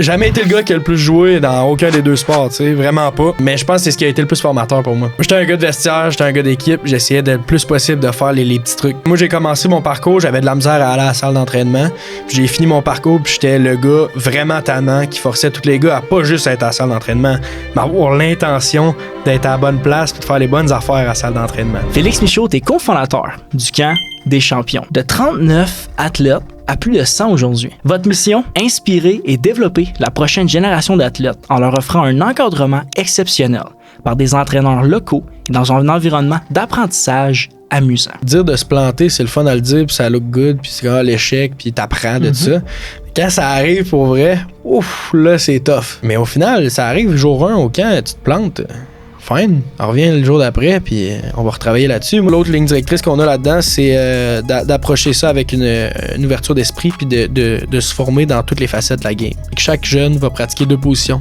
jamais été le gars qui a le plus joué dans aucun des deux sports, tu sais, vraiment pas. Mais je pense que c'est ce qui a été le plus formateur pour moi. J'étais un gars de vestiaire, j'étais un gars d'équipe, j'essayais le plus possible de faire les petits trucs. Moi, j'ai commencé mon parcours, j'avais de la misère à aller à la salle d'entraînement. Puis j'ai fini mon parcours, puis j'étais le gars vraiment tannant qui forçait tous les gars à pas juste être à la salle d'entraînement, mais avoir l'intention d'être à la bonne place puis de faire les bonnes affaires à la salle d'entraînement. Félix Michaud, t'es cofondateur du camp des champions. De 39 athlètes à plus de 100 aujourd'hui. Votre mission, inspirer et développer la prochaine génération d'athlètes en leur offrant un encadrement exceptionnel par des entraîneurs locaux et dans un environnement d'apprentissage amusant. Dire de se planter, c'est le fun à le dire, puis ça look good, puis c'est comme l'échec, puis t'apprends de ça. Quand ça arrive pour vrai, ouf, là, c'est tough. Mais au final, ça arrive jour 1 au camp, tu te plantes. Fine, on revient le jour d'après, puis on va retravailler là-dessus. L'autre ligne directrice qu'on a là-dedans, c'est d'approcher ça avec une ouverture d'esprit, puis de se former dans toutes les facettes de la game. Chaque jeune va pratiquer 2 positions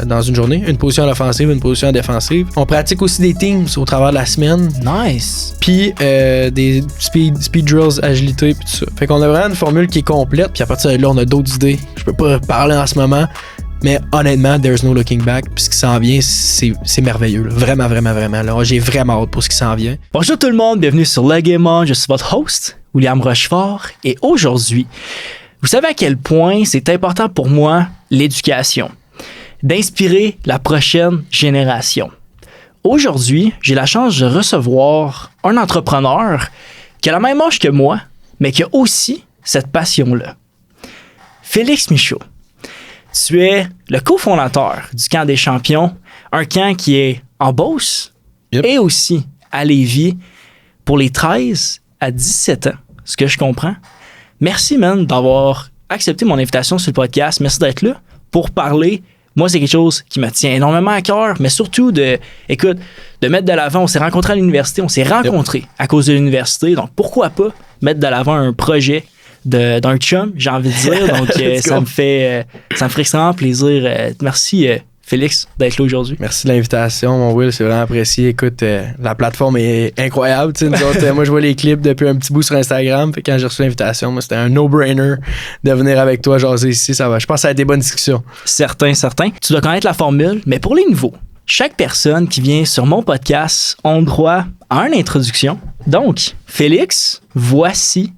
dans une journée, une position à l'offensive, une position à la défensive. On pratique aussi des teams au travers de la semaine. Nice! Puis des speed drills, agilité, puis tout ça. Fait qu'on a vraiment une formule qui est complète, puis à partir de là, on a d'autres idées. Je peux pas parler en ce moment. Mais honnêtement, there's no looking back. Puis ce qui s'en vient, c'est merveilleux. Là. Vraiment, vraiment, vraiment. Là. J'ai vraiment hâte pour ce qui s'en vient. Bonjour tout le monde, bienvenue sur Le Game On. Je suis votre host, William Rochefort. Et aujourd'hui, vous savez à quel point c'est important pour moi l'éducation, d'inspirer la prochaine génération. Aujourd'hui, j'ai la chance de recevoir un entrepreneur qui a la même âge que moi, mais qui a aussi cette passion-là. Félix Michaud. Tu es le cofondateur du camp des champions, un camp qui est en Beauce et aussi à Lévis pour les 13 à 17 ans, ce que je comprends. Merci, man, d'avoir accepté mon invitation sur le podcast. Merci d'être là pour parler. Moi, c'est quelque chose qui me tient énormément à cœur, mais surtout de mettre de l'avant. On s'est rencontrés à l'université, on s'est rencontrés à cause de l'université. Donc, pourquoi pas mettre de l'avant un projet d'un chum, j'ai envie de dire. Donc, ça me fait extrêmement plaisir. Merci, Félix, d'être là aujourd'hui. Merci de l'invitation, mon Will. C'est vraiment apprécié. Écoute, la plateforme est incroyable. Nous autres, moi, je vois les clips depuis un petit bout sur Instagram. Puis quand j'ai reçu l'invitation, moi, c'était un no-brainer de venir avec toi jaser ici. Ça va. Je pense que ça a été des bonnes discussions. Certain. Tu dois connaître la formule, mais pour les nouveaux, chaque personne qui vient sur mon podcast a droit à une introduction. Donc, Félix, voici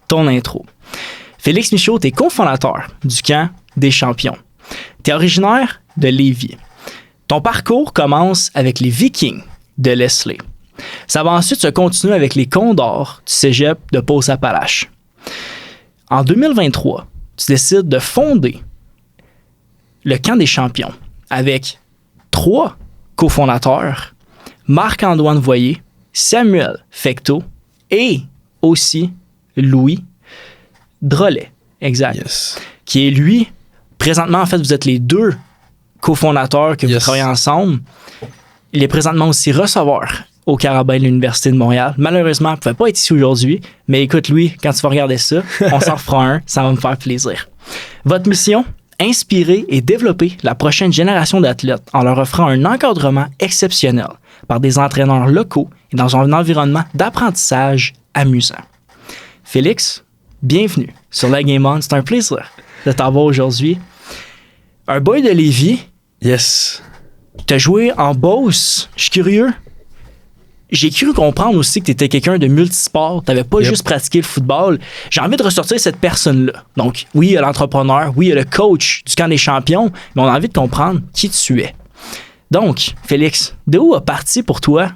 ton intro. Félix Michaud, t'es cofondateur du camp des champions. T'es originaire de Lévis. Ton parcours commence avec les Vikings de Leslie. Ça va ensuite se continuer avec les Condors du cégep de Beauce-Appalaches. En 2023, tu décides de fonder le camp des champions avec 3 cofondateurs, Marc-Antoine Voyer, Samuel Fecteau et aussi Louis Drolet, exact. Yes. Qui est lui, présentement, en fait, vous êtes les 2 cofondateurs que vous travaillez ensemble. Il est présentement aussi receveur au Carabin de l'Université de Montréal. Malheureusement, il ne pouvait pas être ici aujourd'hui, mais écoute, Louis, quand tu vas regarder ça, on s'en fera un, ça va me faire plaisir. Votre mission, inspirer et développer la prochaine génération d'athlètes en leur offrant un encadrement exceptionnel par des entraîneurs locaux et dans un environnement d'apprentissage amusant. Félix, bienvenue sur Le Game On. C'est un plaisir de t'avoir aujourd'hui. Un boy de Lévis. Yes. T'as joué en Beauce. Je suis curieux. J'ai cru comprendre aussi que t'étais quelqu'un de multisport. T'avais pas juste pratiqué le football. J'ai envie de ressortir cette personne-là. Donc, oui, il y a l'entrepreneur, oui, il y a le coach du camp des champions, mais on a envie de comprendre qui tu es. Donc, Félix, de où a parti pour toi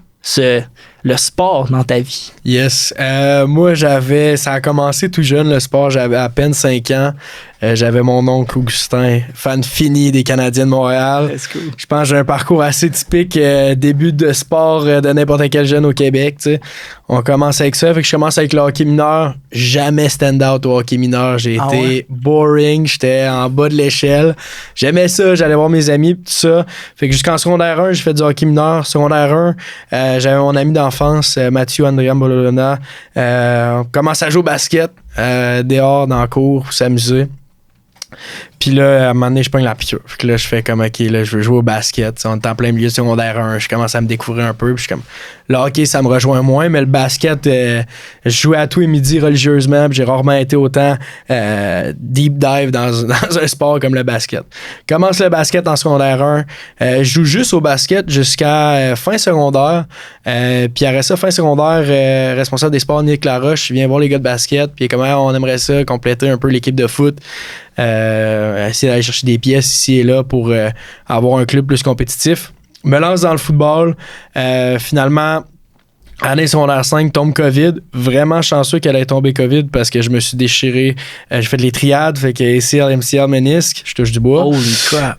le sport dans ta vie? Yes. Moi, ça a commencé tout jeune, le sport. J'avais à peine 5 ans. J'avais mon oncle Augustin, fan fini des Canadiens de Montréal. Cool. Je pense que j'ai un parcours assez typique, début de sport de n'importe quel jeune au Québec. T'sais. On commence avec ça. Fait que je commence avec le hockey mineur. Jamais stand-out au hockey mineur. J'ai été boring. J'étais en bas de l'échelle. J'aimais ça. J'allais voir mes amis, tout ça. Fait que jusqu'en secondaire 1, j'ai fait du hockey mineur. Secondaire 1, j'avais mon ami d'enfance, Mathieu Andriam Bologna. On commence à jouer au basket dehors, dans le cours, pour s'amuser. Puis là, à un moment donné, je pogne la piqûre. Fait que là, je fais comme, OK, là, je veux jouer au basket. On est en plein milieu secondaire 1. Je commence à me découvrir un peu. Puis je suis comme, le hockey, ça me rejoint moins. Mais le basket, je jouais à tous les midis religieusement. Puis j'ai rarement été autant deep dive dans un sport comme le basket. Commence le basket en secondaire 1. Je joue juste au basket jusqu'à fin secondaire. Puis après ça, fin secondaire, responsable des sports, Nick Laroche, vient voir les gars de basket. Puis comment on aimerait ça, compléter un peu l'équipe de foot. Essayer d'aller chercher des pièces ici et là pour avoir un club plus compétitif. Me lance dans le football. Finalement, année secondaire 5, tombe COVID. Vraiment chanceux qu'elle ait tombé COVID parce que je me suis déchiré. J'ai fait les triades, fait que ACL, MCL, ménisque. Je touche du bois. Holy crap.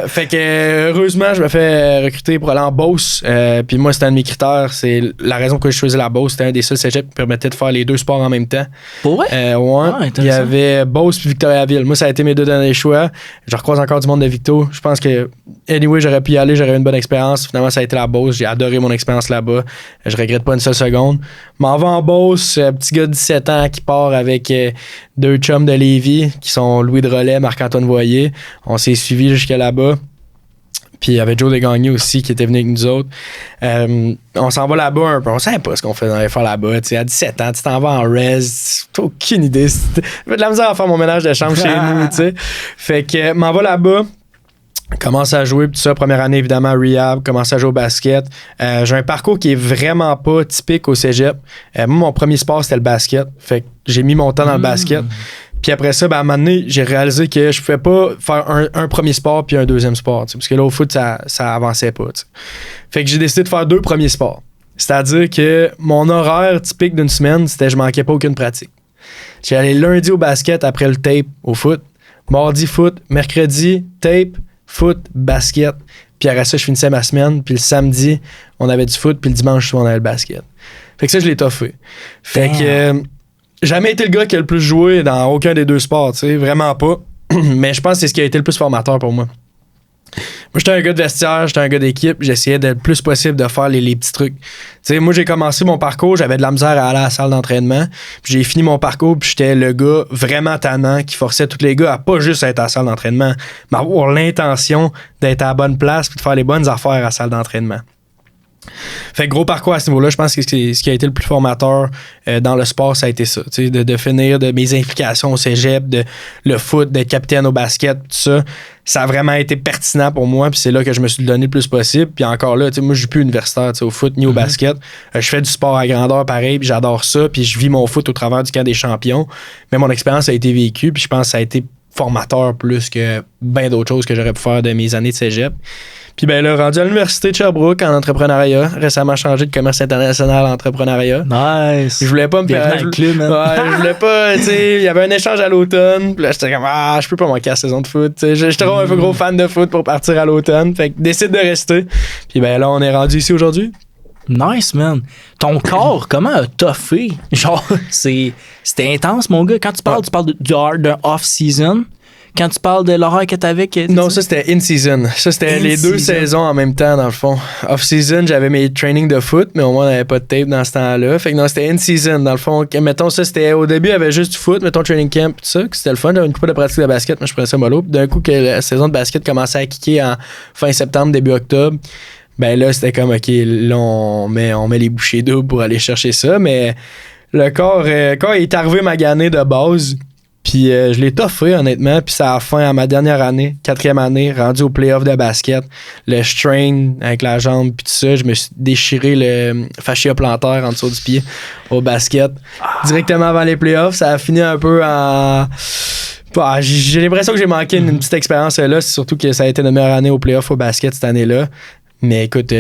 Fait que heureusement, je me fais recruter pour aller en Beauce. Puis moi, c'était un de mes critères. C'est la raison pour laquelle je choisis la Beauce. C'était un des seuls cégeps qui permettait de faire les deux sports en même temps. Pour vrai? Ouais. Il y avait Beauce puis Victoriaville. Moi, ça a été mes deux derniers choix. Je recroise encore du monde de Victo. Je pense que, anyway, j'aurais pu y aller. J'aurais eu une bonne expérience. Finalement, ça a été la Beauce. J'ai adoré mon expérience là-bas. Je regrette pas une seule seconde. M'en vais en Beauce, petit gars de 17 ans qui part avec deux chums de Lévis qui sont Louis Drolet, Marc-Antoine Voyer. On s'est suivis jusqu'à là-bas. Puis il y avait Joe Desgagnés aussi qui était venu avec nous autres. On s'en va là-bas un peu. On savait pas ce qu'on faisait faire là-bas. T'sais, à 17 ans, tu t'en vas en res. T'as aucune idée. J'ai de la misère à faire mon ménage de chambre chez nous. T'sais. Fait que m'en va là-bas. Commence à jouer, tout ça, première année évidemment rehab, commence à jouer au basket. J'ai un parcours qui est vraiment pas typique au cégep. Moi, mon premier sport, c'était le basket. Fait que j'ai mis mon temps dans le basket. Puis après ça, à un moment donné, j'ai réalisé que je pouvais pas faire un premier sport puis un deuxième sport. Parce que là, au foot, ça avançait pas. T'sais. Fait que j'ai décidé de faire 2 premiers sports. C'est-à-dire que mon horaire typique d'une semaine, c'était je manquais pas aucune pratique. J'allais lundi au basket après le tape au foot. Mardi, foot. Mercredi, tape. Foot, basket, puis après ça, je finissais ma semaine, puis le samedi, on avait du foot, puis le dimanche, on avait le basket. Fait que ça, je l'ai toffé. Fait que jamais été le gars qui a le plus joué dans aucun des 2 sports, tu sais, vraiment pas. Mais je pense que c'est ce qui a été le plus formateur pour moi. Moi, j'étais un gars de vestiaire, j'étais un gars d'équipe, j'essayais le plus possible de faire les petits trucs. Tu sais, moi, j'ai commencé mon parcours, j'avais de la misère à aller à la salle d'entraînement, puis j'ai fini mon parcours, puis j'étais le gars vraiment tannant qui forçait tous les gars à pas juste être à la salle d'entraînement, mais avoir l'intention d'être à la bonne place puis de faire les bonnes affaires à la salle d'entraînement. Fait que gros parcours à ce niveau-là, je pense que ce qui a été le plus formateur dans le sport, ça a été ça. De finir de mes implications au cégep, de le foot, d'être capitaine au basket, tout ça. Ça a vraiment été pertinent pour moi, puis c'est là que je me suis donné le plus possible. Puis encore là, moi, je suis plus universitaire au foot ni au basket. Je fais du sport à grandeur pareil, puis j'adore ça, puis je vis mon foot au travers du camp des champions. Mais mon expérience a été vécue, puis je pense que ça a été formateur plus que bien d'autres choses que j'aurais pu faire de mes années de cégep. Puis ben là, rendu à l'université de Sherbrooke en entrepreneuriat, récemment changé de commerce international en entrepreneuriat. Nice. Je voulais pas me faire. Je voulais pas, tu sais, il y avait un échange à l'automne. Puis là, j'étais comme, je peux pas manquer la saison de foot. J'étais trop un peu gros fan de foot pour partir à l'automne. Fait que décide de rester. Puis ben là, on est rendu ici aujourd'hui. Nice, man. Ton corps, comment a toffé? Genre, c'était intense, mon gars. Quand tu parles d'un off-season. Quand tu parles de l'horaire que t'avais... Non, ça, c'était in-season. Ça, c'était les 2 saisons en même temps, dans le fond. Off-season, j'avais mes trainings de foot, mais au moins, on n'avait pas de tape dans ce temps-là. Fait que non, c'était in-season, dans le fond. Mettons, ça, c'était... Au début, il y avait juste du foot, mettons, training camp, tout ça, que c'était le fun. J'avais une couple de pratique de basket, mais je prenais ça mollo. Puis d'un coup, que la saison de basket commençait à kicker en fin septembre, début octobre, ben là, c'était comme, OK, là, on met les bouchées doubles pour aller chercher ça. Mais le corps est arrivé magané de base. Puis je l'ai toffé, honnêtement. Puis ça a fin à ma dernière année, 4e année, rendu au playoff de basket. Le strain avec la jambe, puis tout ça. Je me suis déchiré le fascia plantaire en dessous du pied au basket. Directement avant les playoffs, ça a fini un peu en... J'ai l'impression que j'ai manqué une petite expérience là. C'est surtout que ça a été la meilleure année au playoff au basket cette année-là. Mais écoute,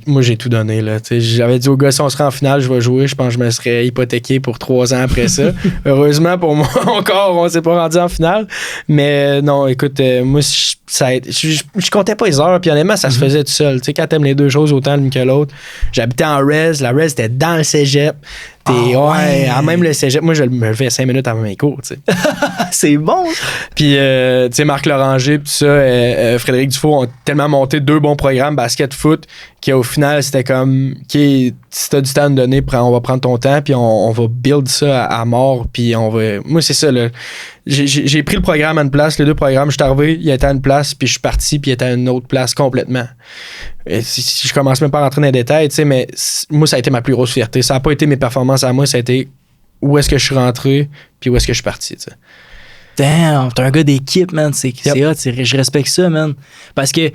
moi, j'ai tout donné. Là. J'avais dit aux gars, si on serait en finale, je vais jouer. Je pense que je me serais hypothéqué pour 3 ans après ça. Heureusement, pour moi, encore, on s'est pas rendu en finale. Mais non, écoute, moi, je comptais pas les heures. Puis honnêtement, ça se faisait tout seul. Tu sais, quand t'aimes les 2 choses autant l'une que l'autre. J'habitais en res. La res était dans le cégep. Même le cégep, moi, je me levais 5 minutes avant mes cours, tu sais. C'est bon. Puis, tu sais, Marc Loranger, puis ça, Frédéric Dufault ont tellement monté 2 bons programmes basket-foot qu'au final, c'était comme, OK, si t'as du temps à nous donner, on va prendre ton temps, puis on va build ça à mort, puis on va... Moi, c'est ça, là. J'ai pris le programme à une place, les 2 programmes, je suis arrivé, il était à une place, puis je suis parti, puis il était à une autre place complètement. Et si je commence même pas à rentrer dans les détails, tu sais, mais moi, ça a été ma plus grosse fierté. Ça a pas été mes performances à moi, ça a été où est-ce que je suis rentré, puis où est-ce que je suis parti, tu sais. Damn, t'es un gars d'équipe, man. C'est hot, je respecte ça, man. Parce que, tu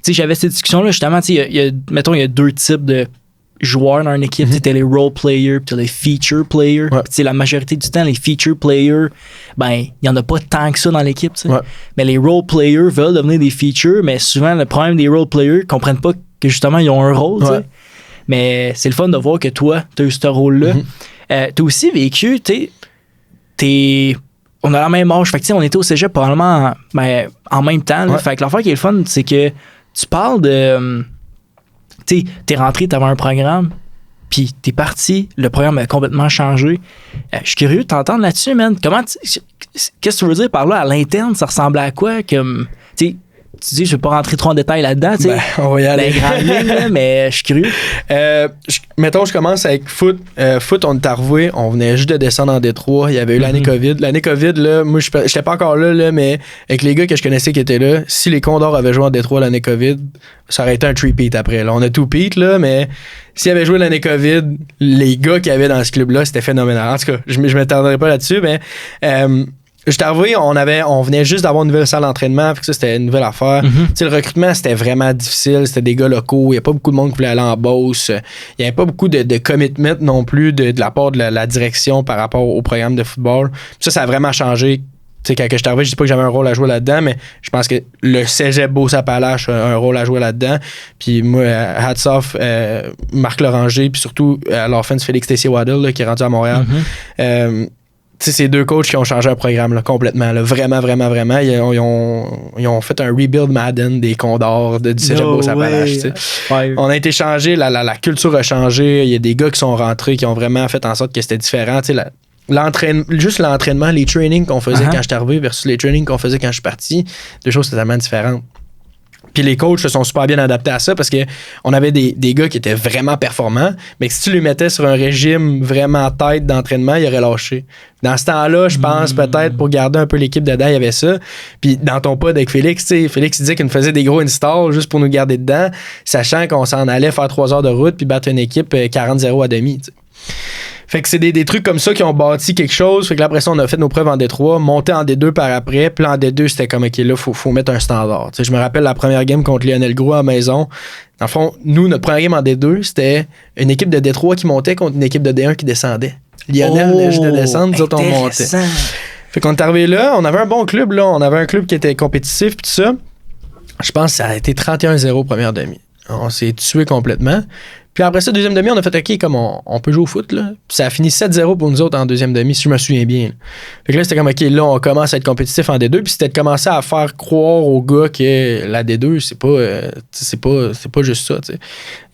sais, j'avais cette discussion-là, justement, tu sais, mettons, il y a 2 types de joueurs dans une équipe. Tu sais, t'as les role players, puis t'as les feature players. Ouais. Tu sais, la majorité du temps, les feature players, ben, il y en a pas tant que ça dans l'équipe, tu sais. Ouais. Mais les role players veulent devenir des features, mais souvent, le problème des role players, ils comprennent pas que, justement, ils ont un rôle, tu sais. Ouais. Mais c'est le fun de voir que toi, t'as eu ce rôle-là. T'as aussi vécu, tu sais, on a la même âge. Fait que, on était au cégep probablement en même temps. Là. Ouais. Fait que l'affaire qui est le fun, c'est que tu parles de... Tu sais, t'es rentré, t'avais un programme, puis t'es parti, le programme a complètement changé. Je suis curieux de t'entendre là-dessus, man. Qu'est-ce que tu veux dire par là? À l'interne, ça ressemblait à quoi? Comme, tu dis, je vais pas rentrer trop en détail là-dedans, tu sais. On va y aller. Les grandes lignes, là, mais je suis curieux. Mettons, je commence avec foot. Foot, on est arrivé, on venait juste de descendre en Détroit. Il y avait eu l'année COVID. L'année COVID, là, moi, j'étais pas encore là, mais avec les gars que je connaissais qui étaient là, si les Condors avaient joué en Détroit l'année COVID, ça aurait été un three-peat après. Là. On a tout peat, là, mais s'ils avaient joué l'année COVID, les gars qu'il y avait dans ce club-là, c'était phénoménal. En tout cas, je m'étendrai pas là-dessus, mais... J'étais arrivé, on venait juste d'avoir une nouvelle salle d'entraînement, fait que ça, c'était une nouvelle affaire. Tu sais, le recrutement, c'était vraiment difficile. C'était des gars locaux. Il n'y a pas beaucoup de monde qui voulait aller en Beauce. Il n'y avait pas beaucoup de commitment non plus de la part de la direction par rapport au programme de football. Puis ça a vraiment changé. Tu sais, quand je suis arrivé, je dis pas que j'avais un rôle à jouer là-dedans, mais je pense que le cégep Beauce-Appalaches a un rôle à jouer là-dedans. Puis moi, hats off, Marc Loranger, puis surtout à l'offense Félix Tessier-Waddle, là, qui est rendu à Montréal. Tu sais, c'est 2 coachs qui ont changé un programme là, complètement. Là, vraiment. Ils ont fait un rebuild Madden des Condors du cégep Beauce-Appalaches. On a été changé, la culture a changé. Il y a des gars qui sont rentrés, qui ont vraiment fait en sorte que c'était différent. Tu sais, juste l'entraînement, les trainings qu'on faisait quand j'étais arrivé versus les trainings qu'on faisait quand je suis parti, 2 choses totalement différentes. Puis les coachs se sont super bien adaptés à ça parce qu'on avait des gars qui étaient vraiment performants, mais que si tu les mettais sur un régime vraiment tête d'entraînement, ils auraient lâché. Dans ce temps-là, je pense peut-être pour garder un peu l'équipe dedans, il y avait ça. Puis dans ton pod avec Félix, tu sais, Félix disait qu'il nous faisait des gros installs juste pour nous garder dedans, sachant qu'on s'en allait faire 3 heures de route puis battre une équipe 40-0 à demi. T'sais. Fait que c'est des trucs comme ça qui ont bâti quelque chose. Fait que là, après ça, on a fait nos preuves en D3, monté en D2 par après. Puis en D2, c'était comme, OK, là, faut mettre un standard. T'sais, je me rappelle la première game contre Lionel Gros à la maison. Dans le fond, nous, notre première game en D2, c'était une équipe de D3 qui montait contre une équipe de D1 qui descendait. Lionel venait juste de descendre, nous autres, on montait. Fait qu'on est arrivé là, on avait un bon club, là. On avait un club qui était compétitif, puis tout ça. Je pense que ça a été 31-0 première demi. On s'est tué complètement. Puis après ça, deuxième demi, on a fait OK, comme on peut jouer au foot, là. Puis ça a fini 7-0 pour nous autres en deuxième demi, si je me souviens bien. Là. Fait que là, c'était comme OK, là, on commence à être compétitif en D2. Puis c'était de commencer à faire croire aux gars que la D2, c'est pas juste ça. T'sais.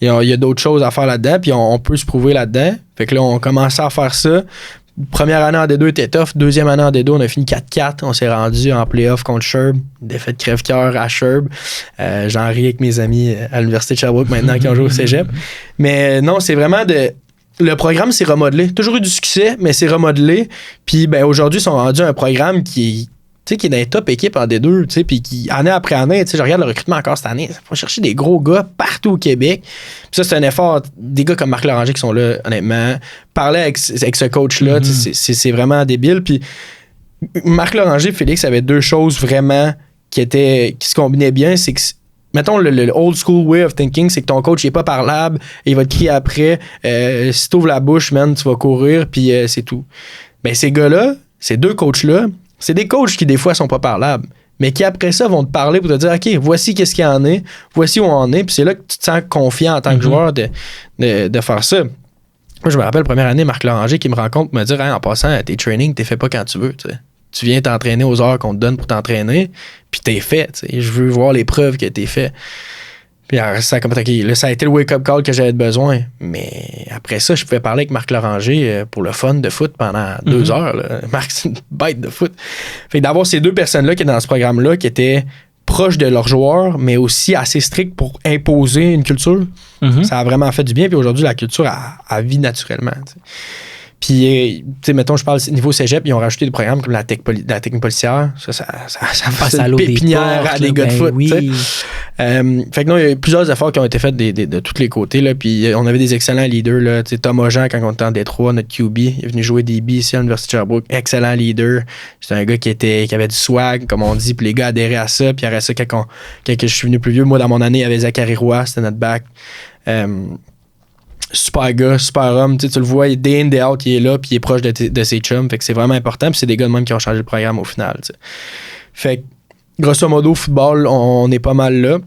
Il y a d'autres choses à faire là-dedans, puis on peut se prouver là-dedans. Fait que là, on commençait à faire ça. Première année en D2 était tough. Deuxième année en D2, on a fini 4-4. On s'est rendu en playoff contre Sherb. Défaite crève-cœur à Sherb. J'en ris avec mes amis à l'Université de Sherbrooke maintenant qui ont joué au cégep. Mais non, c'est vraiment le programme s'est remodelé. Toujours eu du succès, mais c'est remodelé. Puis ben, aujourd'hui, ils sont rendus un programme qui est dans les top équipes en D2, puis qui, année après année, je regarde le recrutement encore cette année, il faut chercher des gros gars partout au Québec. Puis ça, c'est un effort. Des gars comme Marc Loranger qui sont là, honnêtement. Parler avec ce coach-là, c'est vraiment débile. Puis Marc Loranger et Félix avaient 2 choses vraiment qui se combinaient bien. C'est que, mettons, le old school way of thinking, c'est que ton coach n'est pas parlable et il va te crier après. Si tu ouvres la bouche, man, tu vas courir, puis c'est tout. Ben, ces gars-là, ces 2 coachs-là, c'est des coachs qui, des fois, sont pas parlables, mais qui, après ça, vont te parler pour te dire, OK, voici qu'est-ce qu'il y en est, voici où on en est, puis c'est là que tu te sens confiant en tant que joueur de faire ça. Moi, je me rappelle, première année, Marc Loranger qui me rencontre me dire, en passant, tes trainings, t'es fait pas quand tu veux, tu sais. Tu viens t'entraîner aux heures qu'on te donne pour t'entraîner, puis t'es fait, tu sais. Je veux voir les preuves que t'es fait. Puis ça, comme, OK, là, ça a été le wake-up call que j'avais besoin. Mais après ça, je pouvais parler avec Marc Loranger pour le fun de foot pendant 2 heures. Là. Marc, c'est une bête de foot. Fait que d'avoir ces 2 personnes-là qui étaient dans ce programme-là, qui étaient proches de leurs joueurs, mais aussi assez stricts pour imposer une culture. Ça a vraiment fait du bien. Puis aujourd'hui, la culture, elle vit naturellement. T'sais. Puis, tu sais, mettons, je parle niveau cégep, ils ont rajouté des programmes comme la technique policière. Ça passe une pépinière à des gars de foot. Oui. Fait que non, il y a plusieurs efforts qui ont été faits de tous les côtés. Là, puis on avait des excellents leaders. Là, Thomas Jean, quand on était en Détroit, notre QB, il est venu jouer DB ici à l'Université de Sherbrooke. Excellent leader. C'était un gars qui avait du swag, comme on dit. Puis les gars adhéraient à ça. Puis après ça, quand je suis venu plus vieux, moi, dans mon année, il y avait Zachary Roy, c'était notre back. Super gars, super homme, tu le vois, day in, day out, il est là, puis il est proche de ses chums, fait que c'est vraiment important, puis c'est des gars de même qui ont changé le programme au final, t'sais. Fait que, grosso modo, football, on est pas mal là.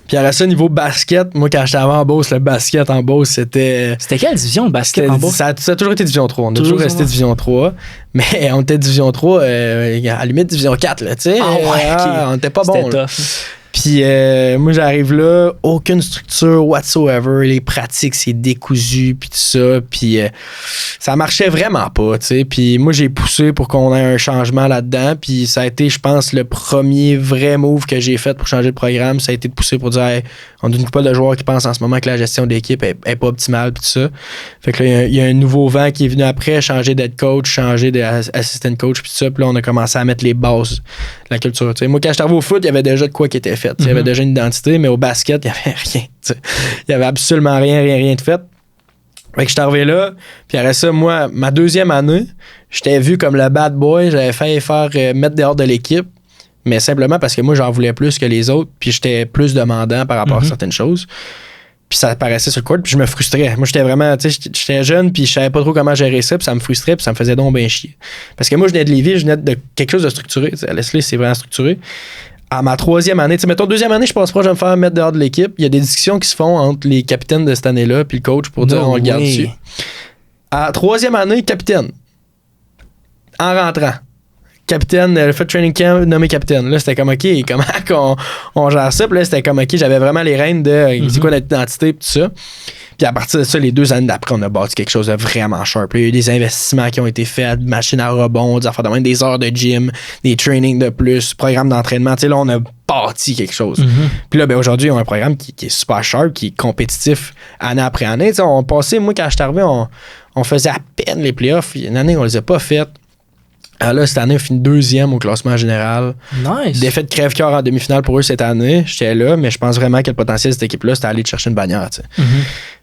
Puis après ça, niveau basket, moi, quand j'étais en Beauce, le basket en Beauce, c'était... C'était quelle division, le basket en Beauce? Ça a toujours été Division 3, on a toujours resté Division 3, mais on était Division 3, à la limite Division 4, là, tu sais. On était pas bon, là. Puis moi, j'arrive là, aucune structure whatsoever. Les pratiques, c'est décousu, puis tout ça. Puis ça marchait vraiment pas, tu sais. Puis moi, j'ai poussé pour qu'on ait un changement là-dedans. Puis ça a été, je pense, le premier vrai move que j'ai fait pour changer le programme. Ça a été de pousser pour dire, hey, on a une couple de joueurs qui pensent en ce moment que la gestion d'équipe est pas optimale, puis tout ça. Fait que là, il y a un nouveau vent qui est venu après, changer d'head coach, changer d'assistant coach, puis tout ça. Puis là, on a commencé à mettre les bases de la culture, tu sais. Moi, quand j'étais arrivé au foot, il y avait déjà de quoi qui était fait. Il y avait déjà une identité, mais au basket, il n'y avait rien. T'sais. Il n'y avait absolument rien de fait. Fait que je suis arrivé là, puis après ça, moi, ma deuxième année, j'étais vu comme le bad boy, j'avais failli faire mettre dehors de l'équipe, mais simplement parce que moi, j'en voulais plus que les autres, puis j'étais plus demandant par rapport à certaines choses. Puis ça apparaissait sur le court, puis je me frustrais. Moi, j'étais vraiment, tu sais, j'étais jeune, puis je savais pas trop comment gérer ça, puis ça me frustrait, puis ça me faisait donc bien chier. Parce que moi, je venais de Lévis, je venais de quelque chose de structuré. À Leslie, c'est vraiment structuré. À ma troisième année, tu sais, mettons, deuxième année, je pense pas, je vais me faire mettre dehors de l'équipe. Il y a des discussions qui se font entre les capitaines de cette année-là, puis le coach pour dire on le garde dessus. À troisième année, capitaine. En rentrant. Capitaine, le fait training camp, nommé capitaine. Là, c'était comme, OK, comment on gère ça? Puis là, c'était comme, OK, j'avais vraiment les rênes de c'est quoi notre identité, et tout ça. Puis à partir de ça, les 2 années d'après, on a bâti quelque chose de vraiment sharp. Il y a eu des investissements qui ont été faits, des machines à rebond, des affaires de même, des heures de gym, des trainings de plus, programmes d'entraînement. Tu sais, là, on a bâti quelque chose. Puis là, ben, aujourd'hui, ils ont un programme qui est super sharp, qui est compétitif année après année. Tu sais, on passait, moi, quand je suis arrivé, on faisait à peine les playoffs. Une année, on les a pas faites. Alors là, cette année, on finit 2e au classement général. Nice. Défaite crève-cœur en demi-finale pour eux cette année. J'étais là, mais je pense vraiment que le potentiel de cette équipe-là, c'était aller chercher une bannière. Tu sais.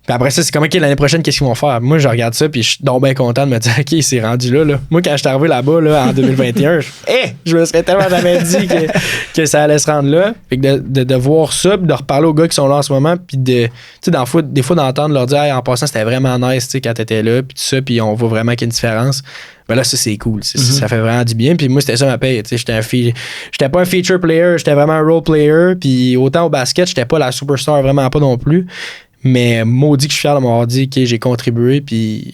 Puis après ça, c'est comme, OK, l'année prochaine, qu'est-ce qu'ils vont faire? Moi, je regarde ça, puis je suis donc bien content de me dire, OK, c'est rendu là. Moi, quand je suis arrivé là-bas, là, en 2021, je me serais tellement jamais dit que ça allait se rendre là. Fait que de voir ça, puis de reparler aux gars qui sont là en ce moment, puis des fois d'entendre leur dire, hey, en passant, c'était vraiment nice, tu sais, quand t'étais là, puis tout ça, puis on voit vraiment qu'il y a une différence. Ben là, ça, c'est cool. Ça fait vraiment du bien. Puis moi, c'était ça ma paye. J'étais pas un feature player, j'étais vraiment un role player. Puis autant au basket, j'étais pas la superstar, vraiment pas non plus. Mais maudit que je suis fier de m'avoir dit que j'ai contribué. Puis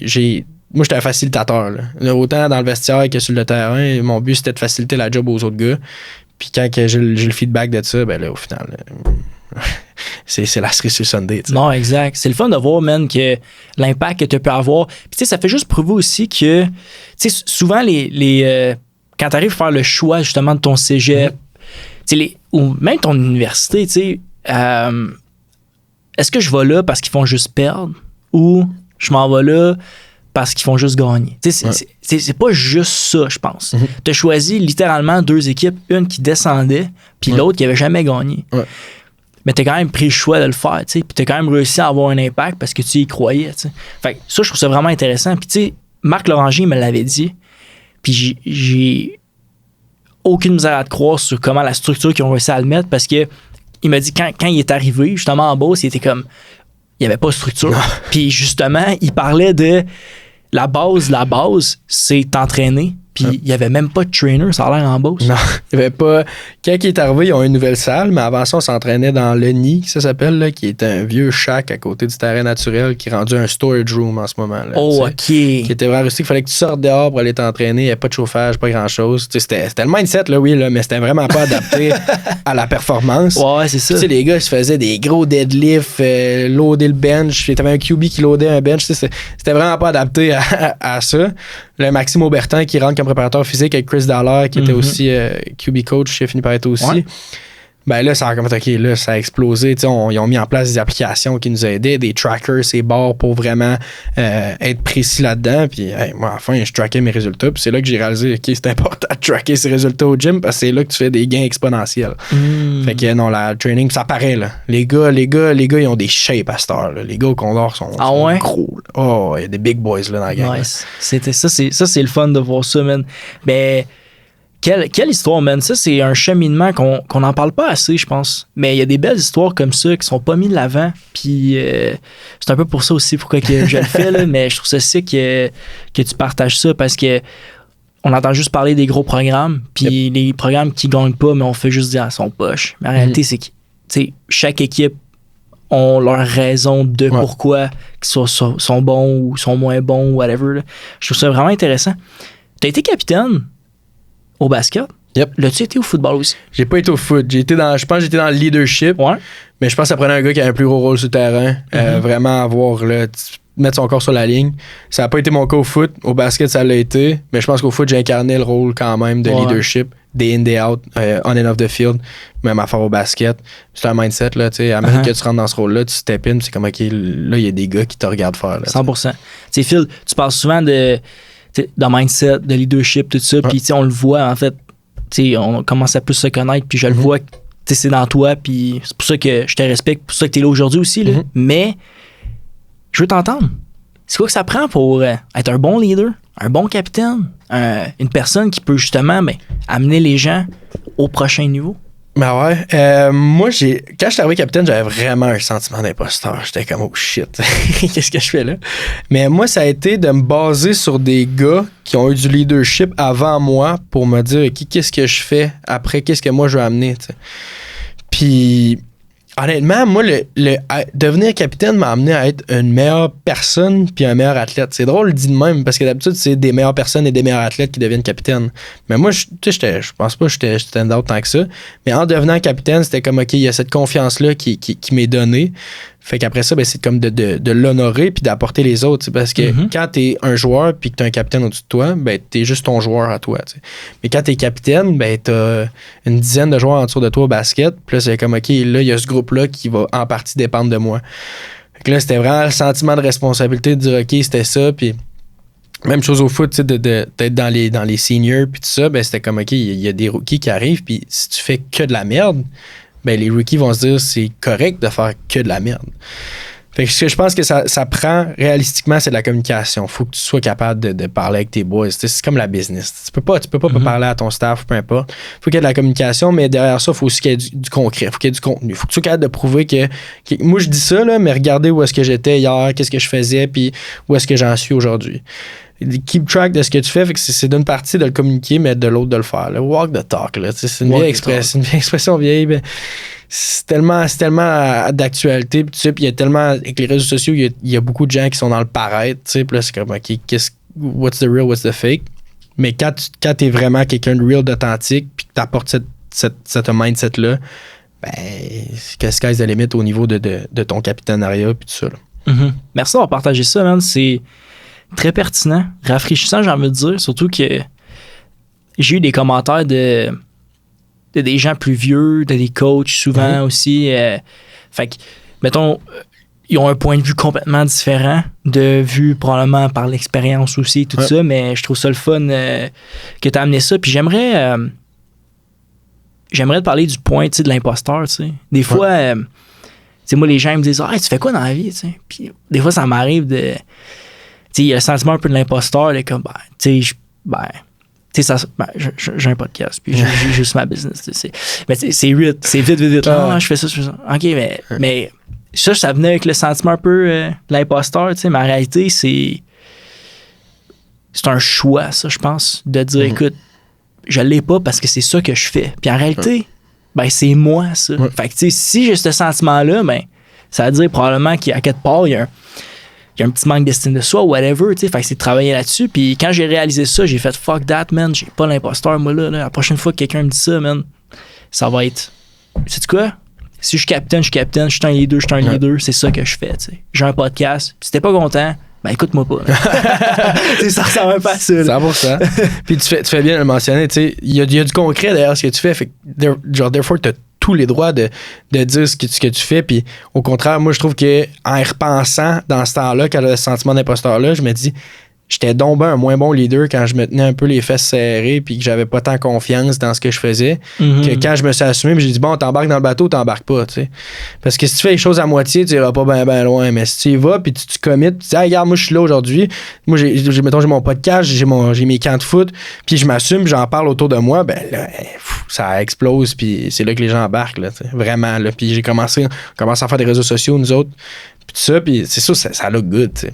moi, j'étais un facilitateur. Là, autant dans le vestiaire que sur le terrain. Mon but, c'était de faciliter la job aux autres gars. Puis quand j'ai le feedback de ça, ben là, au final... c'est la cerise sur le sundae. T'sais. Non, exact. C'est le fun de voir, man, que l'impact que tu peux avoir. Puis, tu sais, ça fait juste prouver aussi que, tu sais, souvent, quand tu arrives à faire le choix, justement, de ton cégep, ou même ton université, tu sais, est-ce que je vais là parce qu'ils font juste perdre ou je m'en vais là parce qu'ils font juste gagner? Tu sais, c'est pas juste ça, je pense. Tu as choisi littéralement 2 équipes, une qui descendait, puis l'autre qui avait jamais gagné. Mais t'as quand même pris le choix de le faire, tu sais, puis t'as quand même réussi à avoir un impact parce que tu y croyais, tu sais. Fait que ça, je trouve ça vraiment intéressant. Puis tu sais, Marc Loranger me l'avait dit, puis j'ai aucune misère à te croire sur comment la structure qu'ils ont réussi à le mettre, parce que il m'a dit quand il est arrivé, justement en Beauce, il était comme, il n'y avait pas de structure. Puis justement, il parlait de la base, c'est t'entraîner. Puis il n'y avait même pas de trainer, ça a l'air en Beauce. Non, il n'y avait pas. Quand il est arrivé, ils ont une nouvelle salle, mais avant ça, on s'entraînait dans le nid, ça s'appelle, là, qui est un vieux shack à côté du terrain naturel qui est rendu un storage room en ce moment. Là, oh, OK. Qui était vraiment rustique. Il fallait que tu sortes dehors pour aller t'entraîner. Il n'y avait pas de chauffage, pas grand-chose. C'était le mindset, là, oui, là, mais c'était vraiment pas adapté à la performance. Ouais, c'est ça. Tu sais, les gars, ils se faisaient des gros deadlifts, loader le bench. Il y avait un QB qui loadait un bench. C'était vraiment pas adapté à ça. Le Maxime Aubertin qui rentre comme préparateur physique avec Chris Dallaire qui était aussi QB coach, qui a fini par être aussi. Ben là, ça a comme OK, là, ça a explosé. Ils ont mis en place des applications qui nous aidaient, des trackers, ces barres pour vraiment être précis là-dedans. Puis moi, enfin, je trackais mes résultats. Puis c'est là que j'ai réalisé, OK, c'est important de tracker ses résultats au gym parce que c'est là que tu fais des gains exponentiels. Fait que non, le training, ça paraît, là. Les gars, ils ont des shapes à cette heure, là. Les gars au Condor sont gros, là. Oh, il y a des big boys, là, dans la gang. Nice. Ça, c'est le fun de voir ça, man. Ben, quelle histoire, man. Ça, c'est un cheminement qu'on n'en parle pas assez, je pense. Mais il y a des belles histoires comme ça qui sont pas mis de l'avant. Puis c'est un peu pour ça aussi pourquoi que je le fais, là. Mais je trouve ça sick que tu partages ça parce que on entend juste parler des gros programmes. Puis les programmes qui gagnent pas, mais on fait juste dire, sont poches. Mais en réalité, c'est que chaque équipe ont leur raison de pourquoi qu'ils sont bons ou sont moins bons ou whatever. Là. Je trouve ça vraiment intéressant. Tu as été capitaine au basket. Yep. L'as-tu été au football aussi? J'ai pas été au foot. Je pense que j'étais dans le leadership. Ouais. Mais je pense que ça prenait un gars qui a un plus gros rôle sur le terrain. Vraiment avoir mettre son corps sur la ligne. Ça n'a pas été mon cas au foot. Au basket, ça l'a été. Mais je pense qu'au foot, j'ai incarné le rôle quand même de leadership. Day in, day out, on and off the field. Même affaire au basket. C'est un mindset, là. Tu sais, à mesure que tu rentres dans ce rôle-là, tu step in, c'est comme, OK, là, il y a des gars qui te regardent faire. Là, 100%. Tu sais, Phil, tu parles souvent de mindset, de leadership, tout ça. Puis, on le voit, en fait. Tu sais, on commence à plus se connaître. Puis, je le vois, c'est dans toi. Puis, c'est pour ça que je te respecte. C'est pour ça que tu es là aujourd'hui aussi. Là. Mais, je veux t'entendre. C'est quoi que ça prend pour être un bon leader, un bon capitaine, une personne qui peut justement amener les gens au prochain niveau? Ben ouais. Moi, quand je suis arrivé capitaine, j'avais vraiment un sentiment d'imposteur. J'étais comme, oh shit, qu'est-ce que je fais là? Mais moi, ça a été de me baser sur des gars qui ont eu du leadership avant moi pour me dire, OK, qu'est-ce que je fais après, qu'est-ce que moi je veux amener, t'sais. Puis, honnêtement, moi, devenir capitaine m'a amené à être une meilleure personne puis un meilleur athlète. C'est drôle dit de même parce que d'habitude, c'est des meilleures personnes et des meilleurs athlètes qui deviennent capitaines. Mais moi, je pense pas que j'étais stand-out tant que ça. Mais en devenant capitaine, c'était comme, OK, il y a cette confiance-là qui m'est donnée. Fait qu'après ça, c'est comme de l'honorer puis d'apporter les autres. Parce que quand t'es un joueur puis que t'as un capitaine au-dessus de toi, t'es juste ton joueur à toi. T'sais. Mais quand t'es capitaine, t'as une dizaine de joueurs en dessous de toi au basket. Puis là, c'est comme, OK, là, il y a ce groupe-là qui va en partie dépendre de moi. Fait que là, c'était vraiment le sentiment de responsabilité de dire, OK, c'était ça. Puis même chose au foot, d'être dans les seniors puis tout ça, c'était comme, OK, il y a des rookies qui arrivent. Puis si tu fais que de la merde, les rookies vont se dire c'est correct de faire que de la merde. Fait que ce que je pense que ça prend réalistiquement, c'est de la communication. Faut que tu sois capable de parler avec tes boys. C'est comme la business. Tu peux pas parler à ton staff, peu importe. Faut qu'il y ait de la communication, mais derrière ça, il faut aussi qu'il y ait du concret. Faut qu'il y ait du contenu. Faut que tu sois capable de prouver que moi je dis ça, là, mais regardez où est-ce que j'étais hier, qu'est-ce que je faisais, puis où est-ce que j'en suis aujourd'hui. Keep track de ce que tu fais, fait que c'est d'une partie de le communiquer, mais de l'autre de le faire. Là. Walk the talk. Là. C'est une vieille expression vieille. C'est tellement d'actualité. Puis il y a tellement, avec les réseaux sociaux, il y a beaucoup de gens qui sont dans le paraître. Puis là, c'est comme, OK, what's the real, what's the fake? Mais quand t'es vraiment quelqu'un de real, d'authentique, puis que t'apportes cette mindset-là, que sky's the limit au niveau de ton capitaineria, puis tout ça. Là. Merci d'avoir partagé ça, man. C'est très pertinent, rafraîchissant, j'ai envie de dire. Surtout que j'ai eu des commentaires de des gens plus vieux, de des coachs souvent aussi. Fait que, mettons, ils ont un point de vue complètement différent, de vue probablement par l'expérience aussi, tout ça, mais je trouve ça le fun que tu as amené ça. Puis j'aimerais te parler du point de l'imposteur. T'sais. Des fois, moi, les gens me disent tu fais quoi dans la vie? T'sais? Puis des fois, ça m'arrive de. Il y a le sentiment un peu de l'imposteur, comme, j'ai un podcast, puis j'ai juste ma business. Mais c'est vite. Je fais ça. OK, mais ça venait avec le sentiment un peu de l'imposteur, mais en réalité, c'est un choix, ça, je pense, de dire, écoute, je l'ai pas parce que c'est ça que je fais. Puis en réalité, c'est moi, ça. Fait que, si j'ai ce sentiment-là, ça veut dire probablement qu'à quelque part, il y a un petit manque d'estime de soi, whatever, fait que c'est de travailler là-dessus. Puis quand j'ai réalisé ça, j'ai fait fuck that, man, j'ai pas l'imposteur, moi, là. La prochaine fois que quelqu'un me dit ça, man, ça va être. Sais-tu quoi? Si je suis capitaine, je suis un leader, c'est ça que je fais, t'sais. J'ai un podcast, puis si t'es pas content, écoute-moi pas. Ça ressemble un peu à ça. 100%. Puis tu fais bien de le mentionner, tu sais. Il y a du concret derrière ce que tu fais. Fait que, therefore, t'as tous les droits de dire ce que tu fais. Puis au contraire, moi, je trouve qu'en y repensant dans ce temps-là, quand j'avais ce sentiment d'imposteur-là, je me dis, j'étais donc ben un moins bon leader quand je me tenais un peu les fesses serrées puis que j'avais pas tant confiance dans ce que je faisais que quand je me suis assumé, j'ai dit bon, t'embarques dans le bateau, t'embarques pas, tu sais. Parce que si tu fais les choses à moitié, tu iras pas ben loin, mais si tu y vas puis tu commits, tu dis hey, regarde, moi je suis là aujourd'hui, moi j'ai mon podcast, j'ai mes camps de foot, puis je m'assume, puis j'en parle autour de moi, ben là ça explose puis c'est là que les gens embarquent là, t'sais, vraiment là. Puis j'ai commencé à faire des réseaux sociaux nous autres, puis tout ça, puis c'est sûr ça look good, tu sais.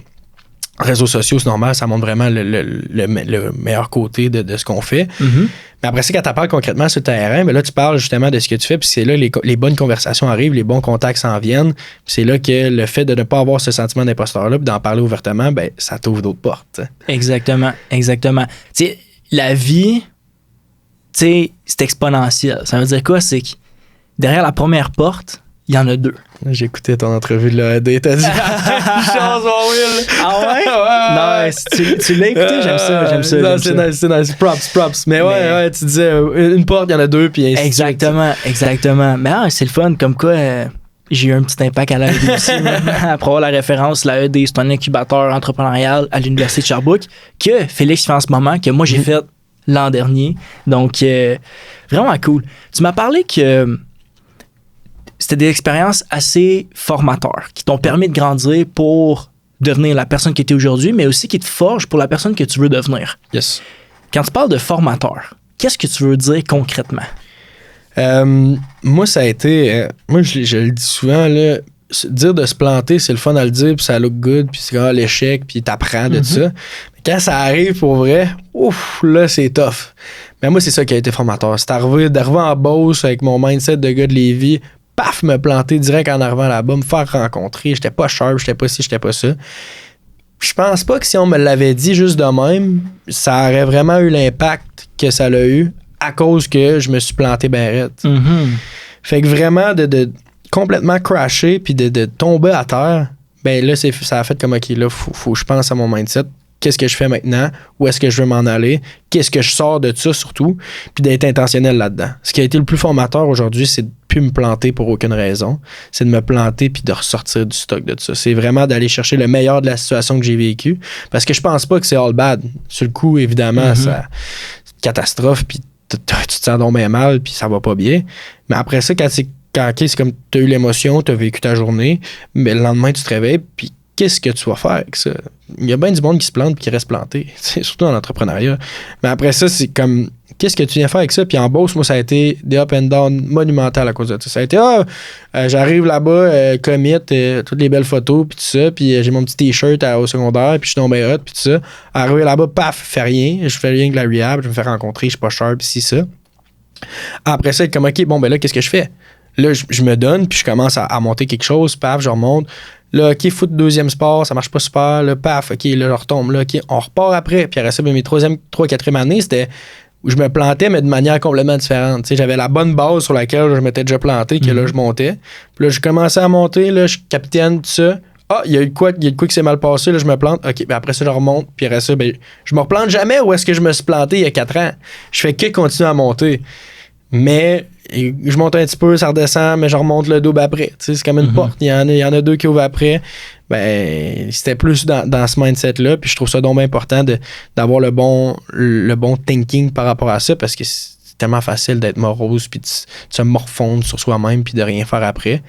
Réseaux sociaux, c'est normal, ça montre vraiment le meilleur côté de ce qu'on fait. Mm-hmm. Mais après ça, quand tu parles concrètement sur le terrain, ben là, tu parles justement de ce que tu fais, puis c'est là que les bonnes conversations arrivent, les bons contacts s'en viennent, puis c'est là que le fait de ne pas avoir ce sentiment d'imposteur-là, puis d'en parler ouvertement, ben ça t'ouvre d'autres portes. T'sais. Exactement. Tu sais, la vie, tu sais, c'est exponentiel. Ça veut dire quoi? C'est que derrière la première porte, il y en a deux. J'ai écouté ton entrevue de l'AD, t'as dit chance, mon Will. Ah ouais? Nice. Tu l'as écouté? J'aime ça. Non, c'est nice. Props. Mais ouais, tu disais une porte, il y en a deux, puis ainsi Exactement. Mais c'est le fun, comme quoi j'ai eu un petit impact à l'AED aussi. Après avoir la référence, l'AED, c'est un incubateur entrepreneurial à l'Université de Sherbrooke que Félix fait en ce moment, que moi j'ai fait l'an dernier. Donc, vraiment cool. Tu m'as parlé que c'était des expériences assez formateurs qui t'ont permis de grandir pour devenir la personne que tu es aujourd'hui, mais aussi qui te forgent pour la personne que tu veux devenir. Yes. Quand tu parles de formateur, qu'est-ce que tu veux dire concrètement? Moi, ça a été... moi, je le dis souvent, là, dire de se planter, c'est le fun à le dire, puis ça look good, puis c'est l'échec, puis t'apprends de ça. Mais quand ça arrive pour vrai, là, c'est tough. Mais moi, c'est ça qui a été formateur. C'est d'arriver en Beauce avec mon mindset de gars de Lévis, paf, me planter direct en arrivant là-bas, me faire rencontrer. J'étais pas sharp, j'étais pas ci, j'étais pas ça. Je pense pas que si on me l'avait dit juste de même, ça aurait vraiment eu l'impact que ça l'a eu à cause que je me suis planté ben raide. Fait que vraiment, de complètement crasher puis de tomber à terre, ben là, ça a fait comme, OK, là, faut que je pense à mon mindset. Qu'est-ce que je fais maintenant? Où est-ce que je veux m'en aller? Qu'est-ce que je sors de ça, surtout? Puis d'être intentionnel là-dedans. Ce qui a été le plus formateur aujourd'hui, c'est de ne plus me planter pour aucune raison. C'est de me planter puis de ressortir du stock de ça. C'est vraiment d'aller chercher le meilleur de la situation que j'ai vécue. Parce que je pense pas que c'est all bad. Sur le coup, évidemment, c'est une catastrophe puis tu te sens donc bien mal puis ça va pas bien. Mais après ça, quand c'est comme tu as eu l'émotion, tu as vécu ta journée, mais le lendemain, tu te réveilles puis qu'est-ce que tu vas faire avec ça? Il y a bien du monde qui se plante et qui reste planté, surtout dans l'entrepreneuriat. Mais après ça, c'est comme, qu'est-ce que tu viens faire avec ça? Puis en Beauce, moi, ça a été des up and down monumentales à cause de ça. Ça a été, j'arrive là-bas, commit, toutes les belles photos, puis tout ça, puis j'ai mon petit t-shirt au secondaire, puis je suis tombé hot, puis tout ça. Arrivé là-bas, paf, fais rien. Je fais rien que la rehab, je me fais rencontrer, je suis pas sharp, puis si ça. Après ça, comme, OK, bon, ben là, qu'est-ce que je fais? Là, je me donne, puis je commence à monter quelque chose, paf, je remonte. Là, OK, foot deuxième sport, ça marche pas super. Là, paf, OK, là, je retombe. Là, OK, on repart après. Puis après ça, mes 3e, 4e années, c'était où je me plantais, mais de manière complètement différente. T'sais, j'avais la bonne base sur laquelle je m'étais déjà planté, que là, je montais. Puis là, je commençais à monter, là, je suis capitaine, tout ça. Ah, il y a eu de quoi qui s'est mal passé, là, je me plante. OK, ben après ça, je remonte. Puis après ça, ben, je me replante jamais où est-ce que je me suis planté il y a 4 ans. Je fais que continuer à monter. Mais je monte un petit peu, ça redescend, mais je remonte le double après. Tu sais, c'est comme une porte. Il y en a deux qui ouvrent après. Ben, c'était plus dans ce mindset-là. Puis je trouve ça donc bien important d'avoir le bon thinking par rapport à ça parce que c'est tellement facile d'être morose puis de se morfondre sur soi-même puis de rien faire après.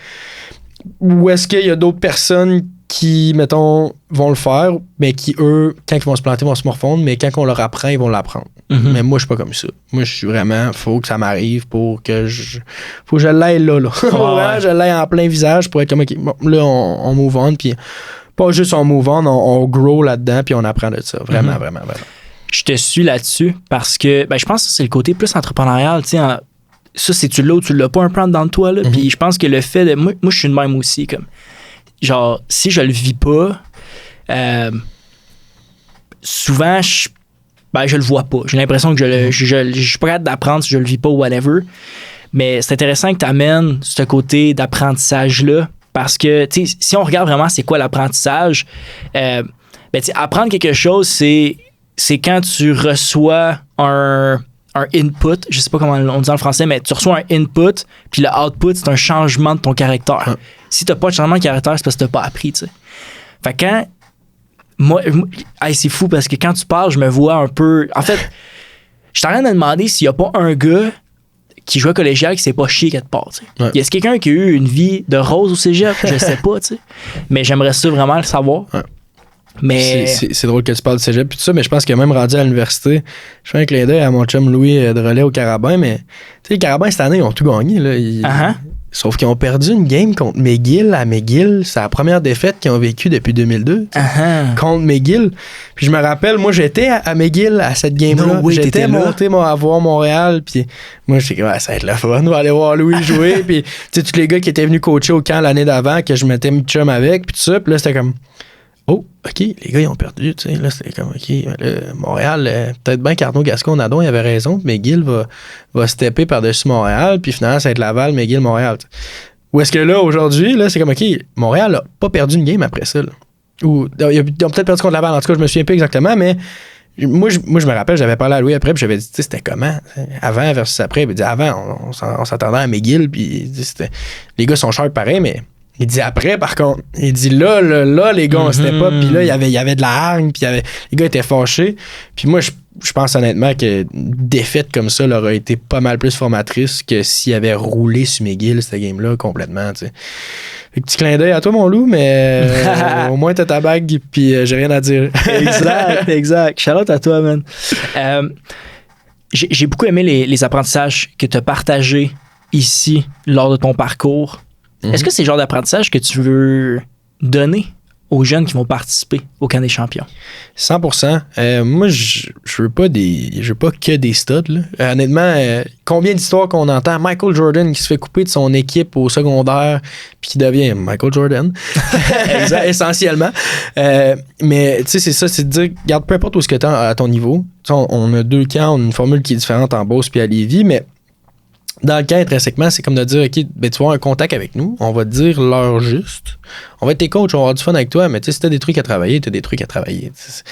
Ou est-ce qu'il y a d'autres personnes qui, mettons, vont le faire, mais qui, eux, quand ils vont se planter, vont se morfondre, mais quand on leur apprend, ils vont l'apprendre. Mais moi, je suis pas comme ça. Moi, je suis vraiment, faut que ça m'arrive pour que faut que je l'aille là. Ouais. Je l'aille en plein visage pour être comme, OK, bon, là, on move on, puis pas juste on move on, on grow là-dedans, puis on apprend de ça. Vraiment. Je te suis là-dessus parce que, ben, je pense que c'est le côté plus entrepreneurial, tu sais, ça, c'est tu l'as ou tu l'as pas un peu dans toi, là. Puis je pense que le fait de, moi, je suis de même aussi, comme, genre, si je le vis pas, souvent, je le vois pas. J'ai l'impression que je suis pas capable d'apprendre si je le vis pas ou whatever. Mais c'est intéressant que tu amènes ce côté d'apprentissage-là parce que, tu sais, si on regarde vraiment c'est quoi l'apprentissage, ben, tu sais, apprendre quelque chose, c'est quand tu reçois un un input, je sais pas comment on dit en français, mais tu reçois un input, puis le output, c'est un changement de ton caractère. Ouais. Si t'as pas de changement de caractère, c'est parce que t'as pas appris, tu sais. Fait que quand... c'est fou parce que quand tu parles, je me vois un peu... En fait, je suis en train de me demander s'il y a pas un gars qui joue à collégial qui s'est pas chié quelque part, tu sais. Ouais. Y a quelqu'un qui a eu une vie de rose au cégep? Je sais pas, tu sais. Mais j'aimerais ça vraiment le savoir. Ouais. Mais... C'est drôle que tu parles de cégep et tout ça, mais je pense que même rendu à l'université, je fais un clin d'œil à mon chum Louis de relais au Carabin, mais tu sais, les Carabins cette année, ils ont tout gagné. Là. Sauf qu'ils ont perdu une game contre McGill à McGill. C'est la première défaite qu'ils ont vécue depuis 2002 contre McGill. Puis je me rappelle, moi, j'étais à McGill à cette game-là. J'étais monté à voir Montréal. Puis moi, j'étais comme, ça va être le fun. On va aller voir Louis jouer. Puis tu sais, tous les gars qui étaient venus coacher au camp l'année d'avant, que je m'étais mis chum avec. Puis tout ça. Puis là, c'était comme... Oh, OK, les gars, ils ont perdu, tu sais. Là, c'était comme, OK, là, Montréal, peut-être bien qu'Arnaud Gascon-Nadon, il avait raison, mais McGill va stepper par-dessus Montréal, puis finalement, ça va être Laval, McGill, Montréal. T'sais. Ou est-ce que là, aujourd'hui, là, c'est comme, OK, Montréal n'a pas perdu une game après ça, là. Ou, ils ont peut-être perdu contre Laval, en tout cas, je me souviens pas exactement, mais moi, je me rappelle, j'avais parlé à Louis après, puis j'avais dit, tu sais, c'était comment? Avant versus après. Il dit, avant, on s'attendait à McGill, puis les gars sont sharp pareil, mais... Il dit après, par contre, il dit là les gars, on s'était pas. Puis là, il y avait de la hargne, puis les gars étaient fâchés. Puis moi, je pense honnêtement que une défaite comme ça leur aurait été pas mal plus formatrice que s'il avait roulé sur McGill, cette game-là, complètement, tu sais. Fait que petit clin d'œil à toi, mon loup, mais au moins t'as ta bague, puis j'ai rien à dire. Exact. Shout-out à toi, man. J'ai beaucoup aimé les apprentissages que tu as partagés ici lors de ton parcours. Est-ce que c'est le genre d'apprentissage que tu veux donner aux jeunes qui vont participer au Camp des champions? 100%. Moi, je veux pas que des studs. Là. Honnêtement, combien d'histoires qu'on entend? Michael Jordan qui se fait couper de son équipe au secondaire puis qui devient Michael Jordan. Essentiellement. Mais tu sais, c'est ça, c'est de dire, regarde, peu importe où est-ce que tu es à ton niveau. On a deux camps, on a une formule qui est différente en Beauce puis à Lévis, mais dans le cas intrinsèquement, c'est comme de dire, OK, ben, tu vas avoir un contact avec nous, on va te dire l'heure juste, on va être tes coachs, on va avoir du fun avec toi, mais tu sais, si t'as des trucs à travailler, t'as des trucs à travailler. Puis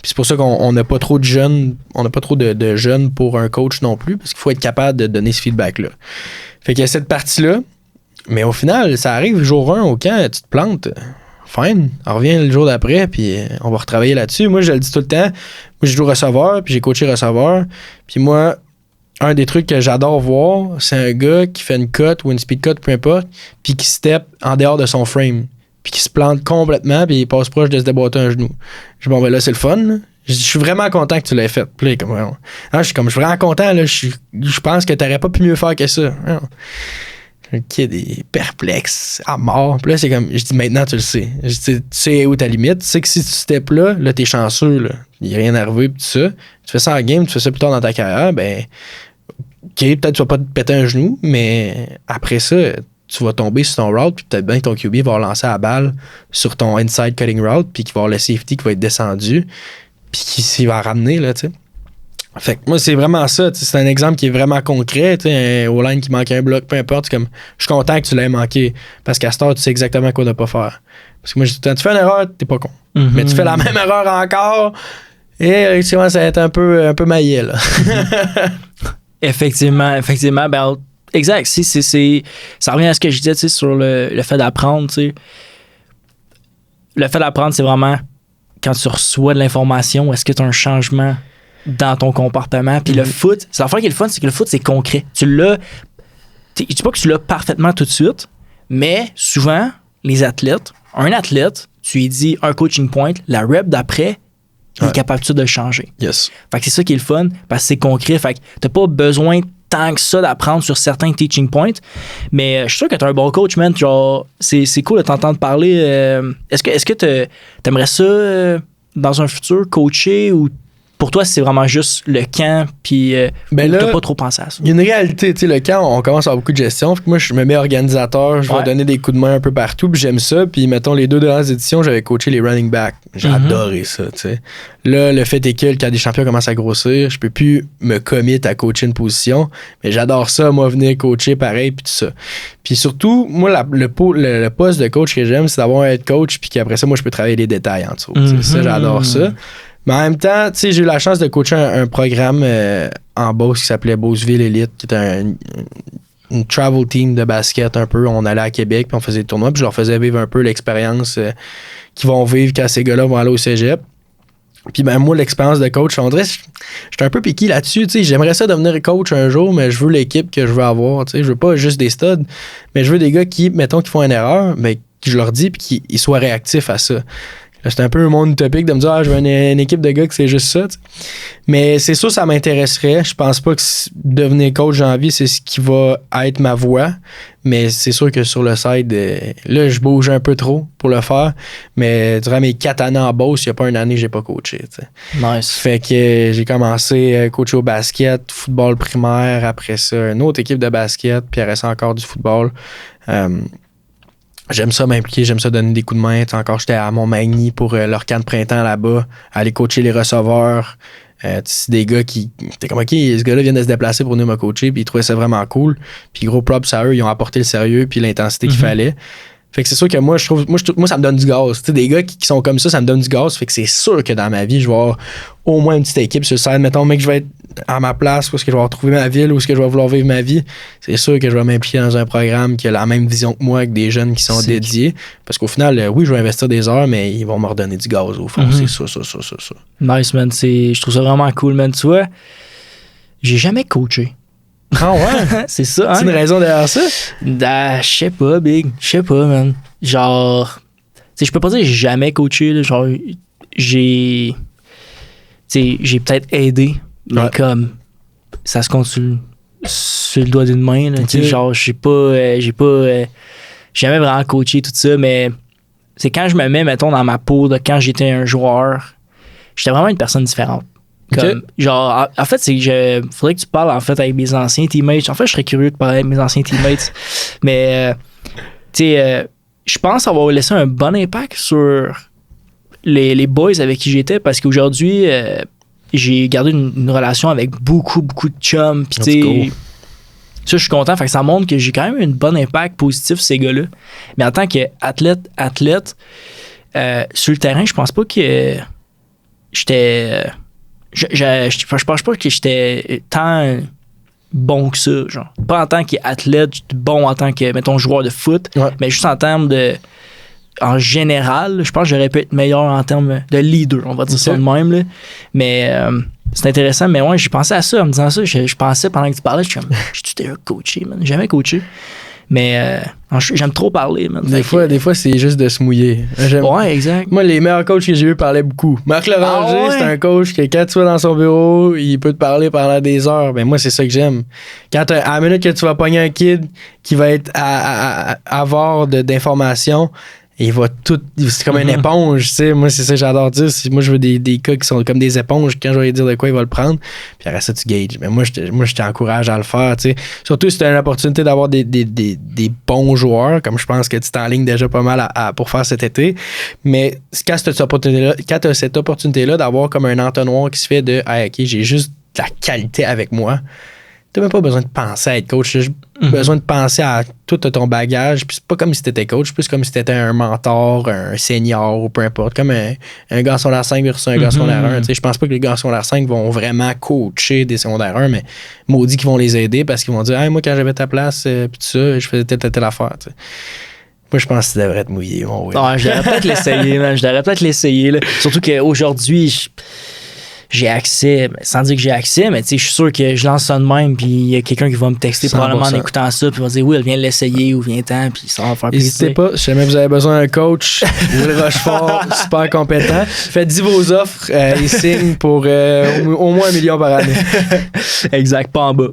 c'est pour ça qu'on n'a pas trop de jeunes, on n'a pas trop de jeunes pour un coach non plus, parce qu'il faut être capable de donner ce feedback-là. Fait qu'il y a cette partie-là, mais au final, ça arrive jour 1 au camp, tu te plantes, fine, on revient le jour d'après, puis on va retravailler là-dessus. Moi, je le dis tout le temps, moi, je joue receveur, puis j'ai coaché receveur, puis moi, un des trucs que j'adore voir, c'est un gars qui fait une cut ou une speed cut, peu importe, puis qui step en dehors de son frame, puis qui se plante complètement, puis il passe proche de se déboîter un genou. Je dis, bon, ben là, c'est le fun. Là. Je suis vraiment content que tu l'aies fait. Puis là, je suis vraiment content. Là. Je pense que t'aurais pas pu mieux faire que ça. Le kid est perplexe à mort. Puis là, c'est comme, je dis, maintenant, tu le sais. Je dis, tu sais où ta limite. Tu sais que si tu steps là, t'es chanceux. Là. Il n'y a rien arrivé, puis tout ça. Tu fais ça en game, tu fais ça plus tard dans ta carrière, ben, OK, peut-être tu vas pas te péter un genou, mais après ça, tu vas tomber sur ton route, puis peut-être bien que ton QB va relancer la balle sur ton inside cutting route, puis qu'il va avoir le safety qui va être descendu, puis qu'il va ramener, là, tu sais. Fait que moi, c'est vraiment ça. C'est un exemple qui est vraiment concret. Un O-line qui manque un bloc, peu importe. Comme, je suis content que tu l'aies manqué. Parce qu'à ce temps, tu sais exactement quoi ne pas faire. Parce que moi, je dis, tu fais une erreur, t'es pas con. Mm-hmm. Mais tu fais la même erreur encore, et tu commences à être un peu maillé, là. Effectivement. Ben, exact. Ça revient à ce que je disais sur le fait d'apprendre. T'sais. Le fait d'apprendre, c'est vraiment quand tu reçois de l'information, est-ce que tu as un changement dans ton comportement? Puis le foot, c'est l'affaire qui est le fun, c'est que le foot, c'est concret. Je dis pas que tu l'as parfaitement tout de suite, mais souvent, un athlète, tu lui dis un coaching point, la rep d'après, il est capable de le changer. Yes. Fait que c'est ça qui est le fun, parce que c'est concret. Fait que t'as pas besoin tant que ça d'apprendre sur certains teaching points. Mais je suis sûr que t'es un bon coach, man. Genre, c'est cool de t'entendre parler. Est-ce que t'aimerais ça dans un futur coacher, ou pour toi, c'est vraiment juste le camp, puis ben là, t'as pas trop pensé à ça? Il y a une réalité, tu sais, le camp, on commence à avoir beaucoup de gestion. Puis moi, je me mets organisateur, je vais donner des coups de main un peu partout, puis j'aime ça. Puis mettons, les 2 dernières éditions, j'avais coaché les running backs. J'ai adoré ça, tu sais. Là, le fait est que le camp des champions commence à grossir. Je peux plus me commit à coacher une position, mais j'adore ça, moi, venir coacher pareil, puis tout ça. Puis surtout, moi, le poste de coach que j'aime, c'est d'avoir un head coach, puis qu'après ça, moi, je peux travailler les détails en dessous. Ça, j'adore ça. Mais en même temps, tu sais, j'ai eu la chance de coacher un programme en Beauce qui s'appelait Beauceville Elite, qui était une travel team de basket un peu. On allait à Québec, puis on faisait des tournois, puis je leur faisais vivre un peu l'expérience qu'ils vont vivre quand ces gars-là vont aller au cégep. Puis ben moi, l'expérience de coach, on dirait, j'étais un peu piqué là-dessus. J'aimerais ça devenir coach un jour, mais je veux l'équipe que je veux avoir. Je veux pas juste des studs, mais je veux des gars qui, mettons, qui font une erreur, mais que je leur dis puis qu'ils soient réactifs à ça. C'est un peu un monde utopique de me dire je veux une équipe de gars que c'est juste ça. T'sais. Mais c'est sûr, ça m'intéresserait. Je pense pas que devenir coach dans la vie, c'est ce qui va être ma voie. Mais c'est sûr que sur le side, là, je bouge un peu trop pour le faire. Mais durant mes 4 années en Beauce, il n'y a pas une année que j'ai pas coaché. T'sais. Nice. Fait que j'ai commencé à coacher au basket, football primaire, après ça, une autre équipe de basket, puis après ça encore du football. J'aime ça m'impliquer, j'aime ça donner des coups de main. Encore, j'étais à Montmagny pour leur camp de printemps là-bas, aller coacher les receveurs. C'est des gars qui... T'es comme, OK, ce gars-là vient de se déplacer pour venir me coacher, puis ils trouvaient ça vraiment cool. Puis gros props à eux, ils ont apporté le sérieux puis l'intensité qu'il fallait. Fait que c'est sûr que moi, ça me donne du gaz. Tu sais, des gars qui sont comme ça me donne du gaz. Fait que c'est sûr que dans ma vie, je vais avoir au moins une petite équipe sur le side. Mettons, mec, je vais être à ma place, où est-ce que je vais retrouver ma ville, où est-ce que je vais vouloir vivre ma vie. C'est sûr que je vais m'impliquer dans un programme qui a la même vision que moi, avec des jeunes qui sont dédiés. Parce qu'au final, oui, je vais investir des heures, mais ils vont me redonner du gaz au fond. C'est ça. Nice, man. Je trouve ça vraiment cool, man. Tu vois, j'ai jamais coaché. Ah ouais? C'est ça, hein? C'est une raison derrière ça? Je sais pas, Big. Je sais pas, man. Genre, tu sais, je peux pas dire que j'ai jamais coaché, là. Genre, j'ai peut-être aidé, mais comme, ça se compte sur le doigt d'une main, là. Okay. Genre, j'ai jamais vraiment coaché tout ça, mais c'est quand je me mets, mettons, dans ma peau de quand j'étais un joueur, j'étais vraiment une personne différente. Comme, genre, en fait, c'est que faudrait que tu parles en fait avec mes anciens teammates. En fait, je serais curieux de parler avec mes anciens teammates. Mais, tu sais, je pense avoir laissé un bon impact sur les boys avec qui j'étais parce qu'aujourd'hui, j'ai gardé une relation avec beaucoup de chums. Puis, tu sais, ça, je suis content. Fait que ça montre que j'ai quand même un bon impact positif sur ces gars-là. Mais en tant qu'athlète, sur le terrain, je pense pas que j'étais. Je pense pas que j'étais tant bon que ça, genre. Pas en tant qu'athlète, bon en tant que, mettons, joueur de foot, mais juste en termes de... En général, je pense que j'aurais pu être meilleur en termes de leader, on va dire ça de même, là. Mais c'est intéressant, mais ouais, j'ai pensé à ça, en me disant ça, je pensais pendant que tu parlais, je suis comme, j'ai-tu déjà coaché, man? Jamais coaché. Mais j'aime trop parler, man. Des fois, c'est juste de se mouiller. Ouais, exact. Moi, les meilleurs coachs que j'ai eu parlaient beaucoup. Marc Loranger, c'est un coach que quand tu vas dans son bureau, il peut te parler pendant des heures. Ben moi, c'est ça que j'aime. Quand à la minute que tu vas pogner un kid qui va être avare d'informations, il va tout. C'est comme une éponge, tu sais. Moi, c'est ça que j'adore dire. Moi, je veux des gars qui sont comme des éponges. Quand je vais lui dire de quoi, il va le prendre. Puis après ça, tu gages. Mais moi, je t'encourage à le faire, tu sais. Surtout si tu as une opportunité d'avoir des bons joueurs, comme je pense que tu t'enlignes déjà pas mal pour faire cet été. Mais quand tu as cette opportunité-là d'avoir comme un entonnoir qui se fait de hey, OK, j'ai juste de la qualité avec moi. T'as même pas besoin de penser à être coach. T'as juste besoin de penser à tout ton bagage. Puis c'est pas comme si t'étais coach, plus comme si t'étais un mentor, un senior ou peu importe. Comme un gars secondaire 5 versus un gars secondaire 1. Je pense pas que les gars secondaire 5 vont vraiment coacher des secondaires 1, mais maudit qu'ils vont les aider parce qu'ils vont dire hey, moi, quand j'avais ta place, puis tout ça, je faisais telle affaire. T'sais. Moi, je pense que tu devrais te mouiller, mon Will. Je devrais peut-être l'essayer, man. Là. Surtout qu'aujourd'hui, j'ai accès, sans dire que j'ai accès, mais tu sais, je suis sûr que je lance ça de même, puis il y a quelqu'un qui va me texter 100%. Probablement en écoutant ça, puis va dire oui, viens l'essayer ou viens-t'en, puis ça va faire plaisir. N'hésitez pas, si jamais vous avez besoin d'un coach, Will Rochefort, super compétent, faites-y vos offres, il signe pour au moins 1 million par année. Exact, pas en bas.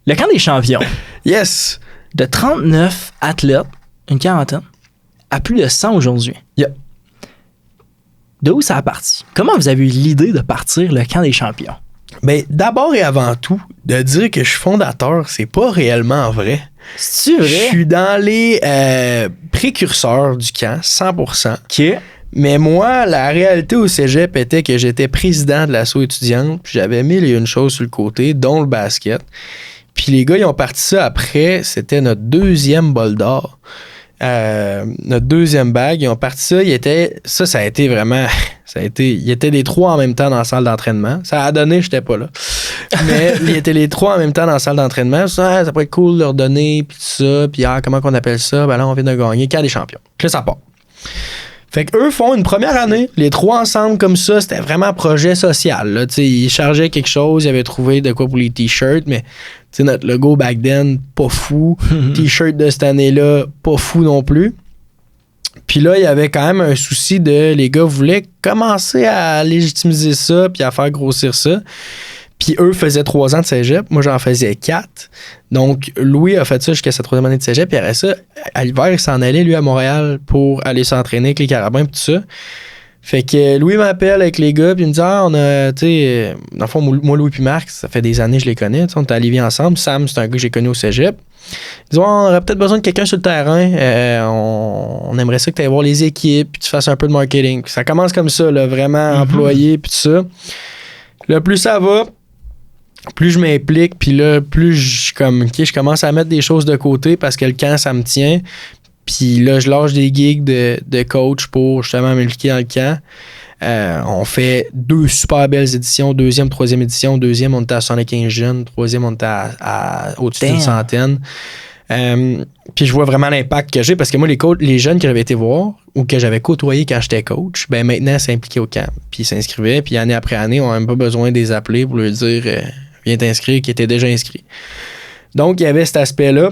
Le camp des champions. Yes! De 39 athlètes, une quarantaine, à plus de 100 aujourd'hui. Yeah. De où ça a parti? Comment vous avez eu l'idée de partir le camp des champions? Ben, d'abord et avant tout, de dire que je suis fondateur, c'est pas réellement vrai. C'est vrai? Je suis dans les précurseurs du camp, 100%. OK. Mais moi, la réalité au cégep était que j'étais président de l'asso étudiante, puis j'avais 1001 choses sur le côté, dont le basket. Puis les gars, ils ont parti ça après, c'était notre 2e bol d'or. notre deuxième bague, ils ont parti ça. Ça a été vraiment... ils étaient les 3 en même temps dans la salle d'entraînement. Ça a donné, j'étais pas là. Mais ils étaient les 3 en même temps dans la salle d'entraînement. Ça pourrait être cool de leur donner, puis tout ça. Puis comment qu'on appelle ça? Ben là, on vient de gagner. Camp des champions. Puis là, ça part. Fait qu'eux font une première année, les 3 ensemble comme ça, c'était vraiment un projet social. Là. Ils chargeaient quelque chose, ils avaient trouvé de quoi pour les t-shirts, mais notre logo back then, pas fou. T-shirt de cette année-là, pas fou non plus. Puis là, il y avait quand même un souci les gars voulaient commencer à légitimiser ça puis à faire grossir ça. Puis eux faisaient 3 ans de cégep. Moi, j'en faisais 4. Donc, Louis a fait ça jusqu'à sa 3e année de cégep. Puis après ça, à l'hiver, il s'en allait, lui, à Montréal pour aller s'entraîner avec les carabins et tout ça. Fait que Louis m'appelle avec les gars, puis il me dit on a, tu sais, dans le fond, moi, Louis puis Marc, ça fait des années que je les connais. On est à Lévis ensemble. Sam, c'est un gars que j'ai connu au cégep. Ils disent on aurait peut-être besoin de quelqu'un sur le terrain. On aimerait ça que tu ailles voir les équipes, puis tu fasses un peu de marketing. Puis ça commence comme ça, là, vraiment employé, puis tout ça. Là, plus ça va, plus je m'implique, puis là, plus je commence à mettre des choses de côté parce que le camp, ça me tient. Puis là, je lâche des gigs de coach pour justement m'impliquer dans le camp. On fait 2 super belles éditions. 2e, 3e édition. 2e, on était à 75 jeunes. 3e, on était à au-dessus d'une centaine. Puis je vois vraiment l'impact que j'ai parce que moi, les jeunes que j'avais été voir ou que j'avais côtoyés quand j'étais coach, ben maintenant, c'est impliqué au camp. Puis ils s'inscrivaient. Puis année après année, on n'a même pas besoin de les appeler pour leur dire viens t'inscrire, qui étaient déjà inscrits. Donc, il y avait cet aspect-là.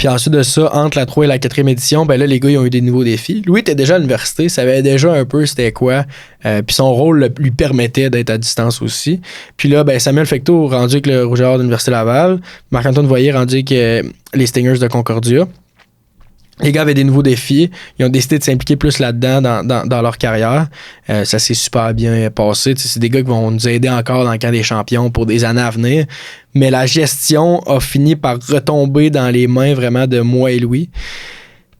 Puis ensuite de ça, entre la 3 et la 4e édition, ben là, les gars, ils ont eu des nouveaux défis. Louis était déjà à l'université, savait déjà un peu c'était quoi. Puis son rôle lui permettait d'être à distance aussi. Puis là, ben Samuel Fecteau, rendu avec le Rouge-et-Or de l'Université Laval. Marc-Antoine Voyer, rendu avec les Stingers de Concordia. Les gars avaient des nouveaux défis. Ils ont décidé de s'impliquer plus là-dedans dans leur carrière. Ça s'est super bien passé. C'est des gars qui vont nous aider encore dans le camp des champions pour des années à venir. Mais la gestion a fini par retomber dans les mains vraiment de moi et Louis.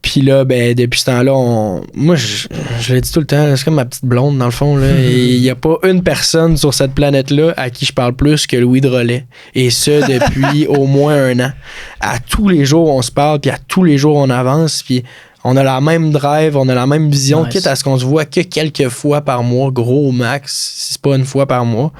Puis là, ben, depuis ce temps-là, moi, je l'ai dit tout le temps, c'est comme ma petite blonde, dans le fond. Il n'y a pas une personne sur cette planète-là à qui je parle plus que Louis Drolet. Et ce, depuis au moins 1 an. À tous les jours, on se parle, puis à tous les jours, on avance, puis on a la même drive, on a la même vision, nice. Quitte à ce qu'on se voit que quelques fois par mois, gros max, si c'est pas une fois par mois.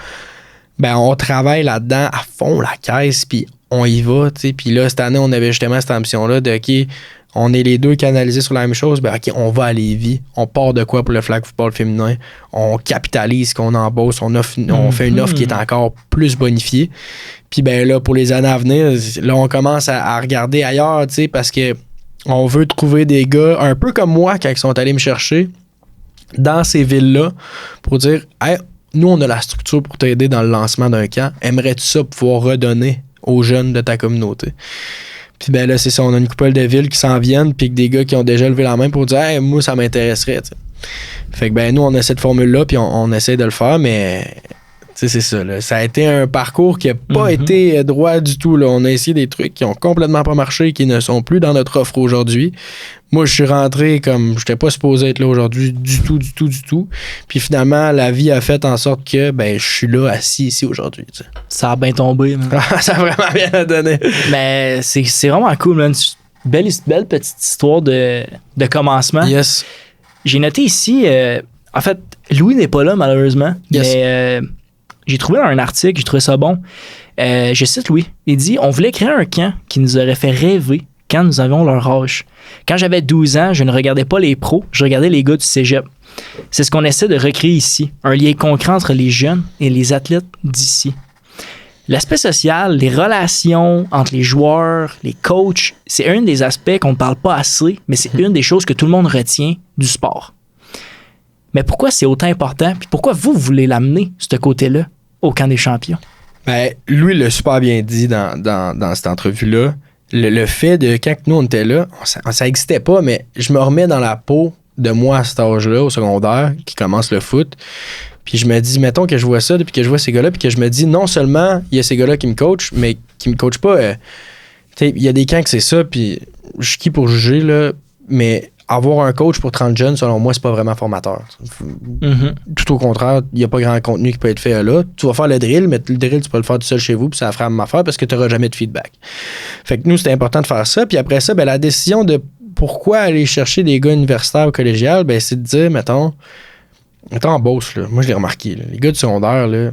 Ben, on travaille là-dedans à fond, la caisse, puis on y va, tu sais. Puis là, cette année, on avait justement cette ambition-là de, OK, on est les deux canalisés sur la même chose, ben OK, on va à Lévis, on part de quoi pour le flag football féminin, on capitalise ce qu'on embosse, on fait une offre qui est encore plus bonifiée. Puis ben là, pour les années à venir, là, on commence à regarder ailleurs, tu sais, parce que on veut trouver des gars un peu comme moi quand ils sont allés me chercher dans ces villes-là pour dire hey, nous, on a la structure pour t'aider dans le lancement d'un camp. Aimerais-tu ça pour pouvoir redonner aux jeunes de ta communauté? Puis ben là, c'est ça, on a une couple de villes qui s'en viennent, puis des gars qui ont déjà levé la main pour dire hey, moi, ça m'intéresserait. T'sais. Fait que ben nous, on a cette formule-là, puis on essaie de le faire, mais c'est ça. Là. Ça a été un parcours qui n'a pas été droit du tout. Là. On a essayé des trucs qui ont complètement pas marché, qui ne sont plus dans notre offre aujourd'hui. Moi, je suis rentré comme je n'étais pas supposé être là aujourd'hui du tout. Puis finalement, la vie a fait en sorte que ben je suis là assis ici aujourd'hui. T'sais. Ça a bien tombé. Ça a vraiment bien donné. Mais c'est vraiment cool, man. Belle petite histoire de commencement. Yes. J'ai noté ici, en fait, Louis n'est pas là malheureusement, yes. Mais j'ai trouvé dans un article, j'ai trouvé ça bon. Je cite Louis. Il dit « On voulait créer un camp qui nous aurait fait rêver quand nous avions leur âge. Quand j'avais 12 ans, je ne regardais pas les pros, je regardais les gars du cégep. C'est ce qu'on essaie de recréer ici, un lien concret entre les jeunes et les athlètes d'ici. L'aspect social, les relations entre les joueurs, les coachs, c'est un des aspects qu'on ne parle pas assez, mais c'est une des choses que tout le monde retient du sport. Mais pourquoi c'est autant important? Puis pourquoi vous voulez l'amener, ce côté-là, au camp des champions? Ben, lui, il l'a super bien dit dans cette entrevue-là. Le fait de quand nous, on était là, ça n'existait pas, mais je me remets dans la peau de moi à cet âge-là, au secondaire, qui commence le foot. Puis je me dis, mettons que je vois ça depuis que je vois ces gars-là, puis que je me dis, non seulement il y a ces gars-là qui me coachent, mais qui me coachent pas. Il y a des camps que c'est ça, puis je suis qui pour juger, là, mais avoir un coach pour 30 jeunes, selon moi, c'est pas vraiment formateur. Tout au contraire, il n'y a pas grand contenu qui peut être fait là. Tu vas faire le drill, mais le drill, tu peux le faire tout seul chez vous, puis ça fera la même affaire parce que tu n'auras jamais de feedback. Fait que nous, c'était important de faire ça. Puis après ça, ben, la décision de pourquoi aller chercher des gars universitaires ou collégiales? Ben, c'est de dire, mettons en Beauce, là, moi je l'ai remarqué, là, les gars du secondaire, là,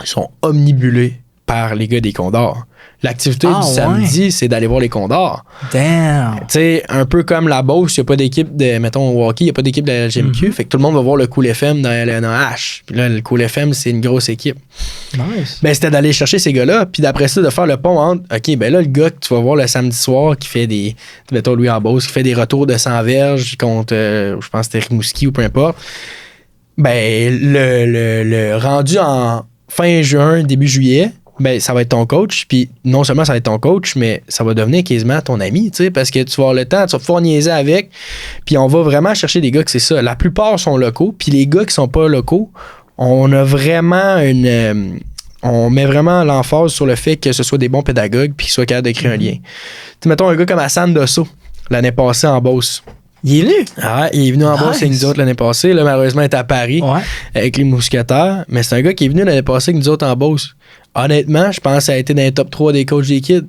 ils sont omnibulés par les gars des Condors. L'activité du samedi, c'est d'aller voir les Condors. Damn! Tu sais, un peu comme la Beauce, il n'y a pas d'équipe de, mettons, au hockey, il n'y a pas d'équipe de la LGMQ, fait que tout le monde va voir le Cool FM dans LNH. Puis là, le Cool FM, c'est une grosse équipe. Nice. Ben, c'était d'aller chercher ces gars-là, puis d'après ça, de faire le pont entre, OK, ben là, le gars que tu vas voir le samedi soir qui fait des, mettons, lui en Beauce, qui fait des retours de 100 verges contre, je pense que c'était Rimouski ou peu importe, ben, le rendu en fin juin, début juillet, ben, ça va être ton coach. Puis non seulement ça va être ton coach, mais ça va devenir quasiment ton ami, tu sais, parce que tu vas avoir le temps, tu vas pouvoir niaiser avec. Puis on va vraiment chercher des gars que c'est ça. La plupart sont locaux. Puis les gars qui sont pas locaux, on a vraiment on met vraiment l'emphase sur le fait que ce soit des bons pédagogues puis qu'ils soient capables de créer un lien. Tu sais, mettons un gars comme Hassan Dosso, l'année passée en Beauce. Il est venu? Ah, il est venu en Beauce avec nous autres l'année passée. Là, malheureusement, il est à Paris avec les Mousquetaires. Mais c'est un gars qui est venu l'année passée avec nous autres en Beauce. Honnêtement, je pense que ça a été dans les top 3 des coachs des kids.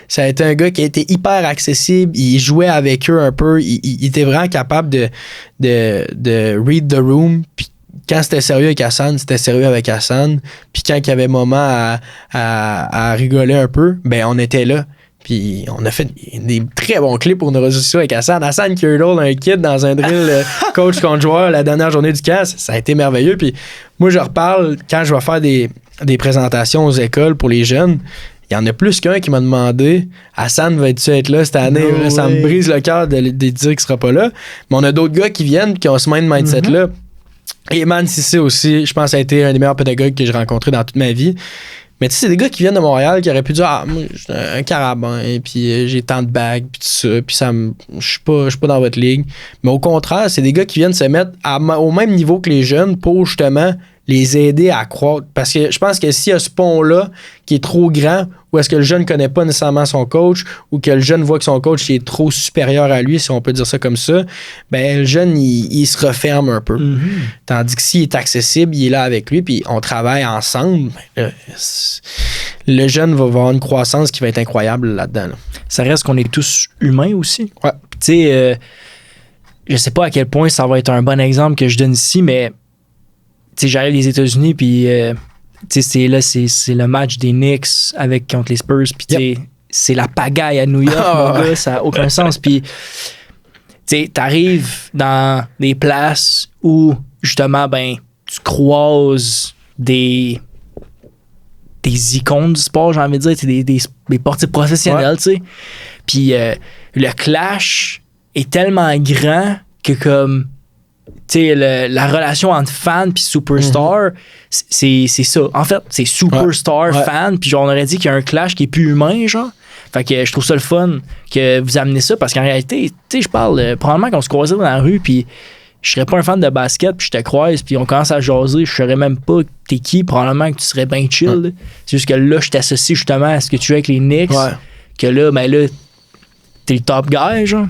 Ça a été un gars qui a été hyper accessible. Il jouait avec eux un peu. Il était vraiment capable de read the room. Puis quand c'était sérieux avec Hassan, c'était sérieux avec Hassan. Puis quand il y avait moment à rigoler un peu, ben on était là. Puis on a fait des très bons clips pour nos réseaux sociaux avec Hassan. Hassan qui hurle un kid dans un drill coach contre joueur la dernière journée du camp. Ça a été merveilleux. Puis moi, je reparle quand je vais faire des présentations aux écoles pour les jeunes. Il y en a plus qu'un qui m'a demandé Hassan va-tu être là cette année? Là, ça me brise le cœur de dire qu'il sera pas là. Mais on a d'autres gars qui viennent qui ont ce même mindset-là. Et Eman Sissé aussi, je pense que ça a été un des meilleurs pédagogues que j'ai rencontré dans toute ma vie. Mais tu sais, c'est des gars qui viennent de Montréal qui auraient pu dire moi, j'ai un carabin, puis j'ai tant de bagues, puis tout ça, puis je suis pas dans votre ligue. Mais au contraire, c'est des gars qui viennent se mettre au même niveau que les jeunes pour justement les aider à croître. Parce que je pense que s'il y a ce pont-là qui est trop grand, ou est-ce que le jeune ne connaît pas nécessairement son coach, ou que le jeune voit que son coach est trop supérieur à lui, si on peut dire ça comme ça, ben le jeune, il se referme un peu. Tandis que s'il est accessible, il est là avec lui, puis on travaille ensemble, le jeune va avoir une croissance qui va être incroyable là-dedans. Là. Ça reste qu'on est tous humains aussi. Ouais. Tu sais, je sais pas à quel point ça va être un bon exemple que je donne ici, mais tu sais, j'arrive des États-Unis, puis tu sais, c'est le match des Knicks contre les Spurs, puis tu sais, c'est la pagaille à New York, mon gars, ça n'a aucun sens. Puis tu sais, t'arrives dans des places où justement, ben, tu croises des icônes du sport, j'ai envie de dire, des sportifs professionnels, tu sais. Puis le clash est tellement grand que comme tu sais, la relation entre fan puis superstar, c'est ça. En fait, c'est superstar, fan, puis genre, on aurait dit qu'il y a un clash qui est plus humain, genre. Fait que je trouve ça le fun que vous amenez ça, parce qu'en réalité, tu sais, je parle, probablement qu'on se croisait dans la rue, puis je serais pas un fan de basket, puis je te croise, puis on commence à jaser, je saurais même pas t'es qui, probablement que tu serais bien chill. C'est juste que là, je t'associe justement à ce que tu fais avec les Knicks, que là, ben là, t'es le top guy, genre.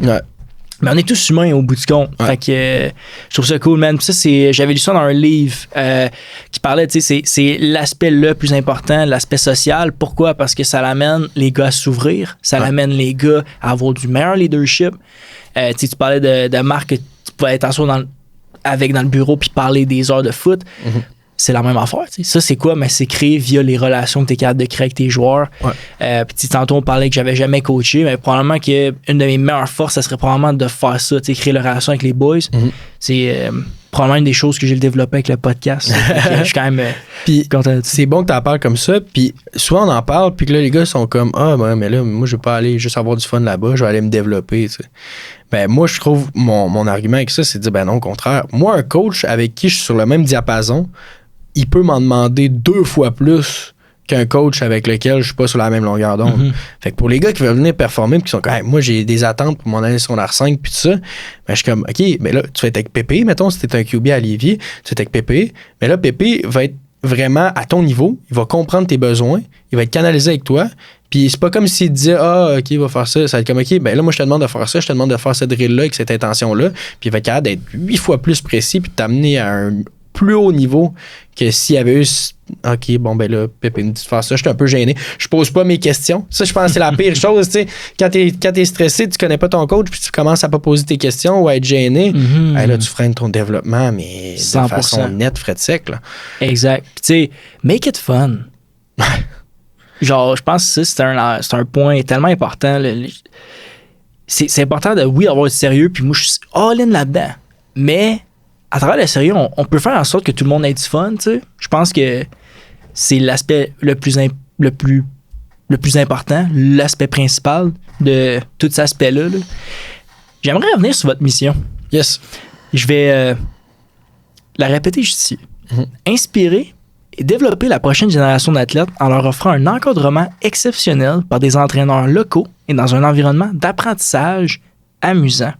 Mais on est tous humains au bout du compte. Fait que je trouve ça cool, man. Puis ça, j'avais lu ça dans un livre qui parlait, tu sais, c'est l'aspect le plus important, l'aspect social. Pourquoi? Parce que ça l'amène les gars à s'ouvrir, ça l'amène les gars à avoir du meilleur leadership. Tu parlais de Marc que tu pouvais être assis dans le bureau puis parler des heures de foot. C'est la même affaire. T'sais. Ça, c'est quoi? Mais c'est créé via les relations que tu es capable de créer avec tes joueurs. Puis tantôt, on parlait que j'avais jamais coaché, mais probablement qu'une de mes meilleures forces, ça serait probablement de faire ça, créer la relation avec les boys. C'est probablement une des choses que j'ai développé avec le podcast. Je suis quand même content. C'est bon que tu en parles comme ça. Puis souvent, on en parle, puis que là, les gars sont comme ben, mais là, moi, je vais pas aller juste avoir du fun là-bas, je vais aller me développer. T'sais. Ben, moi, je trouve mon argument avec ça, c'est de dire, ben non, au contraire. Moi, un coach avec qui je suis sur le même diapason, il peut m'en demander 2 fois plus qu'un coach avec lequel je suis pas sur la même longueur d'onde. Fait que pour les gars qui veulent venir performer puis qui sont comme, hey, moi, j'ai des attentes pour mon année secondaire 5 puis tout ça, ben, je suis comme, OK, mais là, tu vas être avec Pépé, mettons, si t'es un QB à Lévis, tu vas être avec Pépé, mais là, Pépé va être vraiment à ton niveau, il va comprendre tes besoins, il va être canalisé avec toi, puis c'est pas comme s'il te disait, OK, il va faire ça, ça va être comme, OK, ben là, moi, je te demande de faire ça, je te demande de faire cette drill-là avec cette intention-là, puis il va être capable d'être 8 fois plus précis puis de t'amener à plus haut niveau que s'il y avait eu OK, bon, ben là, Pépé me dit de faire ça. Je suis un peu gêné. Je pose pas mes questions. Ça, je pense que c'est la pire chose. Tu sais, quand t'es stressé, tu connais pas ton coach, puis tu commences à pas poser tes questions ou à être gêné. Là, tu freines ton développement, mais 100%. De façon nette, frais de sec. Là. Exact. Puis, tu sais, make it fun. Genre, je pense que ça, c'est un point tellement important. C'est important de, oui, avoir du sérieux, puis moi, je suis all-in là-dedans. Mais à travers le sérieux, on peut faire en sorte que tout le monde ait du fun, tu sais. Je pense que c'est l'aspect le plus important, l'aspect principal de tout cet aspect-là. Là. J'aimerais revenir sur votre mission. Yes. Je vais la répéter juste ici. Inspirer et développer la prochaine génération d'athlètes en leur offrant un encadrement exceptionnel par des entraîneurs locaux et dans un environnement d'apprentissage amusant.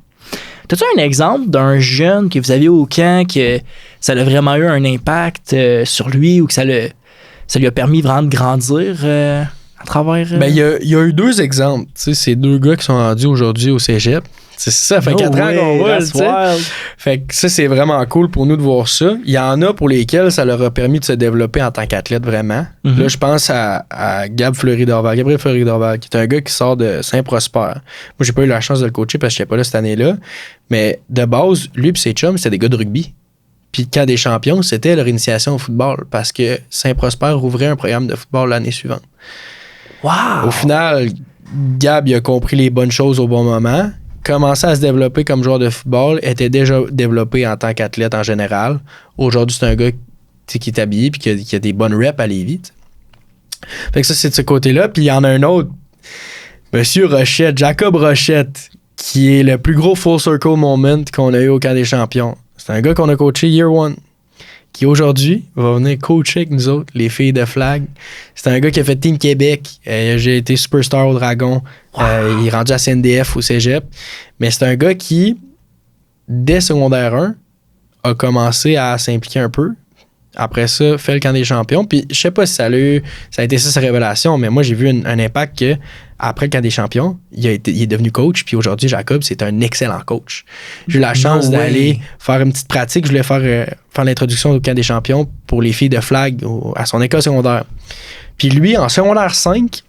As-tu un exemple d'un jeune que vous aviez au camp que ça a vraiment eu un impact sur lui ou que ça lui a permis vraiment de grandir à travers... Ben, il y a eu 2 exemples. Tu sais, c'est 2 gars qui sont rendus aujourd'hui au cégep. C'est ça, fait 4 ans qu'on roule, tu sais. Fait que ça, c'est vraiment cool pour nous de voir ça. Il y en a pour lesquels ça leur a permis de se développer en tant qu'athlète, vraiment. Là, je pense à Gabriel Fleury-Dorval, qui est un gars qui sort de Saint-Prosper. Moi, j'ai pas eu la chance de le coacher parce que j'étais pas là cette année-là. Mais de base, lui et ses chums, c'était des gars de rugby. Puis le camp des champions, c'était leur initiation au football parce que Saint-Prosper rouvrait un programme de football l'année suivante. Wow! Au final, Gab, il a compris les bonnes choses au bon moment. Commençait à se développer comme joueur de football, était déjà développé en tant qu'athlète en général. Aujourd'hui, c'est un gars qui est habillé et qui a des bonnes reps à Lévis. T'sais. Fait que ça, c'est de ce côté-là. Puis il y en a un autre, Monsieur Rochette, Jacob Rochette, qui est le plus gros full circle moment qu'on a eu au camp des champions. C'est un gars qu'on a coaché year one, qui aujourd'hui va venir coacher avec nous autres, les filles de flag. C'est un gars qui a fait Team Québec. J'ai été superstar au Dragon. Il est rendu à CNDF au cégep. Mais c'est un gars qui, dès secondaire 1, a commencé à s'impliquer un peu. Après ça, fait le camp des champions. Puis je sais pas si ça a été ça sa révélation, mais moi j'ai vu un impact que après le camp des champions, il est devenu coach. Puis aujourd'hui, Jacob, c'est un excellent coach. J'ai eu la chance d'aller faire une petite pratique. Je voulais faire l'introduction au camp des champions pour les filles de flag à son école secondaire. Puis lui, en secondaire 5,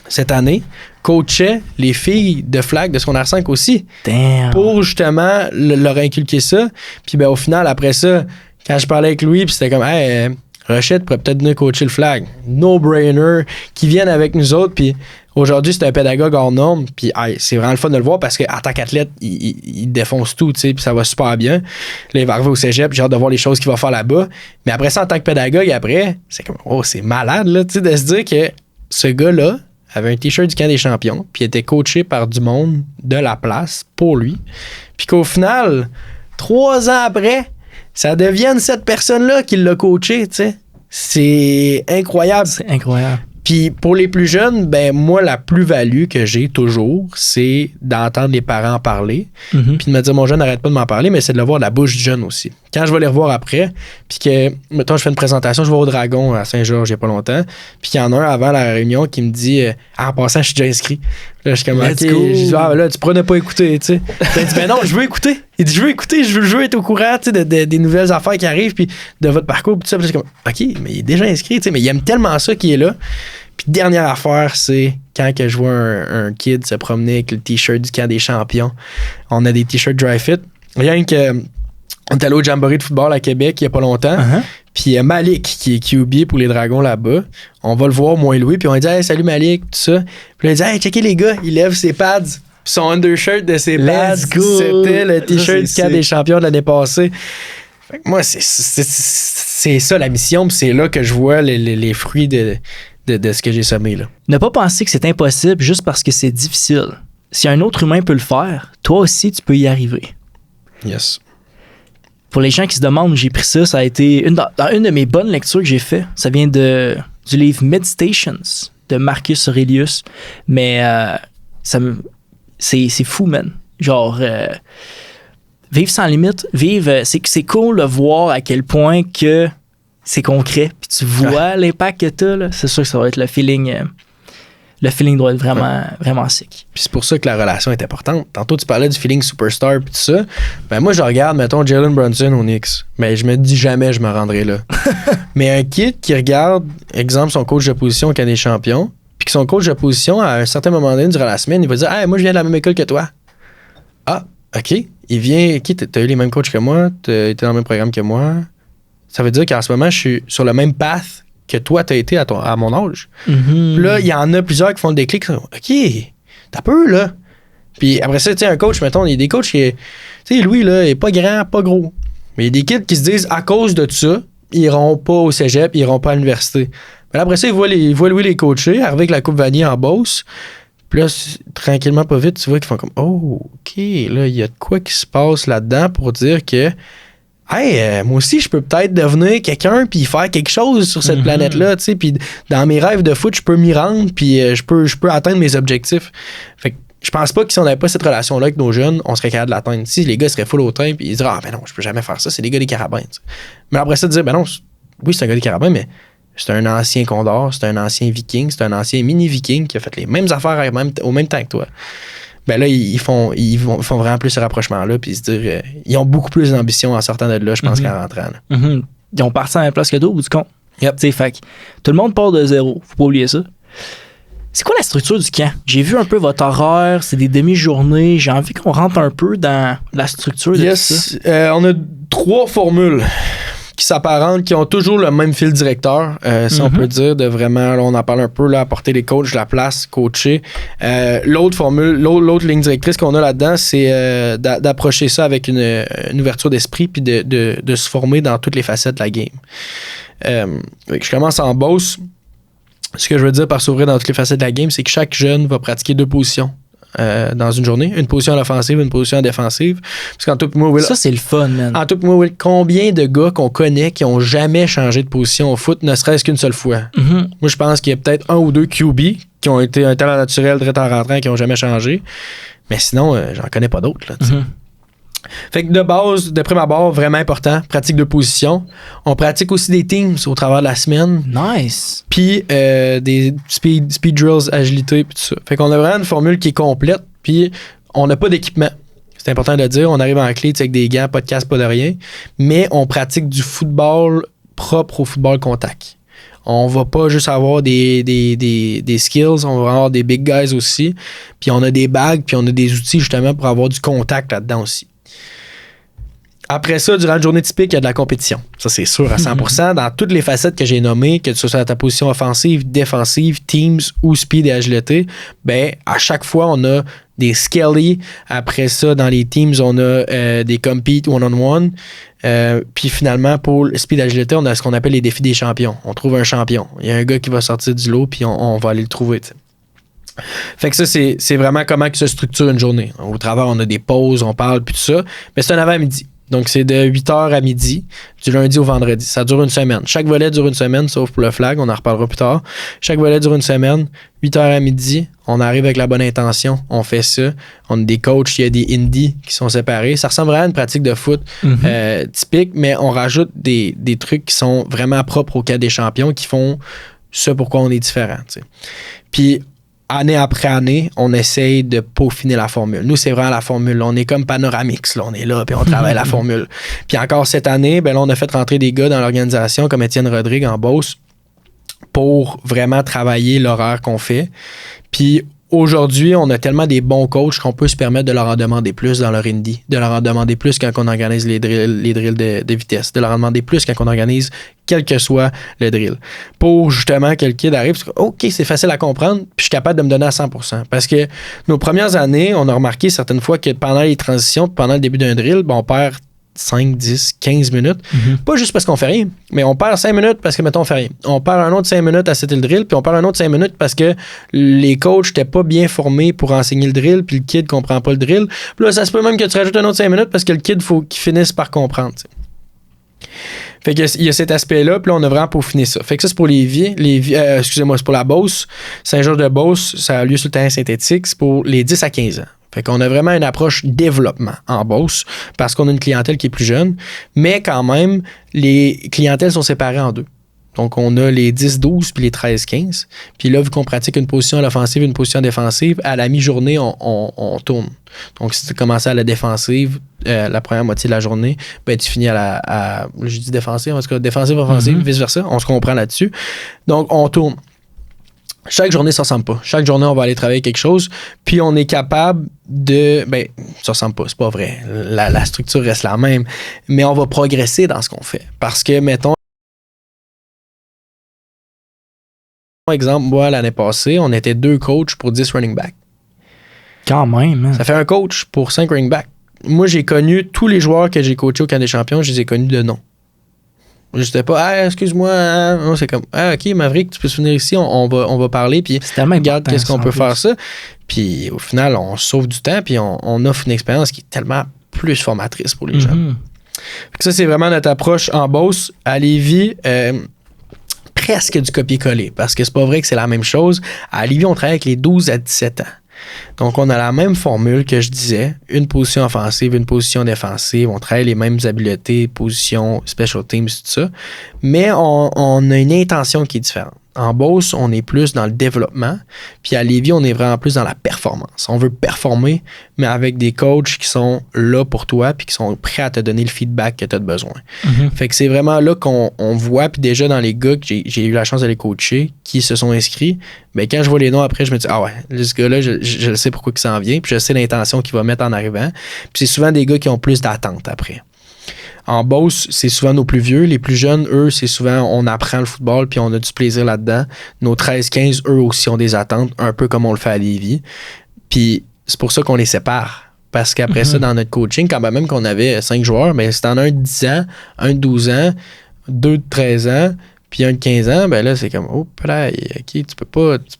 cette année, coachait les filles de flag de secondaire 5 aussi. Damn. Pour justement leur inculquer ça. Puis ben, au final, après ça, quand je parlais avec Louis, puis c'était comme, hey, Rochette pourrait peut-être venir coacher le flag. No-brainer, qui viennent avec nous autres. Puis aujourd'hui, c'est un pédagogue hors norme. Puis hey, c'est vraiment le fun de le voir parce qu'en tant qu'athlète, il défonce tout, tu sais, puis ça va super bien. Là, il va arriver au cégep, j'ai hâte de voir les choses qu'il va faire là-bas. Mais après ça, en tant que pédagogue, après, c'est comme, oh, c'est malade, là, tu sais, de se dire que ce gars-là avait un t-shirt du camp des champions, puis était coaché par du monde de la place pour lui. Puis qu'au final, 3 ans après, ça devienne cette personne-là qui l'a coaché, tu sais. C'est incroyable. C'est incroyable. Puis pour les plus jeunes, ben moi, la plus-value que j'ai toujours, c'est d'entendre les parents en parler. Puis de me dire, mon jeune, n'arrête pas de m'en parler, mais c'est de le voir de la bouche du jeune aussi. Quand je vais les revoir après, puis que, mettons, je fais une présentation, je vais au Dragon à Saint-Georges il n'y a pas longtemps, puis qu'il y en a un avant la réunion qui me dit, en passant, je suis déjà inscrit. Là, je suis comme, OK, je dis, là, tu pourrais ne pas écouter, tu sais. Il dit, ben non, je veux écouter. Il dit, je veux écouter, je veux être au courant, tu sais, des nouvelles affaires qui arrivent, puis de votre parcours, puis tout ça. Puis je suis comme, OK, mais il est déjà inscrit, tu sais, mais il aime tellement ça qu'il est là. Puis dernière affaire, c'est quand que je vois un kid se promener avec le t-shirt du camp des champions. On a des t-shirts dry fit. Rien que on est allé au Jamboree de football à Québec il n'y a pas longtemps. Puis Malik, qui est QB pour les Dragons là-bas, on va le voir, moi et Louis, puis on dit hey, salut Malik, tout ça. Puis là, il dit hey, checkez les gars, il lève ses pads. Son undershirt de ses pads, c'était le t-shirt du camp des champions de l'année passée. Fait que moi, c'est ça la mission, puis c'est là que je vois les fruits de ce que j'ai semé là. Ne pas penser que c'est impossible juste parce que c'est difficile. Si un autre humain peut le faire, toi aussi, tu peux y arriver. Yes. Pour les gens qui se demandent où j'ai pris ça, ça a été dans une de mes bonnes lectures que j'ai fait. Ça vient du livre Meditations de Marcus Aurelius. Mais c'est fou, man. Genre, vivre sans limite, c'est cool de voir à quel point que c'est concret. Puis tu vois l'impact que t'as, là. C'est sûr que ça va être le feeling le feeling doit être vraiment, vraiment sick. Puis c'est pour ça que la relation est importante. Tantôt, tu parlais du feeling superstar et tout ça. Ben moi, je regarde, mettons, Jalen Brunson au Knicks. Ben je me dis jamais je me rendrai là. Mais un kid qui regarde, exemple, son coach de position au Canadien champion, puis que son coach de position, à un certain moment donné, durant la semaine, il va dire « Hey, moi, je viens de la même école que toi. » Ah, OK. Il vient... OK, t'as eu les mêmes coachs que moi, t'as été dans le même programme que moi. Ça veut dire qu'en ce moment, je suis sur le même path que toi, t'as été à mon âge. Mm-hmm. Puis là, il y en a plusieurs qui font le déclic. OK, t'as peu, là. Puis après ça, tu sais, un coach, mettons, il y a des coachs qui... Tu sais, Louis, là, il est pas grand, pas gros. Mais il y a des kids qui se disent, à cause de ça, ils iront pas au cégep, ils iront pas à l'université. Mais là, après ça, ils voient Louis les coacher, arriver avec la Coupe Vanier en Beauce. Puis là, tranquillement, pas vite, tu vois qu'ils font comme, oh, OK, là, il y a de quoi qui se passe là-dedans pour dire que hey, moi aussi, je peux peut-être devenir quelqu'un puis faire quelque chose sur cette planète-là, tu sais. Puis dans mes rêves de foot, je peux m'y rendre puis je peux atteindre mes objectifs. Fait que je pense pas que si on n'avait pas cette relation-là avec nos jeunes, on serait capable de l'atteindre. Si les gars seraient full au train puis ils diraient ah ben non, je peux jamais faire ça, c'est les gars des Carabins. T'sais. Mais après ça, de dire ben non, oui, c'est un gars des Carabins, mais c'est un ancien Condor, c'est un ancien Viking, c'est un ancien mini-Viking qui a fait les mêmes affaires au même temps que toi. Ben là, ils font vraiment plus ce rapprochement-là, puis se dire, ils ont beaucoup plus d'ambition en sortant de là, je pense, qu'en rentrant. Ils ont parti à la place que d'autres, au bout du compte. Yep. T'sais, fait que tout le monde part de zéro, faut pas oublier ça. C'est quoi la structure du camp? J'ai vu un peu votre horaire, c'est des demi-journées, j'ai envie qu'on rentre un peu dans la structure de tout ça. On a 3 formules qui s'apparentent, qui ont toujours le même fil directeur, si on peut dire, de vraiment, là, on en parle un peu, là, apporter les coachs de la place, coacher. L'autre formule, l'autre ligne directrice qu'on a là-dedans, c'est d'approcher ça avec une ouverture d'esprit puis de se former dans toutes les facettes de la game. Je commence en Beauce. Ce que je veux dire par s'ouvrir dans toutes les facettes de la game, c'est que chaque jeune va pratiquer 2 positions. Dans une journée, une position à l'offensive, une position à défensive. Parce qu'en tout moi, Will, ça, c'est le fun, man. En tout moi, Will, combien de gars qu'on connaît qui ont jamais changé de position au foot, ne serait-ce qu'une seule fois? Moi, je pense qu'il y a peut-être 1 ou 2 QB qui ont été un talent naturel direct en rentrant qui n'ont jamais changé. Mais sinon, j'en connais pas d'autres. Là, Fait que de base, de prime abord, vraiment important, pratique de position. On pratique aussi des teams au travers de la semaine. Nice. Puis des speed drills, agilité, puis tout ça. Fait qu'on a vraiment une formule qui est complète, puis on n'a pas d'équipement. C'est important de le dire. On arrive en clé avec des gants, pas de casque, pas de rien. Mais on pratique du football propre au football contact. On va pas juste avoir des skills, on va avoir des big guys aussi. Puis on a des bagues, puis on a des outils justement pour avoir du contact là-dedans aussi. Après ça, durant une journée typique, il y a de la compétition. Ça, c'est sûr à 100%. Dans toutes les facettes que j'ai nommées, que ce soit ta position offensive, défensive, teams ou speed et agilité, ben à chaque fois, on a des skelly. Après ça, dans les teams, on a des compete one-on-one. Puis finalement, pour le speed et agilité, on a ce qu'on appelle les défis des champions. On trouve un champion. Il y a un gars qui va sortir du lot, puis on va aller le trouver, t'sais. Fait que ça, c'est vraiment comment que se structure une journée. Au travers, on a des pauses, on parle, puis tout ça. Mais c'est un avant-midi. Donc, c'est de 8h à midi, du lundi au vendredi. Ça dure une semaine. Chaque volet dure une semaine, sauf pour le flag, on en reparlera plus tard. Chaque volet dure une semaine, 8h à midi, on arrive avec la bonne intention, on fait ça. On a des coachs, il y a des indies qui sont séparés. Ça ressemble vraiment à une pratique de foot typique, mais on rajoute des trucs qui sont vraiment propres au cas des champions, qui font ce pourquoi on est différent. T'sais. Puis, année après année, on essaye de peaufiner la formule. Nous, c'est vraiment la formule. On est comme Panoramix. Là. On est là, puis on travaille la formule. Puis encore cette année, ben là, on a fait rentrer des gars dans l'organisation comme Étienne Rodrigue en Beauce pour vraiment travailler l'horaire qu'on fait. Puis aujourd'hui, on a tellement des bons coachs qu'on peut se permettre de leur en demander plus dans leur indie, de leur en demander plus quand on organise les drills de vitesse, de leur en demander plus quand on organise quel que soit le drill. Pour justement que le kid arrive, OK, c'est facile à comprendre, puis je suis capable de me donner à 100%. Parce que nos premières années, on a remarqué certaines fois que pendant les transitions, pendant le début d'un drill, ben on perd 5, 10, 15 minutes. Pas juste parce qu'on fait rien, mais on perd 5 minutes parce que, mettons, on fait rien. On perd un autre 5 minutes à setter le drill, puis on perd un autre 5 minutes parce que les coachs n'étaient pas bien formés pour enseigner le drill, puis le kid comprend pas le drill. Puis là, ça se peut même que tu rajoutes un autre 5 minutes parce que le kid, faut qu'il finisse par comprendre. T'sais. Fait qu'il y a cet aspect-là, puis là, on a vraiment peaufiné ça. Fait que ça, c'est pour excusez-moi, c'est pour la Beauce. Saint-Georges-de-Beauce, ça a lieu sur le terrain synthétique, c'est pour les 10 à 15 ans. Fait qu'on a vraiment une approche développement en Beauce parce qu'on a une clientèle qui est plus jeune, mais quand même, les clientèles sont séparées en 2. Donc, on a les 10-12 puis les 13-15. Puis là, vu qu'on pratique une position à l'offensive et une position défensive, à la mi-journée, on tourne. Donc, si tu commences à la défensive, la première moitié de la journée, ben, tu finis je dis défensive, en tout cas, défensive, offensive, vice-versa. On se comprend là-dessus. Donc, on tourne. Chaque journée, ça ne ressemble pas. Chaque journée, on va aller travailler quelque chose, puis on est capable de... Ben, ça ne ressemble pas, c'est pas vrai. La structure reste la même, mais on va progresser dans ce qu'on fait. Parce que, mettons, par exemple, moi, l'année passée, on était 2 coachs pour 10 running backs. Quand même. Hein. Ça fait un coach pour 5 running backs. Moi, j'ai connu tous les joueurs que j'ai coachés au camp des champions, je les ai connus de nom. Je n'étais pas, excuse-moi, non, c'est comme, ok, Maverick, tu peux venir ici, on va parler, puis regarde qu'est-ce qu'on peut faire ça. Puis au final, on sauve du temps, puis on offre une expérience qui est tellement plus formatrice pour les gens. Ça, c'est vraiment notre approche en Beauce. À Lévis, presque du copier-coller, parce que c'est pas vrai que c'est la même chose. À Lévis, on travaille avec les 12 à 17 ans. Donc, on a la même formule que je disais, une position offensive, une position défensive, on travaille les mêmes habiletés, positions, special teams, tout ça, mais on a une intention qui est différente. En Beauce, on est plus dans le développement, puis à Lévis, on est vraiment plus dans la performance. On veut performer, mais avec des coachs qui sont là pour toi, puis qui sont prêts à te donner le feedback que tu as besoin. Fait que c'est vraiment là qu'on voit, puis déjà dans les gars que j'ai eu la chance de les coacher, qui se sont inscrits, mais quand je vois les noms après, je me dis, ah ouais, ce gars-là, je sais pourquoi il s'en vient, puis je sais l'intention qu'il va mettre en arrivant. Puis c'est souvent des gars qui ont plus d'attente après. En Beauce, c'est souvent nos plus vieux. Les plus jeunes, eux, c'est souvent on apprend le football puis on a du plaisir là-dedans. Nos 13-15, eux aussi ont des attentes, un peu comme on le fait à Lévis. Puis c'est pour ça qu'on les sépare. Parce qu'après ça, dans notre coaching, quand même qu'on avait 5 joueurs, mais si t'en as un de 10 ans, un de 12 ans, 2 de 13 ans, puis un de 15 ans, ben là, c'est comme, oh, là, OK, tu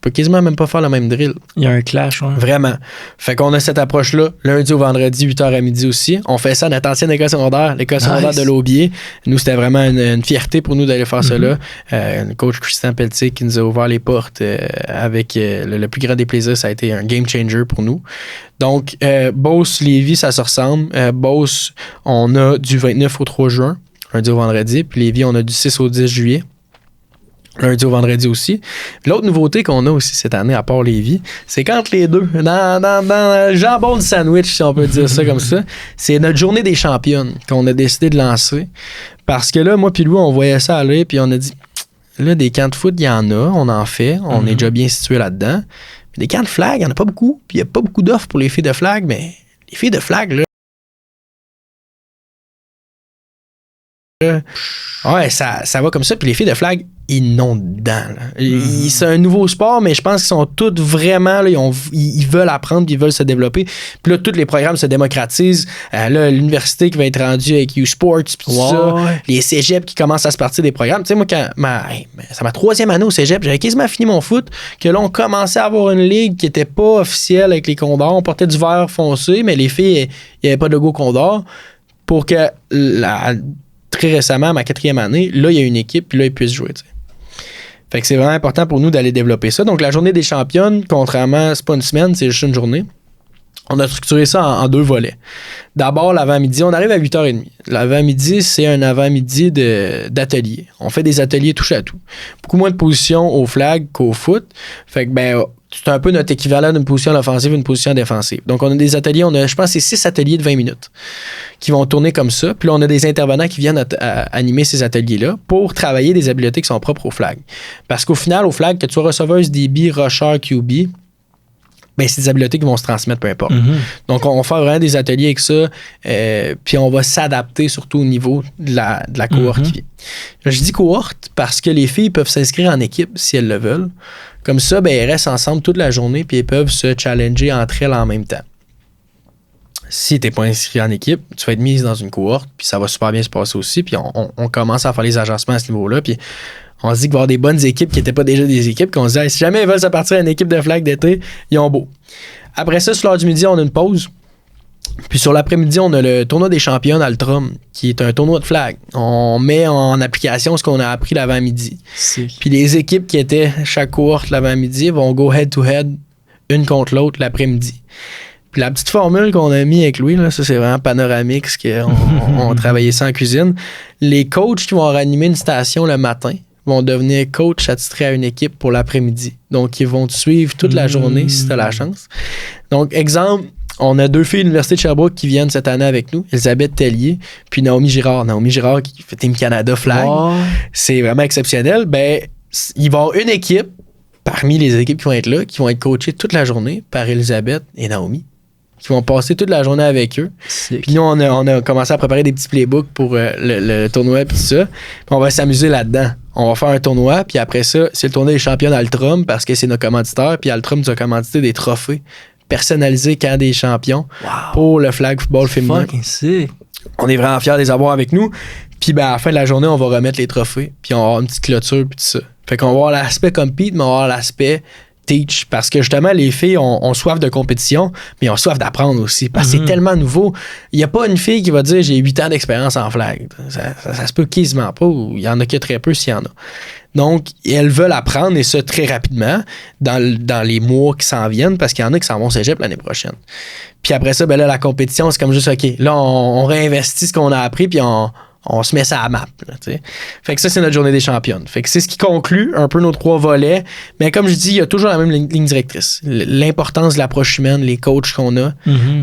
peux quasiment même pas faire le même drill. Il y a un clash, ouais. Vraiment. Fait qu'on a cette approche-là, lundi au vendredi, 8h à midi aussi. On fait ça à notre ancienne école secondaire de l'Aubier. Nous, c'était vraiment une fierté pour nous d'aller faire ça là. Le coach Christian Pelletier qui nous a ouvert les portes avec le plus grand des plaisirs, ça a été un game changer pour nous. Donc, Beauce, Lévis, ça se ressemble. Beauce, on a du 29 au 3 juin, lundi au vendredi. Puis Lévis, on a du 6 au 10 juillet. Lundi au vendredi aussi. L'autre nouveauté qu'on a aussi cette année, à part Lévis, c'est qu'entre les deux, dans le jambon du sandwich, si on peut dire ça comme ça, c'est notre journée des championnes qu'on a décidé de lancer. Parce que là, moi puis Louis, on voyait ça aller, puis on a dit, là, des camps de foot, il y en a, on en fait, on est déjà bien situé là-dedans. Mais des camps de flag, il n'y en a pas beaucoup, puis il n'y a pas beaucoup d'offres pour les filles de flag, mais les filles de flag, là, ouais, ça va comme ça. Puis les filles de flag, ils n'ont dedans. C'est un nouveau sport, mais je pense qu'ils sont toutes vraiment, là, ils veulent apprendre, ils veulent se développer. Puis là, tous les programmes se démocratisent. Là, l'université qui va être rendue avec U-Sports, puis tout ça. Les cégeps qui commencent à se partir des programmes. Tu sais, moi, c'est ma 3e année au cégep, j'avais quasiment fini mon foot, que là, on commençait à avoir une ligue qui n'était pas officielle avec les Condors. On portait du vert foncé, mais les filles, il n'y avait pas de logo Condor. Pour que très récemment, ma 4e année, là, il y a une équipe, puis là, ils puissent jouer. T'sais. Fait que c'est vraiment important pour nous d'aller développer ça. Donc, la journée des championnes, contrairement, c'est pas une semaine, c'est juste une journée. On a structuré ça en 2 volets. D'abord, l'avant-midi, on arrive à 8h30. L'avant-midi, c'est un avant-midi d'atelier. On fait des ateliers touche à tout. Beaucoup moins de positions au flag qu'au foot. Fait que, c'est un peu notre équivalent d'une position offensive et une position défensive. Donc, on a des ateliers, je pense, c'est 6 ateliers de 20 minutes qui vont tourner comme ça. Puis là, on a des intervenants qui viennent animer ces ateliers-là pour travailler des habiletés qui sont propres au flag. Parce qu'au final, au flag, que tu sois receveuse, DB, rusher, QB, c'est des habiletés qui vont se transmettre, peu importe. Donc, on va faire vraiment des ateliers avec ça, puis on va s'adapter surtout au niveau de la cohorte qui vient. Je dis cohorte parce que les filles peuvent s'inscrire en équipe si elles le veulent. Comme ça, elles restent ensemble toute la journée, puis elles peuvent se challenger entre elles en même temps. Si tu n'es pas inscrit en équipe, tu vas être mise dans une cohorte, puis ça va super bien se passer aussi, puis on commence à faire les agencements à ce niveau-là, puis on se dit qu'il va y avoir des bonnes équipes qui n'étaient pas déjà des équipes, qu'on se dit, si jamais ils veulent se partir à une équipe de flag d'été, ils ont beau. Après ça, sur l'heure du midi, on a une pause. Puis sur l'après-midi, on a le tournoi des championnes Altrum, qui est un tournoi de flag. On met en application ce qu'on a appris l'avant-midi. Puis les équipes qui étaient chaque cohorte l'avant-midi vont go head-to-head, une contre l'autre l'après-midi. Puis la petite formule qu'on a mis avec Louis, là, ça c'est vraiment panoramique, on travaillait ça en cuisine. Les coachs qui vont ranimer une station le matin vont devenir coach attitrés à une équipe pour l'après-midi. Donc, ils vont te suivre toute la journée si tu as la chance. Donc, exemple, on a 2 filles de l'Université de Sherbrooke qui viennent cette année avec nous, Elisabeth Tellier, puis Naomi Girard. Naomi Girard qui fait Team Canada Flag. Oh. C'est vraiment exceptionnel. Ben, ils vont avoir une équipe, parmi les équipes qui vont être là, qui vont être coachées toute la journée par Elisabeth et Naomi, qui vont passer toute la journée avec eux. Puis nous, on a commencé à préparer des petits playbooks pour le tournoi et tout ça. Puis on va s'amuser là-dedans. On va faire un tournoi, puis après ça, c'est le tournoi des champions Altrum parce que c'est nos commanditaires, puis Altrum nous a commandité des trophées personnalisés camp des champions pour le flag football féminin. On est vraiment fiers de les avoir avec nous. Puis ben, à la fin de la journée, on va remettre les trophées, puis on va avoir une petite clôture, puis tout ça. Fait qu'on va avoir l'aspect compete, mais on va avoir l'aspect teach. Parce que justement, les filles ont soif de compétition, mais ils ont soif d'apprendre aussi. Parce que c'est tellement nouveau. Il n'y a pas une fille qui va dire j'ai 8 ans d'expérience en flag. Ça se peut quasiment pas, ou il y en a que très peu s'il y en a. Donc, elles veulent apprendre, et ça très rapidement, dans les mois qui s'en viennent, parce qu'il y en a qui s'en vont au cégep l'année prochaine. Puis après ça, ben là, la compétition, c'est comme juste, OK, là, on réinvestit ce qu'on a appris, puis on se met ça à map. Là, fait que ça, c'est notre journée des championnes. Fait que c'est ce qui conclut un peu nos 3 volets. Mais comme je dis, il y a toujours la même ligne directrice. L'importance de l'approche humaine, les coachs qu'on a,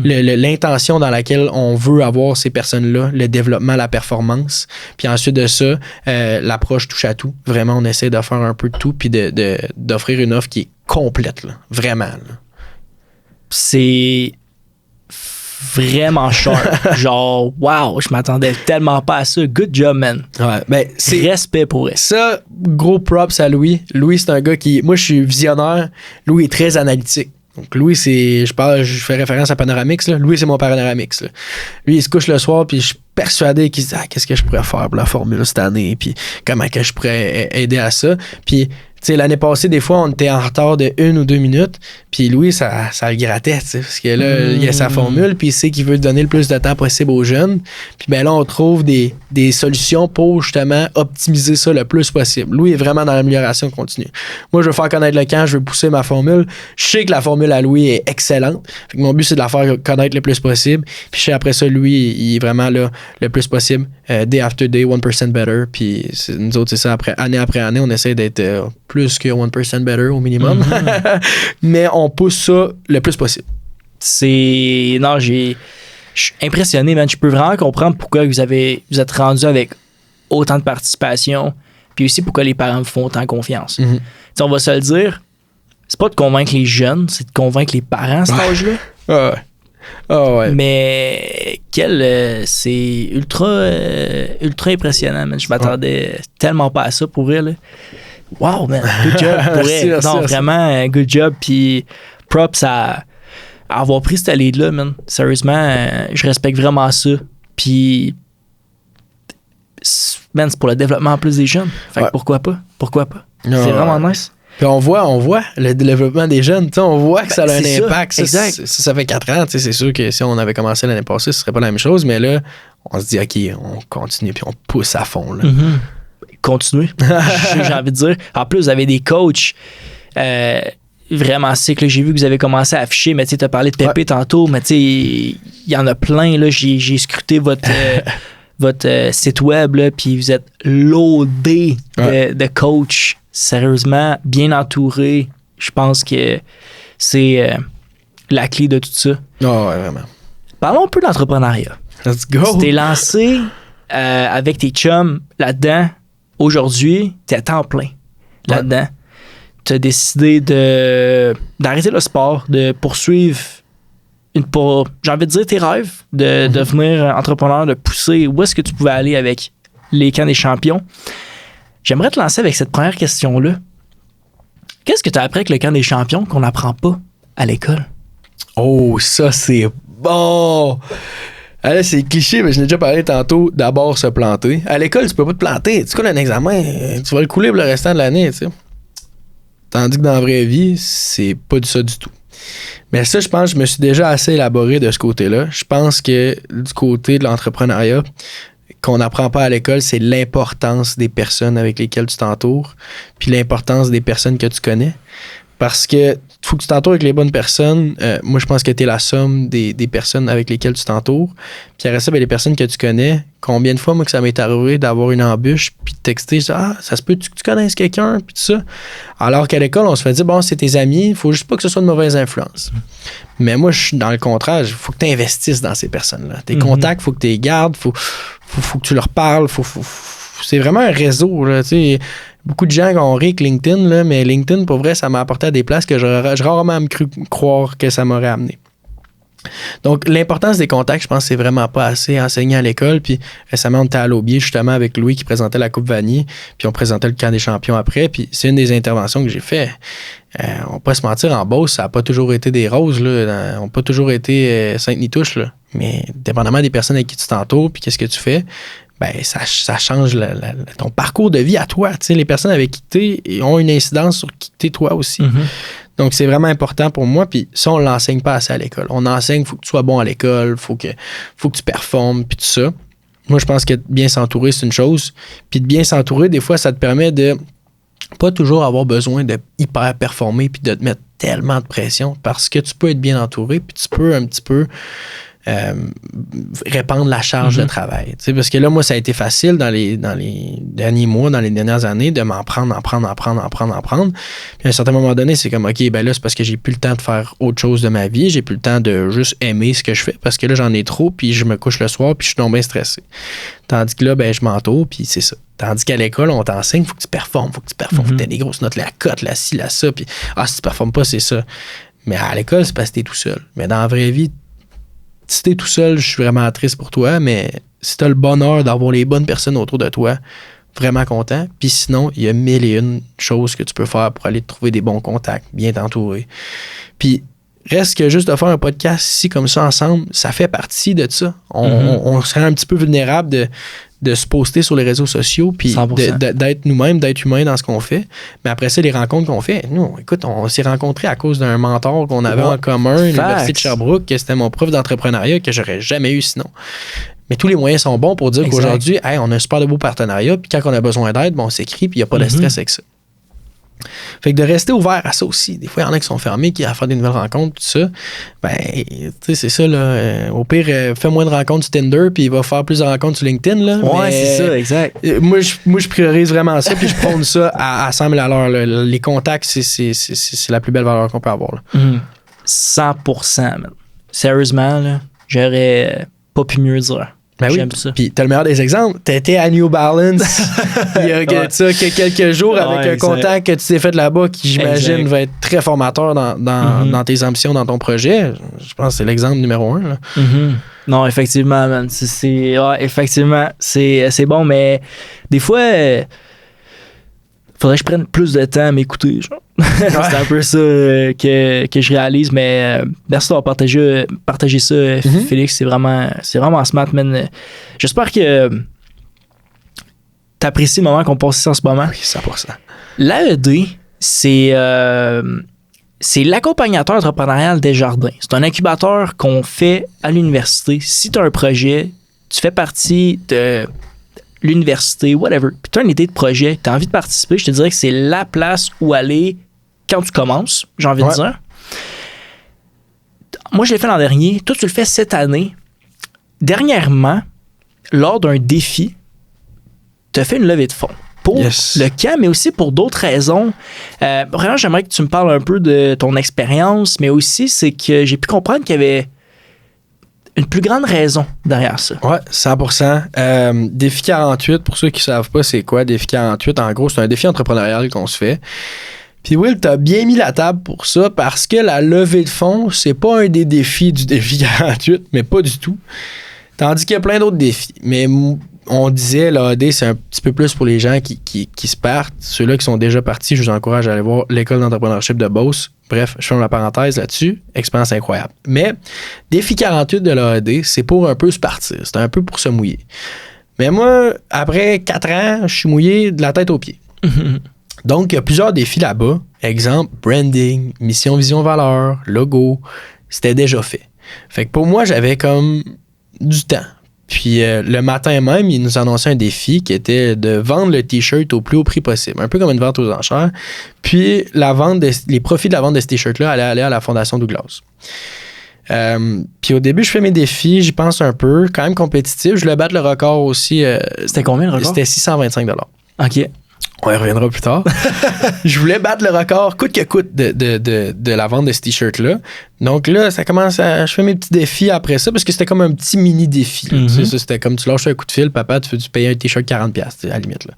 l'intention dans laquelle on veut avoir ces personnes-là, le développement, la performance. Puis ensuite de ça, l'approche touche à tout. Vraiment, on essaie de faire un peu de tout puis d'offrir une offre qui est complète. Là. Vraiment. Là. C'est vraiment sharp. Genre, wow, je m'attendais tellement pas à ça. Good job, man. Ouais, ben, respect pour elle. Ça, gros props à Louis. Louis, c'est un gars qui... Moi, je suis visionnaire. Louis est très analytique. Donc, Louis, c'est... Je fais référence à Panoramix. Là. Louis, c'est mon Panoramix. Là. Lui, il se couche le soir, puis je suis persuadé qu'il se dit qu'est-ce que je pourrais faire pour la formule cette année, puis comment que je pourrais aider à ça. Puis, tu sais, l'année passée, des fois, on était en retard de 1 ou 2 minutes, puis Louis, ça le grattait, tu sais, parce que là, il y a sa formule, puis il sait qu'il veut donner le plus de temps possible aux jeunes. Puis ben là, on trouve des solutions pour, justement, optimiser ça le plus possible. Louis est vraiment dans l'amélioration continue. Moi, je veux faire connaître le camp, je veux pousser ma formule. Je sais que la formule à Louis est excellente. Fait que mon but, c'est de la faire connaître le plus possible. Puis je sais, après ça, Louis, il est vraiment là le plus possible, day after day, 1% better. Puis nous autres, c'est ça, après année, on essaie d'être plus que 1% better au minimum. Mais on pousse ça le plus possible. Non, je suis impressionné, man. Je peux vraiment comprendre pourquoi vous êtes rendu avec autant de participation, puis aussi pourquoi les parents vous font autant confiance. On va se le dire, c'est pas de convaincre les jeunes, c'est de convaincre les parents à cet âge-là. Ouais. Mais c'est ultra impressionnant, man. Je m'attendais tellement pas à ça pour elle. Wow, man, good job pour elle. Non, vraiment, good job. Puis props à avoir pris cette lead-là, man. Sérieusement, je respecte vraiment ça. Puis, man, c'est pour le développement en plus des jeunes. Fait que pourquoi pas? C'est vraiment nice. Puis on voit le développement des jeunes. T'sais, on voit que ça a un impact. Ça fait 4 ans. C'est sûr que si on avait commencé l'année passée, ce serait pas la même chose. Mais là, on se dit, OK, on continue puis on pousse à fond. Là. Continuez. J'ai envie de dire. En plus, vous avez des coachs vraiment sick. J'ai vu que vous avez commencé à afficher, mais tu as parlé de Pépé tantôt, mais il y en a plein. Là. J'ai scruté votre site web, puis vous êtes loadé de coachs. Sérieusement, bien entouré. Je pense que c'est la clé de tout ça. Ouais, vraiment. Parlons un peu d'entrepreneuriat. Let's go! Tu t'es lancé avec tes chums là-dedans. Aujourd'hui, tu es à temps plein là-dedans. Tu as décidé d'arrêter le sport, de poursuivre j'ai envie de dire tes rêves, de devenir entrepreneur, de pousser où est-ce que tu pouvais aller avec les camps des champions. J'aimerais te lancer avec cette première question-là. Qu'est-ce que tu as appris avec le camp des champions qu'on n'apprend pas à l'école? Oh, ça, c'est bon! Là, c'est cliché, mais je n'ai déjà parlé tantôt. D'abord, se planter. À l'école, tu peux pas te planter. Tu colles un examen, tu vas le couler pour le restant de l'année, tu sais. Tandis que dans la vraie vie, c'est pas ça du tout. Mais ça, je pense que je me suis déjà assez élaboré de ce côté-là. Je pense que du côté de l'entrepreneuriat, qu'on n'apprend pas à l'école, c'est l'importance des personnes avec lesquelles tu t'entoures, puis l'importance des personnes que tu connais. Parce que faut que tu t'entoures avec les bonnes personnes. Moi, je pense que tu es la somme des personnes avec lesquelles tu t'entoures. Puis après ça, les personnes que tu connais, combien de fois, moi, que ça m'est arrivé d'avoir une embûche, puis de texter, ça se peut que tu connaisses quelqu'un, puis tout ça. Alors qu'à l'école, on se fait dire, bon, c'est tes amis, il faut juste pas que ce soit de mauvaise influence. Mais moi, je suis dans le contraire, il faut que tu investisses dans ces personnes-là. Tes contacts, il faut que tu les gardes, faut que tu leur parles, c'est vraiment un réseau, là, tu sais. Beaucoup de gens ont ri avec LinkedIn, là, mais LinkedIn, pour vrai, ça m'a apporté à des places que j'aurais rarement cru croire que ça m'aurait amené. Donc, l'importance des contacts, je pense que c'est vraiment pas assez enseigné à l'école. Puis récemment, on était à l'Aubier, justement, avec Louis qui présentait la Coupe Vanier. Puis on présentait le camp des champions après. Puis c'est une des interventions que j'ai fait. On va pas se mentir, en Beauce, ça n'a pas toujours été des roses, là. On n'a pas toujours été Sainte-Nitouche, là. Mais dépendamment des personnes avec qui tu t'entoures, puis qu'est-ce que tu fais, ben ça change ton parcours de vie à toi. Tu sais, les personnes avec qui tu es ont une incidence sur qui tu es toi aussi. Donc, c'est vraiment important pour moi. Puis ça, on ne l'enseigne pas assez à l'école. On enseigne, il faut que tu sois bon à l'école, il faut que tu performes, puis tout ça. Moi, je pense que bien s'entourer, c'est une chose. Puis de bien s'entourer, des fois, ça te permet de pas toujours avoir besoin de hyper performer puis de te mettre tellement de pression parce que tu peux être bien entouré puis tu peux un petit peu répandre la charge de travail. Tu sais, parce que là, moi, ça a été facile dans les derniers mois, dans les dernières années, de m'en prendre. Puis à un certain moment donné, c'est comme, OK, ben là, c'est parce que j'ai plus le temps de faire autre chose de ma vie. J'ai plus le temps de juste aimer ce que je fais parce que là, j'en ai trop, puis je me couche le soir, puis je suis donc bien stressé. Tandis que là, ben, je m'entoure, puis c'est ça. Tandis qu'à l'école, on t'enseigne, faut que tu performes, faut que tu aies des grosses notes, la cote, la ci, la ça, puis si tu performes pas, c'est ça. Mais à l'école, c'est parce que t'es tout seul. Mais dans la vraie vie, si t'es tout seul, je suis vraiment triste pour toi, mais si t'as le bonheur d'avoir les bonnes personnes autour de toi, vraiment content. Puis sinon, il y a 1001 choses que tu peux faire pour aller te trouver des bons contacts, bien t'entourer. Puis reste que juste de faire un podcast ici comme ça ensemble, ça fait partie de ça. On serait un petit peu vulnérable de se poster sur les réseaux sociaux puis d'être nous-mêmes, d'être humains dans ce qu'on fait. Mais après ça, les rencontres qu'on fait, nous, écoute, on s'est rencontrés à cause d'un mentor qu'on avait en commun à l'Université de Sherbrooke, que c'était mon prof d'entrepreneuriat que j'aurais jamais eu sinon. Mais tous les moyens sont bons pour dire qu'aujourd'hui, hey, on a un super de beau partenariat, puis quand on a besoin d'aide, on s'écrit, puis il n'y a pas de stress avec ça. Fait que de rester ouvert à ça aussi. Des fois, il y en a qui sont fermés, qui à faire des nouvelles rencontres, tout ça. Ben, tu sais, c'est ça, là. Au pire, fais moins de rencontres sur Tinder, puis il va faire plus de rencontres sur LinkedIn, là. Ouais, c'est ça, exact. Moi, je priorise vraiment ça, puis je prône ça à 100 000 à l'heure, là. Les contacts, c'est la plus belle valeur qu'on peut avoir, là. 100%, man. Sérieusement, là, j'aurais pas pu mieux dire. Ben oui, puis t'as le meilleur des exemples. T'étais à New Balance il y a quelques jours avec un contact que tu t'es fait là-bas qui, j'imagine, va être très formateur dans tes ambitions, dans ton projet. Je pense que c'est l'exemple numéro 1. Là. Non, effectivement, man. Effectivement, c'est bon, mais des fois, faudrait que je prenne plus de temps à m'écouter, genre. C'est un peu ça que je réalise, mais merci d'avoir partagé ça, Félix. C'est vraiment smart, man. J'espère que t'apprécies le moment qu'on passe ici en ce moment. Oui, 100%. L'AED, c'est l'accompagnateur entrepreneurial Desjardins. C'est un incubateur qu'on fait à l'université. Si tu as un projet, tu fais partie de l'université, whatever, puis tu as une idée de projet, tu as envie de participer, je te dirais que c'est la place où aller quand tu commences, j'ai envie de dire. Moi, je l'ai fait l'an dernier. Toi, tu le fais cette année. Dernièrement, lors d'un défi, tu as fait une levée de fonds pour le camp, mais aussi pour d'autres raisons. Vraiment, j'aimerais que tu me parles un peu de ton expérience, mais aussi, c'est que j'ai pu comprendre qu'il y avait une plus grande raison derrière ça. Ouais, 100%. Défi 48, pour ceux qui ne savent pas c'est quoi, Défi 48, en gros, c'est un défi entrepreneurial qu'on se fait. Puis Will, t'as bien mis la table pour ça parce que la levée de fonds, c'est pas un des défis du défi 48, mais pas du tout. Tandis qu'il y a plein d'autres défis. Mais on disait, l'AED, c'est un petit peu plus pour les gens qui se partent. Ceux-là qui sont déjà partis, je vous encourage à aller voir l'école d'entrepreneurship de Beauce. Bref, je ferme la parenthèse là-dessus. Expérience incroyable. Mais défi 48 de l'AED, c'est pour un peu se partir. C'est un peu pour se mouiller. Mais moi, après 4 ans, je suis mouillé de la tête aux pieds. Donc, il y a plusieurs défis là-bas. Exemple, branding, mission, vision, valeur, logo. C'était déjà fait. Fait que pour moi, j'avais comme du temps. Puis le matin même, il nous annonçait un défi qui était de vendre le T-shirt au plus haut prix possible. Un peu comme une vente aux enchères. Puis les profits de la vente de ce T-shirt-là allaient aller à la Fondation Douglas. Puis au début, je fais mes défis, j'y pense un peu, quand même compétitif. Je voulais battre le record aussi. C'était combien le record? C'était 625 $. OK. On y reviendra plus tard. Je voulais battre le record coûte que coûte de la vente de ce T-shirt-là. Donc là, ça commence à... Je fais mes petits défis après ça parce que c'était comme un petit mini-défi. C'était comme tu lâches un coup de fil, papa, tu payes un T-shirt 40$ à la limite. Là.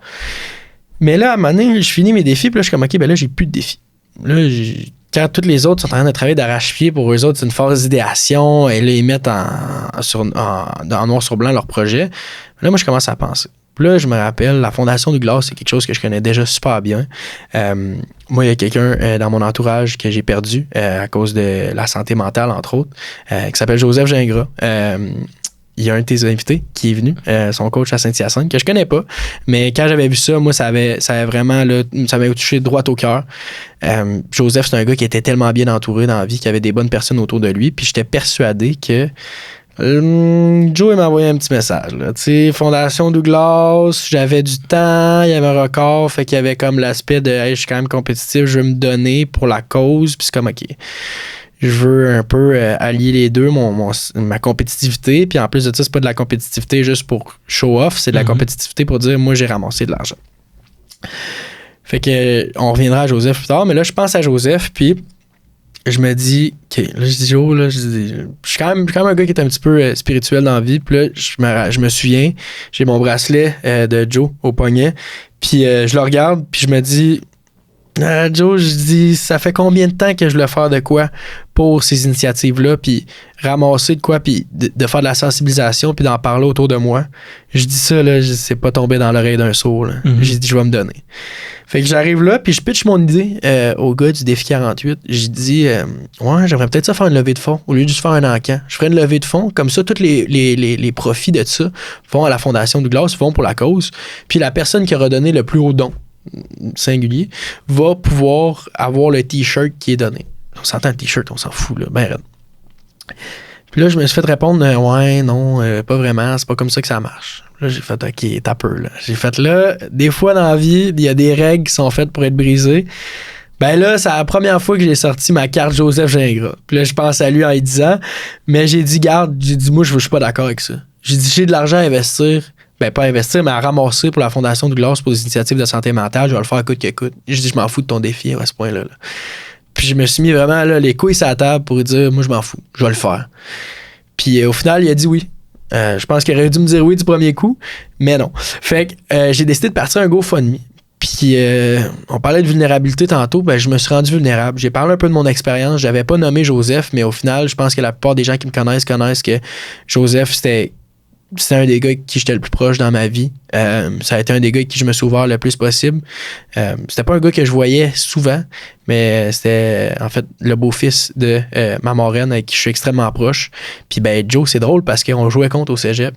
Mais là, à un moment donné, je finis mes défis, puis là, je suis comme, OK, ben là, j'ai plus de défis. Là, quand tous les autres sont en train de travailler d'arrache-pied, pour eux autres, c'est une phase d'idéation, et là, ils mettent en noir sur blanc leur projet. Là, moi, je commence à penser. Puis là, je me rappelle, la Fondation Douglas, c'est quelque chose que je connais déjà super bien. Moi, il y a quelqu'un dans mon entourage que j'ai perdu à cause de la santé mentale, entre autres, qui s'appelle Joseph Gingras. Il y a un de tes invités qui est venu, son coach à Saint-Hyacinthe, que je connais pas. Mais quand j'avais vu ça, moi, ça avait vraiment, là, ça m'avait touché droit au cœur. Joseph, c'est un gars qui était tellement bien entouré dans la vie, qui avait des bonnes personnes autour de lui. Puis j'étais persuadé que Joe, il m'a envoyé un petit message. Tu sais, Fondation Douglas, j'avais du temps, il y avait un record, fait qu'il y avait comme l'aspect de hey, je suis quand même compétitif, je veux me donner pour la cause. Puis c'est comme, OK, je veux un peu allier les deux, ma compétitivité. Puis en plus de ça, c'est pas de la compétitivité juste pour show off, c'est de la compétitivité pour dire moi, j'ai ramassé de l'argent. Fait que on reviendra à Joseph plus tard, mais là, je pense à Joseph, puis je me dis, OK, là, je dis Joe, là, je suis quand même un gars qui est un petit peu spirituel dans la vie. Puis là, je me souviens, j'ai mon bracelet de Joe au poignet. Puis je le regarde, puis je me dis, Joe, je dis, ça fait combien de temps que je voulais faire de quoi pour ces initiatives-là, puis ramasser de quoi, puis de faire de la sensibilisation, puis d'en parler autour de moi. Je dis ça, là, c'est pas tombé dans l'oreille d'un sourd. J'ai dit, je vais me donner. Fait que j'arrive là, puis je pitch mon idée au gars du défi 48. J'ai dit, ouais, j'aimerais peut-être ça faire une levée de fonds, au lieu de juste faire un encan. Je ferais une levée de fonds, comme ça, tous les profits de ça vont à la Fondation Douglas, vont pour la cause, puis la personne qui aura donné le plus haut don, singulier, va pouvoir avoir le T-shirt qui est donné. On s'entend le T-shirt, on s'en fout, là, ben raide. Puis là, je me suis fait répondre, ouais, non, pas vraiment, c'est pas comme ça que ça marche. Là, j'ai fait, OK, t'as peur, là. J'ai fait, là, des fois dans la vie, il y a des règles qui sont faites pour être brisées. Ben là, c'est la première fois que j'ai sorti ma carte Joseph Gingras. Puis là, je pense à lui en lui disant, mais j'ai dit, garde, moi, je suis pas d'accord avec ça. J'ai dit, j'ai de l'argent à investir. Ben, pas investir, mais à ramasser pour la Fondation Douglas pour des initiatives de santé mentale. Je vais le faire coûte que coûte. Je dis, je m'en fous de ton défi à ce point-là. Là. Puis je me suis mis vraiment là, les couilles sur la table pour lui dire, moi, je m'en fous. Je vais le faire. Puis au final, il a dit oui. Je pense qu'il aurait dû me dire oui du premier coup, mais non. Fait que j'ai décidé de partir un GoFundMe. Puis on parlait de vulnérabilité tantôt, ben je me suis rendu vulnérable. J'ai parlé un peu de mon expérience. J'avais pas nommé Joseph, mais au final, je pense que la plupart des gens qui me connaissent que Joseph, c'était un des gars avec qui j'étais le plus proche dans ma vie. Ça a été un des gars avec qui je me suis ouvert le plus possible. C'était pas un gars que je voyais souvent, mais c'était en fait le beau-fils de ma marraine avec qui je suis extrêmement proche. Puis ben Joe, c'est drôle parce qu'on jouait contre au cégep.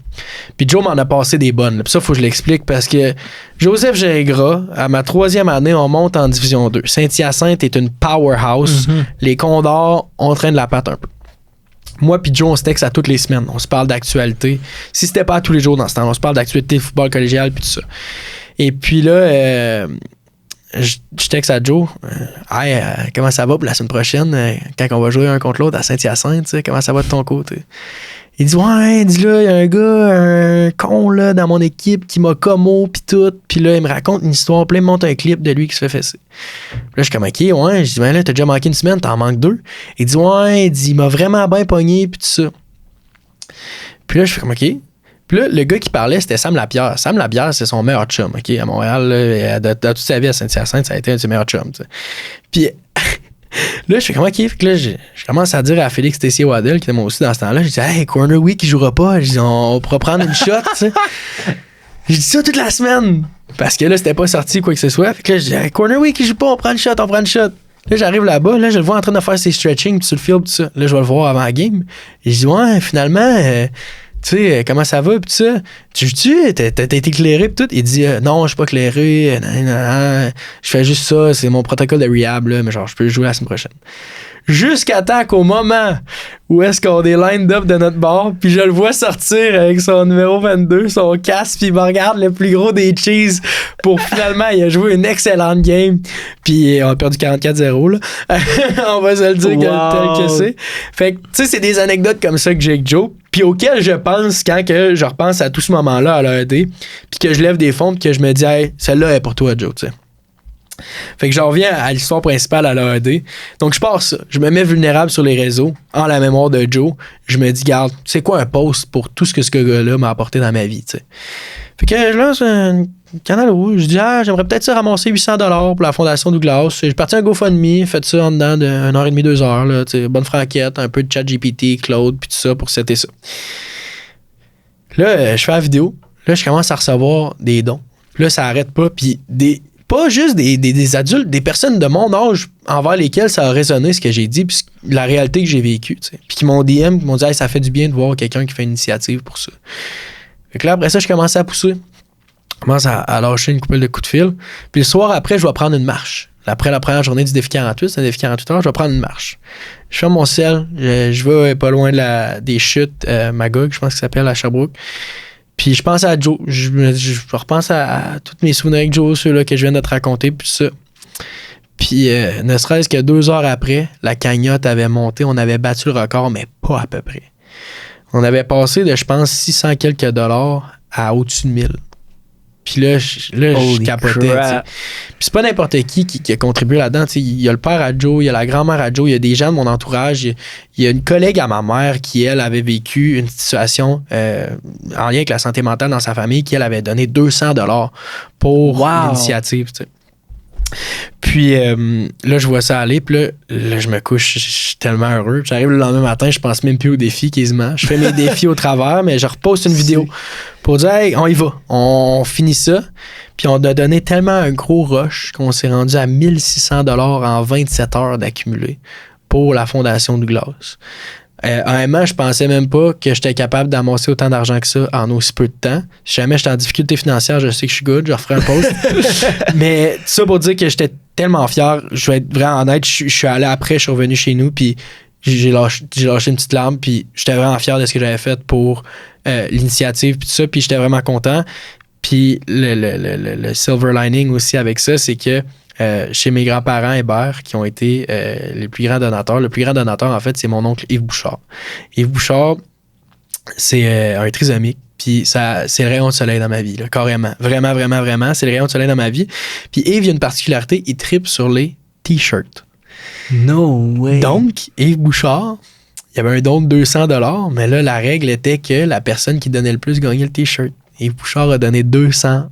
Puis Joe m'en a passé des bonnes. Puis ça, faut que je l'explique parce que Joseph Gingras, à ma 3e année, on monte en Division 2. Saint-Hyacinthe est une powerhouse. Les Condors, on traîne la patte un peu. Moi puis Joe, on se texte à toutes les semaines. On se parle d'actualité. Si c'était pas tous les jours dans ce temps, on se parle d'actualité, football collégial puis tout ça. Et puis là, je texte à Joe. Hey, comment ça va pour la semaine prochaine quand on va jouer un contre l'autre à Saint-Hyacinthe? Comment ça va de ton côté? Il dit, ouais, dis là, il y a un gars, un con là, dans mon équipe qui m'a commo pis tout. Puis là, il me raconte une histoire, puis là, il me monte un clip de lui qui se fait fesser. Puis là, je suis comme, OK, ouais. Je dis, ben là, t'as déjà manqué une semaine, t'en manques 2. Il dit, ouais, il m'a vraiment bien pogné, puis tout ça. Puis là, je fais comme, OK. Puis là, le gars qui parlait, c'était Sam Lapierre. Sam Lapierre, c'est son meilleur chum, OK, à Montréal. Là, de toute sa vie à Saint-Hyacinthe, ça a été un de ses meilleurs chums, t'sais. Puis là, je fais comment OK? Fait que là, je commence à dire à Félix Tessier-Waddell, qui était moi aussi dans ce temps-là, je dis, hey, Corner Week, il jouera pas. Je dis, on pourra prendre une shot, tu sais. Je dis ça toute la semaine. Parce que là, c'était pas sorti quoi que ce soit. Fait que là, je dis, hey, Corner Week, il joue pas, on prend une shot. Là, j'arrive là-bas, là, je le vois en train de faire ses stretching, puis sur le field, tout ça. Là, je vais le voir avant la game. Et je dis, ouais, finalement, tu sais, comment ça va, pis tout ça. Tu joues-tu? T'as été éclairé, pis tout? Il dit, non, je suis pas éclairé. Je fais juste ça, c'est mon protocole de rehab, là, mais genre, je peux jouer la semaine prochaine. jusqu'à temps qu'au moment où est-ce qu'on est lined up de notre bar, puis je le vois sortir avec son numéro 22, son casque, puis il me regarde le plus gros des cheese pour finalement, il a joué une excellente game, puis on a perdu 44-0, là. On va se le dire tel que c'est. Fait que, tu sais, c'est des anecdotes comme ça que j'ai avec Joe, puis auxquelles je pense quand que je repense à tout ce moment-là à l'AED, puis que je lève des fonds, puis que je me dis, hey, celle-là est pour toi, Joe, tu sais. Fait que j'en reviens à l'histoire principale à l'AED. Donc, je pars ça. Je me mets vulnérable sur les réseaux, en la mémoire de Joe. Je me dis, garde, c'est quoi un post pour tout ce que ce gars-là m'a apporté dans ma vie, tu sais. Fait que je lance un canal rouge. Je dis, j'aimerais peut-être ça ramasser 800$ pour la Fondation Douglas. J'ai parti un GoFundMe, fait ça en dedans de 1h30, 2h, là, tu sais, bonne franquette, un peu de ChatGPT, Claude, puis tout ça pour setter ça. Là, je fais la vidéo. Là, je commence à recevoir des dons. Puis là, ça arrête pas. Puis pas juste des adultes, des personnes de mon âge envers lesquelles ça a résonné ce que j'ai dit, puis la réalité que j'ai vécue, tu sais. Puis qui m'ont DM, qui m'ont dit, hey, ça fait du bien de voir quelqu'un qui fait une initiative pour ça. Fait que là, après ça, je commence à pousser. Je commence à lâcher une couple de coups de fil. Puis le soir après, je vais prendre une marche. Après la première journée du défi 48, c'est un défi 48 heures, je vais prendre une marche. Je fais mon sel, je vais pas loin des chutes Magog, je pense que ça s'appelle, à Sherbrooke. Puis je pense à Joe. Je repense à tous mes souvenirs avec Joe, ceux-là que je viens de te raconter, puis ça. Puis ne serait-ce que 2 heures après, la cagnotte avait monté, on avait battu le record, mais pas à peu près. On avait passé de, je pense, 600 quelques dollars à au-dessus de 1000. Puis là, je capotais. Puis c'est pas n'importe qui a contribué là-dedans. T'sais. Il y a le père à Joe, il y a la grand-mère à Joe, il y a des gens de mon entourage. Il y a une collègue à ma mère qui, elle, avait vécu une situation en lien avec la santé mentale dans sa famille, qui, elle, avait donné 200$ pour l'initiative. T'sais. Puis là, je vois ça aller, puis là, je me couche, je suis tellement heureux. Puis j'arrive le lendemain matin, je pense même plus aux défis quasiment. Je fais mes défis au travers, mais je reposte une vidéo pour dire, hey, on y va, on finit ça. Puis on a donné tellement un gros rush qu'on s'est rendu à 1600$ en 27 heures d'accumulé pour la Fondation Douglas. Honnêtement, je pensais même pas que j'étais capable d'amasser autant d'argent que ça en aussi peu de temps. Si jamais j'étais en difficulté financière, je sais que je suis good, je referai un post. Mais ça pour dire que j'étais tellement fier, je vais être vraiment honnête, je suis allé après, je suis revenu chez nous, puis j'ai lâché une petite larme, puis j'étais vraiment fier de ce que j'avais fait pour l'initiative, puis tout ça, puis j'étais vraiment content. Puis le silver lining aussi avec ça, c'est que chez mes grands-parents Hébert, qui ont été les plus grands donateurs. Le plus grand donateur, en fait, c'est mon oncle Yves Bouchard. Yves Bouchard, c'est un trisomique. Puis c'est le rayon de soleil dans ma vie, là, carrément. Vraiment, vraiment, vraiment. C'est le rayon de soleil dans ma vie. Puis Yves, il a une particularité, il tripe sur les T-shirts. No way. Donc, Yves Bouchard, il y avait un don de 200$, mais là, la règle était que la personne qui donnait le plus gagnait le T-shirt. Yves Bouchard a donné 201$.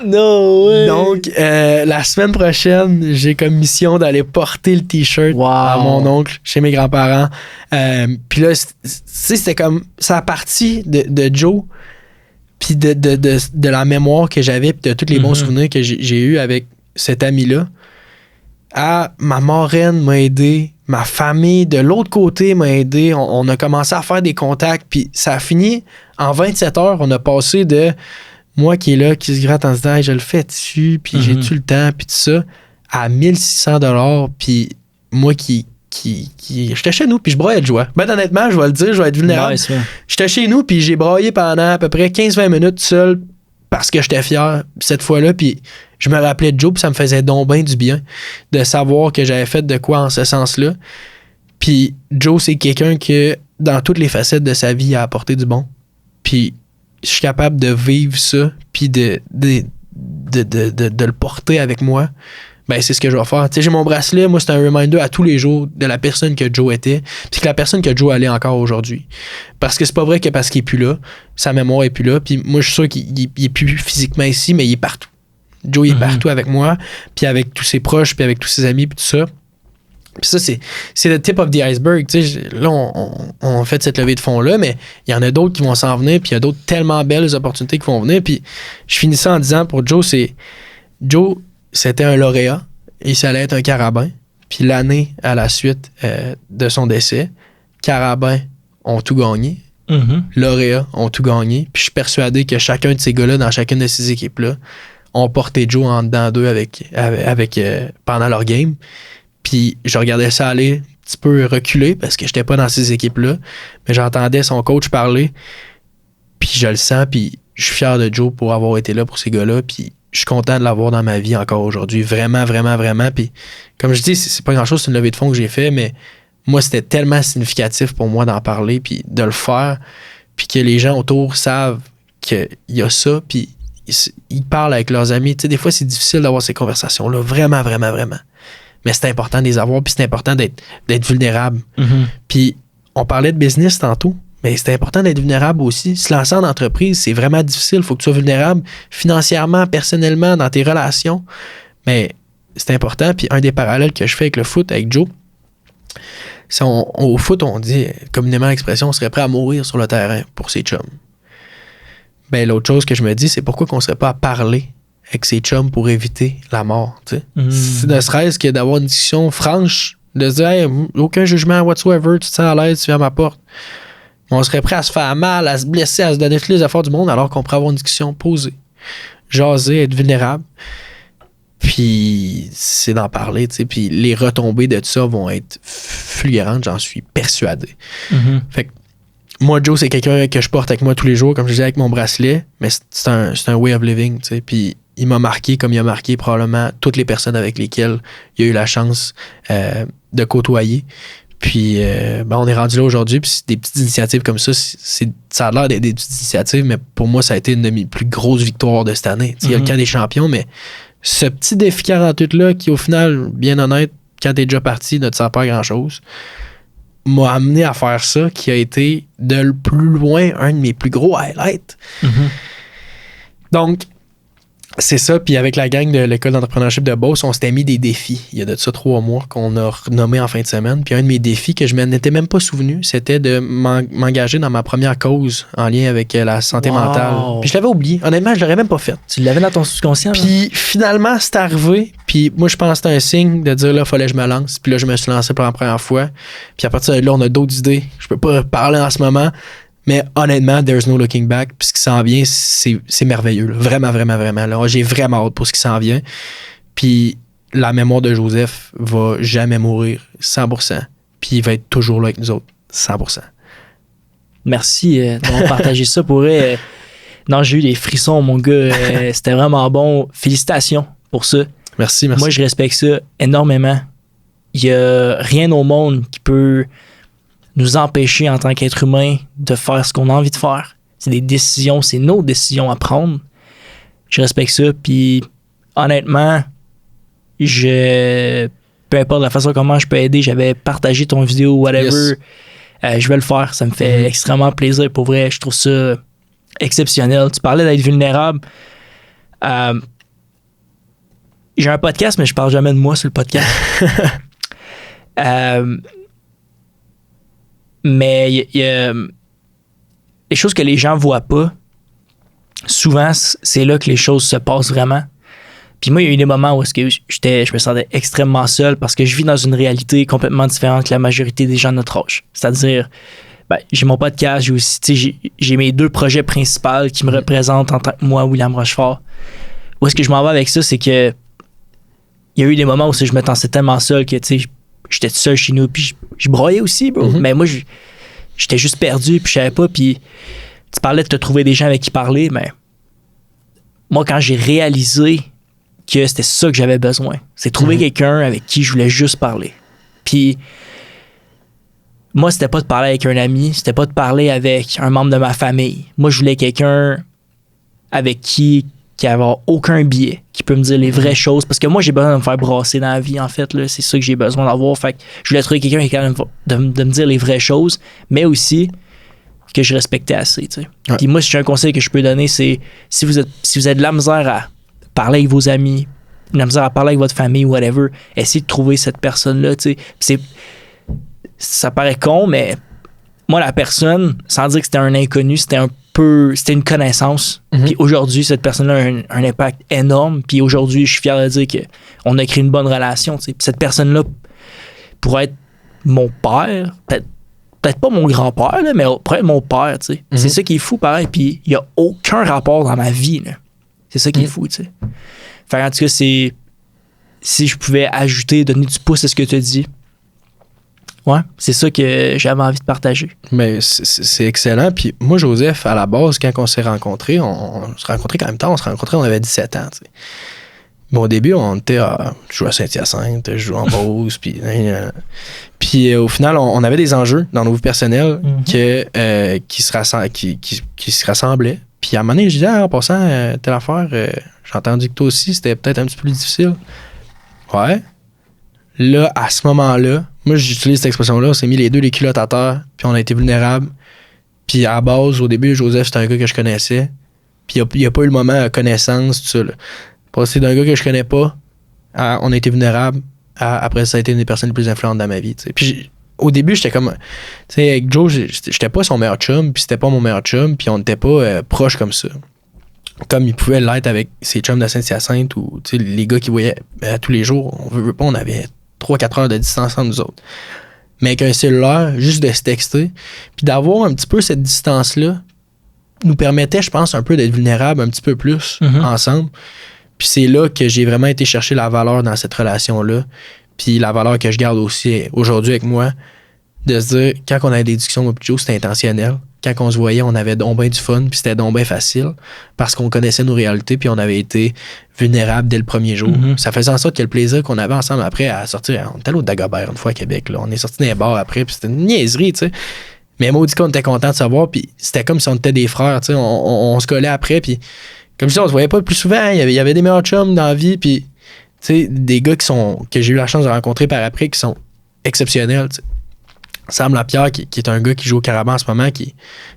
No way. Donc, la semaine prochaine, j'ai comme mission d'aller porter le T-shirt à mon oncle chez mes grands-parents. Puis là, c'était comme ça a parti de Joe, puis de la mémoire que j'avais, puis de tous les bons souvenirs que j'ai eus avec cet ami-là. Ma marraine m'a aidé, ma famille de l'autre côté m'a aidé. On a commencé à faire des contacts, puis ça a fini en 27 heures. On a passé de moi qui est là, qui se gratte en se disant, hey, je le fais dessus, puis j'ai-tu le temps, puis tout ça, à 1600$, puis moi qui j'étais chez nous, puis je broyais de joie. Ben honnêtement, je vais le dire, je vais être vulnérable. Nice, ouais. J'étais chez nous, puis j'ai broyé pendant à peu près 15-20 minutes seul, parce que j'étais fier cette fois-là, puis je me rappelais de Joe, puis ça me faisait donc bien du bien de savoir que j'avais fait de quoi en ce sens-là. Puis Joe, c'est quelqu'un que, dans toutes les facettes de sa vie, a apporté du bon. Puis je suis capable de vivre ça, puis de le porter avec moi. Ben, c'est ce que je vais faire. Tu sais, j'ai mon bracelet, moi, c'est un reminder à tous les jours de la personne que Joe était, puis que la personne que Joe allait encore aujourd'hui. Parce que c'est pas vrai que parce qu'il est plus là, sa mémoire est plus là, puis moi, je suis sûr qu'il est plus physiquement ici, mais il est partout. Joe, il est partout avec moi, puis avec tous ses proches, puis avec tous ses amis, puis tout ça. Puis ça, c'est le tip of the iceberg. Tu sais, là, on fait cette levée de fonds-là, mais il y en a d'autres qui vont s'en venir, puis il y a d'autres tellement belles opportunités qui vont venir. Puis je finis ça en disant, pour Joe, Joe, c'était un lauréat, et ça allait être un carabin. Puis l'année à la suite de son décès, carabins ont tout gagné. Lauréats ont tout gagné. Puis je suis persuadé que chacun de ces gars-là, dans chacune de ces équipes-là, ont porté Joe en dedans d'eux pendant leur game. Puis je regardais ça aller un petit peu reculer parce que j'étais pas dans ces équipes-là. Mais j'entendais son coach parler. Puis je le sens, puis je suis fier de Joe pour avoir été là pour ces gars-là. Puis je suis content de l'avoir dans ma vie encore aujourd'hui. Vraiment, vraiment, vraiment. Puis comme je dis, c'est pas grand-chose, c'est une levée de fonds que j'ai fait, mais moi, c'était tellement significatif pour moi d'en parler, puis de le faire, puis que les gens autour savent qu'il y a ça, puis ils parlent avec leurs amis. Tu sais, des fois, c'est difficile d'avoir ces conversations-là. Vraiment, vraiment, vraiment. Mais c'est important de les avoir, puis c'est important d'être vulnérable. Mm-hmm. Puis on parlait de business tantôt, mais c'est important d'être vulnérable aussi. Se lancer en entreprise, c'est vraiment difficile. Il faut que tu sois vulnérable financièrement, personnellement, dans tes relations. Mais c'est important. Puis un des parallèles que je fais avec le foot, avec Joe, c'est au foot, on dit communément l'expression, on serait prêt à mourir sur le terrain pour ses chums. Ben, l'autre chose que je me dis, c'est pourquoi qu'on serait pas à parler avec ses chums pour éviter la mort. Tu sais? C'est ne serait-ce que d'avoir une discussion franche, de se dire hey, aucun jugement whatsoever, tu te sens à l'aise, tu viens à ma porte. On serait prêt à se faire mal, à se blesser, à se donner toutes les affaires du monde, alors qu'on pourrait avoir une discussion posée, jaser, être vulnérable. Puis c'est d'en parler, tu sais. Puis les retombées de ça vont être fulgurantes, j'en suis persuadé. Mm-hmm. Fait que moi, Joe, c'est quelqu'un que je porte avec moi tous les jours, comme je disais, avec mon bracelet, mais c'est un way of living, tu sais. Puis il m'a marqué comme il a marqué probablement toutes les personnes avec lesquelles il a eu la chance de côtoyer. Puis, on est rendu là aujourd'hui, puis des petites initiatives comme ça, ça a l'air d'être des petites initiatives, mais pour moi, ça a été une de mes plus grosses victoires de cette année. Il y a le camp des champions, mais ce petit défi 48-là, qui au final, bien honnête, quand t'es déjà parti, ne te sert pas à grand-chose, m'a amené à faire ça, qui a été de le plus loin un de mes plus gros highlights. Mm-hmm. Donc, c'est ça, puis avec la gang de l'école d'entrepreneurship de Beauce, on s'était mis des défis. Il y a de ça 3 mois qu'on a renommé en fin de semaine. Puis un de mes défis que je m'étais même pas souvenu, c'était de m'engager dans ma première cause en lien avec la santé mentale. Puis je l'avais oublié. Honnêtement, je l'aurais même pas fait. Tu l'avais dans ton subconscient? Puis finalement, c'est arrivé. Puis moi, je pense que c'était un signe de dire là, fallait que je me lance. Puis là, je me suis lancé pour la première fois. Puis à partir de là, on a d'autres idées. Je peux pas parler en ce moment. Mais honnêtement, there's no looking back. Puis ce qui s'en vient, c'est merveilleux. Là. Vraiment, vraiment, vraiment. Là. J'ai vraiment hâte pour ce qui s'en vient. Puis la mémoire de Joseph va jamais mourir, 100%. Puis il va être toujours là avec nous autres, 100%. Merci d'avoir partagé ça. Non, j'ai eu des frissons, mon gars. C'était vraiment bon. Félicitations pour ça. Merci. Moi, je respecte ça énormément. Il n'y a rien au monde qui peut nous empêcher en tant qu'être humain de faire ce qu'on a envie de faire. C'est des décisions, c'est nos décisions à prendre. Je respecte ça, puis honnêtement, peu importe la façon comment je peux aider, j'avais partagé ton vidéo, whatever, je vais le faire. Ça me fait extrêmement plaisir. Pour vrai, je trouve ça exceptionnel. Tu parlais d'être vulnérable. J'ai un podcast, mais je parle jamais de moi sur le podcast. Mais il y a les choses que les gens voient pas. Souvent, c'est là que les choses se passent vraiment. Puis moi, il y a eu des moments où je me sentais extrêmement seul parce que je vis dans une réalité complètement différente que la majorité des gens de notre âge. C'est-à-dire, j'ai mon podcast, j'ai mes 2 projets principaux qui me représentent en tant que moi, William Rochefort. Où est-ce que je m'en vais avec ça, c'est que il y a eu des moments où je me sentais tellement seul que, j'étais tout seul chez nous, puis je broyais aussi, bro. Mais moi, j'étais juste perdu, puis je savais pas. Puis tu parlais de te trouver des gens avec qui parler, mais moi, quand j'ai réalisé que c'était ça que j'avais besoin, c'est trouver quelqu'un avec qui je voulais juste parler. Puis moi, c'était pas de parler avec un ami, c'était pas de parler avec un membre de ma famille. Moi, je voulais quelqu'un avec qui avait aucun biais, qui peut me dire les vraies choses. Parce que moi, j'ai besoin de me faire brasser dans la vie, en fait. Là. C'est ça que j'ai besoin d'avoir. Fait que je voulais trouver quelqu'un qui est capable de me dire les vraies choses, mais aussi que je respectais assez. Tu sais. Ouais. Puis moi, si j'ai un conseil que je peux donner, c'est si vous avez de la misère à parler avec vos amis, de la misère à parler avec votre famille, whatever, essayez de trouver cette personne-là. Tu sais. Ça paraît con, mais moi, la personne, sans dire que c'était un inconnu, c'était une connaissance. Puis aujourd'hui, cette personne-là a un impact énorme. Puis aujourd'hui, je suis fier de dire qu'on a créé une bonne relation. Puis cette personne-là pourrait être mon père, peut-être pas mon grand-père, là, mais pourrait être mon père. C'est ça qui est fou, pareil. Puis il n'y a aucun rapport dans ma vie. Là. C'est ça qui est fou. Fait en tout cas, si je pouvais ajouter, donner du pouce à ce que tu as dit, ouais, c'est ça que j'avais envie de partager. Mais c'est excellent. Puis moi, Joseph, à la base, quand on s'est rencontrés, on s'est rencontrés quand même tard. On s'est rencontrés, on avait 17 ans. T'sais. Mais au début, on était je jouais à Saint-Hyacinthe, je jouais en Beauce. Puis au final, on avait des enjeux dans nos vies personnelles qui se rassemblaient. Puis à un moment donné, je disais, en passant, telle affaire, j'ai entendu que toi aussi, c'était peut-être un petit peu plus difficile. Ouais. Là, à ce moment-là, moi, j'utilise cette expression-là, on s'est mis les culottes à terre, puis on a été vulnérables. Puis à la base, au début, Joseph, c'était un gars que je connaissais. Puis il n'y a pas eu le moment connaissance, tout ça. Là. Passer d'un gars que je connais pas, on a été vulnérables. Après, ça a été une des personnes les plus influentes dans ma vie. T'sais. Puis au début, j'étais comme... Tu sais, avec Joe, j'étais pas son meilleur chum, puis c'était pas mon meilleur chum, puis on n'était pas proches comme ça. Comme il pouvait l'être avec ses chums de Saint-Hyacinthe ou les gars qu'il voyait tous les jours. On veut pas, on avait 3-4 heures de distance entre nous autres. Mais avec un cellulaire, juste de se texter, puis d'avoir un petit peu cette distance-là, nous permettait, je pense, un peu d'être vulnérables un petit peu plus ensemble. Puis c'est là que j'ai vraiment été chercher la valeur dans cette relation-là. Puis la valeur que je garde aussi aujourd'hui avec moi, de se dire, quand on avait des discussions avec Joe, c'était intentionnel. Quand on se voyait, on avait donc bien du fun, puis c'était donc bien facile, parce qu'on connaissait nos réalités, puis on avait été vulnérables dès le premier jour. Ça faisait en sorte que le plaisir qu'on avait ensemble après à sortir, on était allé au Dagobert une fois à Québec, là. On est sorti d'un bar après, puis c'était une niaiserie, tu sais. Mais maudit qu'on était content de savoir, puis c'était comme si on était des frères, tu sais. On se collait après, puis comme je dis, on se voyait pas plus souvent. Il y avait des meilleurs chums dans la vie, puis tu sais, des gars que j'ai eu la chance de rencontrer par après qui sont exceptionnels, tu sais. Sam Lapierre, qui est un gars qui joue au Carabin en ce moment, j'ai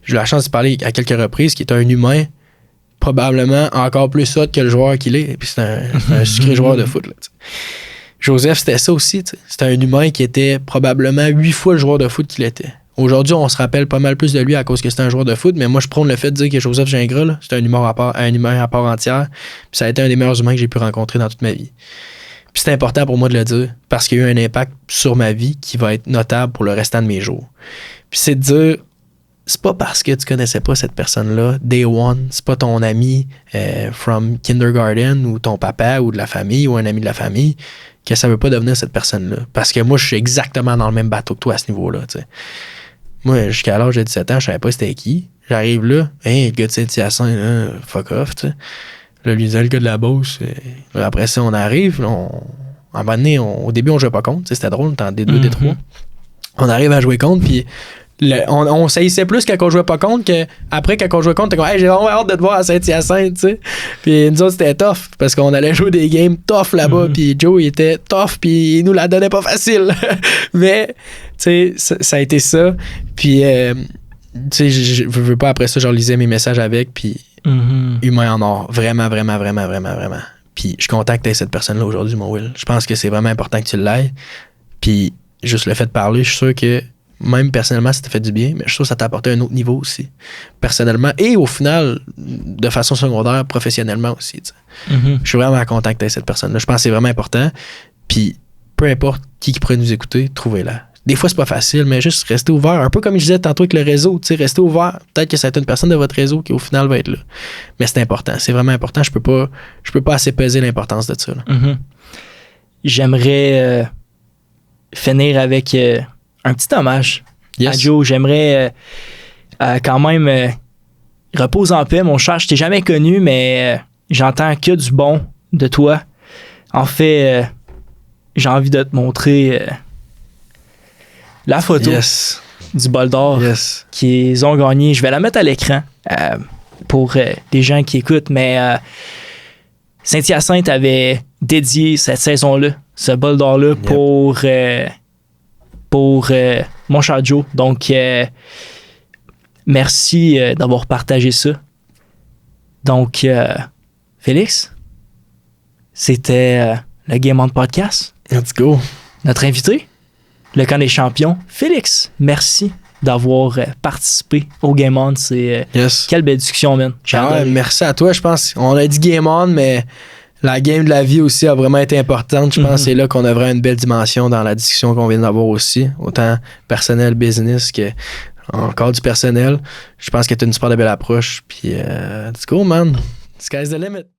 eu la chance de parler à quelques reprises, qui est un humain probablement encore plus hot que le joueur qu'il est. Et puis c'est un sucré joueur de foot. Là, Joseph, c'était ça aussi. T'sais. C'était un humain qui était probablement 8 fois le joueur de foot qu'il était. Aujourd'hui, on se rappelle pas mal plus de lui à cause que c'était un joueur de foot, mais moi, je prône le fait de dire que Joseph Gingras, c'est un humain à part entière. Puis ça a été un des meilleurs humains que j'ai pu rencontrer dans toute ma vie. Puis c'est important pour moi de le dire parce qu'il y a eu un impact sur ma vie qui va être notable pour le restant de mes jours. Puis c'est de dire, c'est pas parce que tu connaissais pas cette personne-là, day one, c'est pas ton ami from kindergarten ou ton papa ou de la famille ou un ami de la famille que ça veut pas devenir cette personne-là. Parce que moi, je suis exactement dans le même bateau que toi à ce niveau-là. T'sais. Moi, jusqu'à l'âge de 17 ans, je savais pas c'était qui. J'arrive là, le gars de Saint-Hyacinthe, fuck off, tu sais. Là, lui disait le gars de la Beauce. Après ça, on arrive. À un moment donné, au début, on jouait pas contre. C'était drôle, on était en D2, D3. On arrive à jouer contre, puis on saillissait plus quand on jouait pas contre qu'après, quand on jouait contre, t'es comme, hey, j'ai vraiment hâte de te voir à Saint-Hyacinthe, tu sais. Puis nous autres, c'était tough, parce qu'on allait jouer des games tough là-bas, puis Joe, il était tough, puis il nous la donnait pas facile. Mais, tu sais, ça a été ça. Puis, tu sais, je veux pas, après ça, je lisais mes messages avec, puis humain en or. Vraiment, vraiment, vraiment, vraiment, vraiment. Puis je suis content que tu aies cette personne-là aujourd'hui, mon Will. Je pense que c'est vraiment important que tu l'aies. Puis juste le fait de parler, je suis sûr que même personnellement, ça t'a fait du bien, mais je suis sûr que ça t'a apporté un autre niveau aussi. Personnellement. Et au final, de façon secondaire, professionnellement aussi. Je suis vraiment content que tu aies cette personne-là. Je pense que c'est vraiment important. Puis peu importe qui pourrait nous écouter, trouvez-la. Des fois, c'est pas facile, mais juste rester ouvert. Un peu comme je disais tantôt avec le réseau, tu sais, rester ouvert. Peut-être que ça va être une personne de votre réseau qui, au final, va être là. Mais c'est important. C'est vraiment important. Je peux pas assez peser l'importance de ça. J'aimerais finir avec un petit hommage à Joe. J'aimerais quand même repose en paix, mon cher. Je t'ai jamais connu, mais j'entends que du bon de toi. En fait, j'ai envie de te montrer... la photo du bol d'or qu'ils ont gagné. Je vais la mettre à l'écran pour les gens qui écoutent, mais Saint-Hyacinthe avait dédié cette saison-là, ce bol d'or-là, pour mon cher Joe. Donc, merci d'avoir partagé ça. Donc, Félix, c'était le Game On Podcast. Let's go. Notre invité, le camp des champions, Félix, merci d'avoir participé au Game On. C'est quelle belle discussion, man. Merci à toi. Je pense on a dit Game On, mais la game de la vie aussi a vraiment été importante. Je pense que c'est là qu'on a vraiment une belle dimension dans la discussion qu'on vient d'avoir aussi. Autant personnel, business que encore du personnel. Je pense que tu as une super belle approche. Puis, let's go, man. Sky's the limit.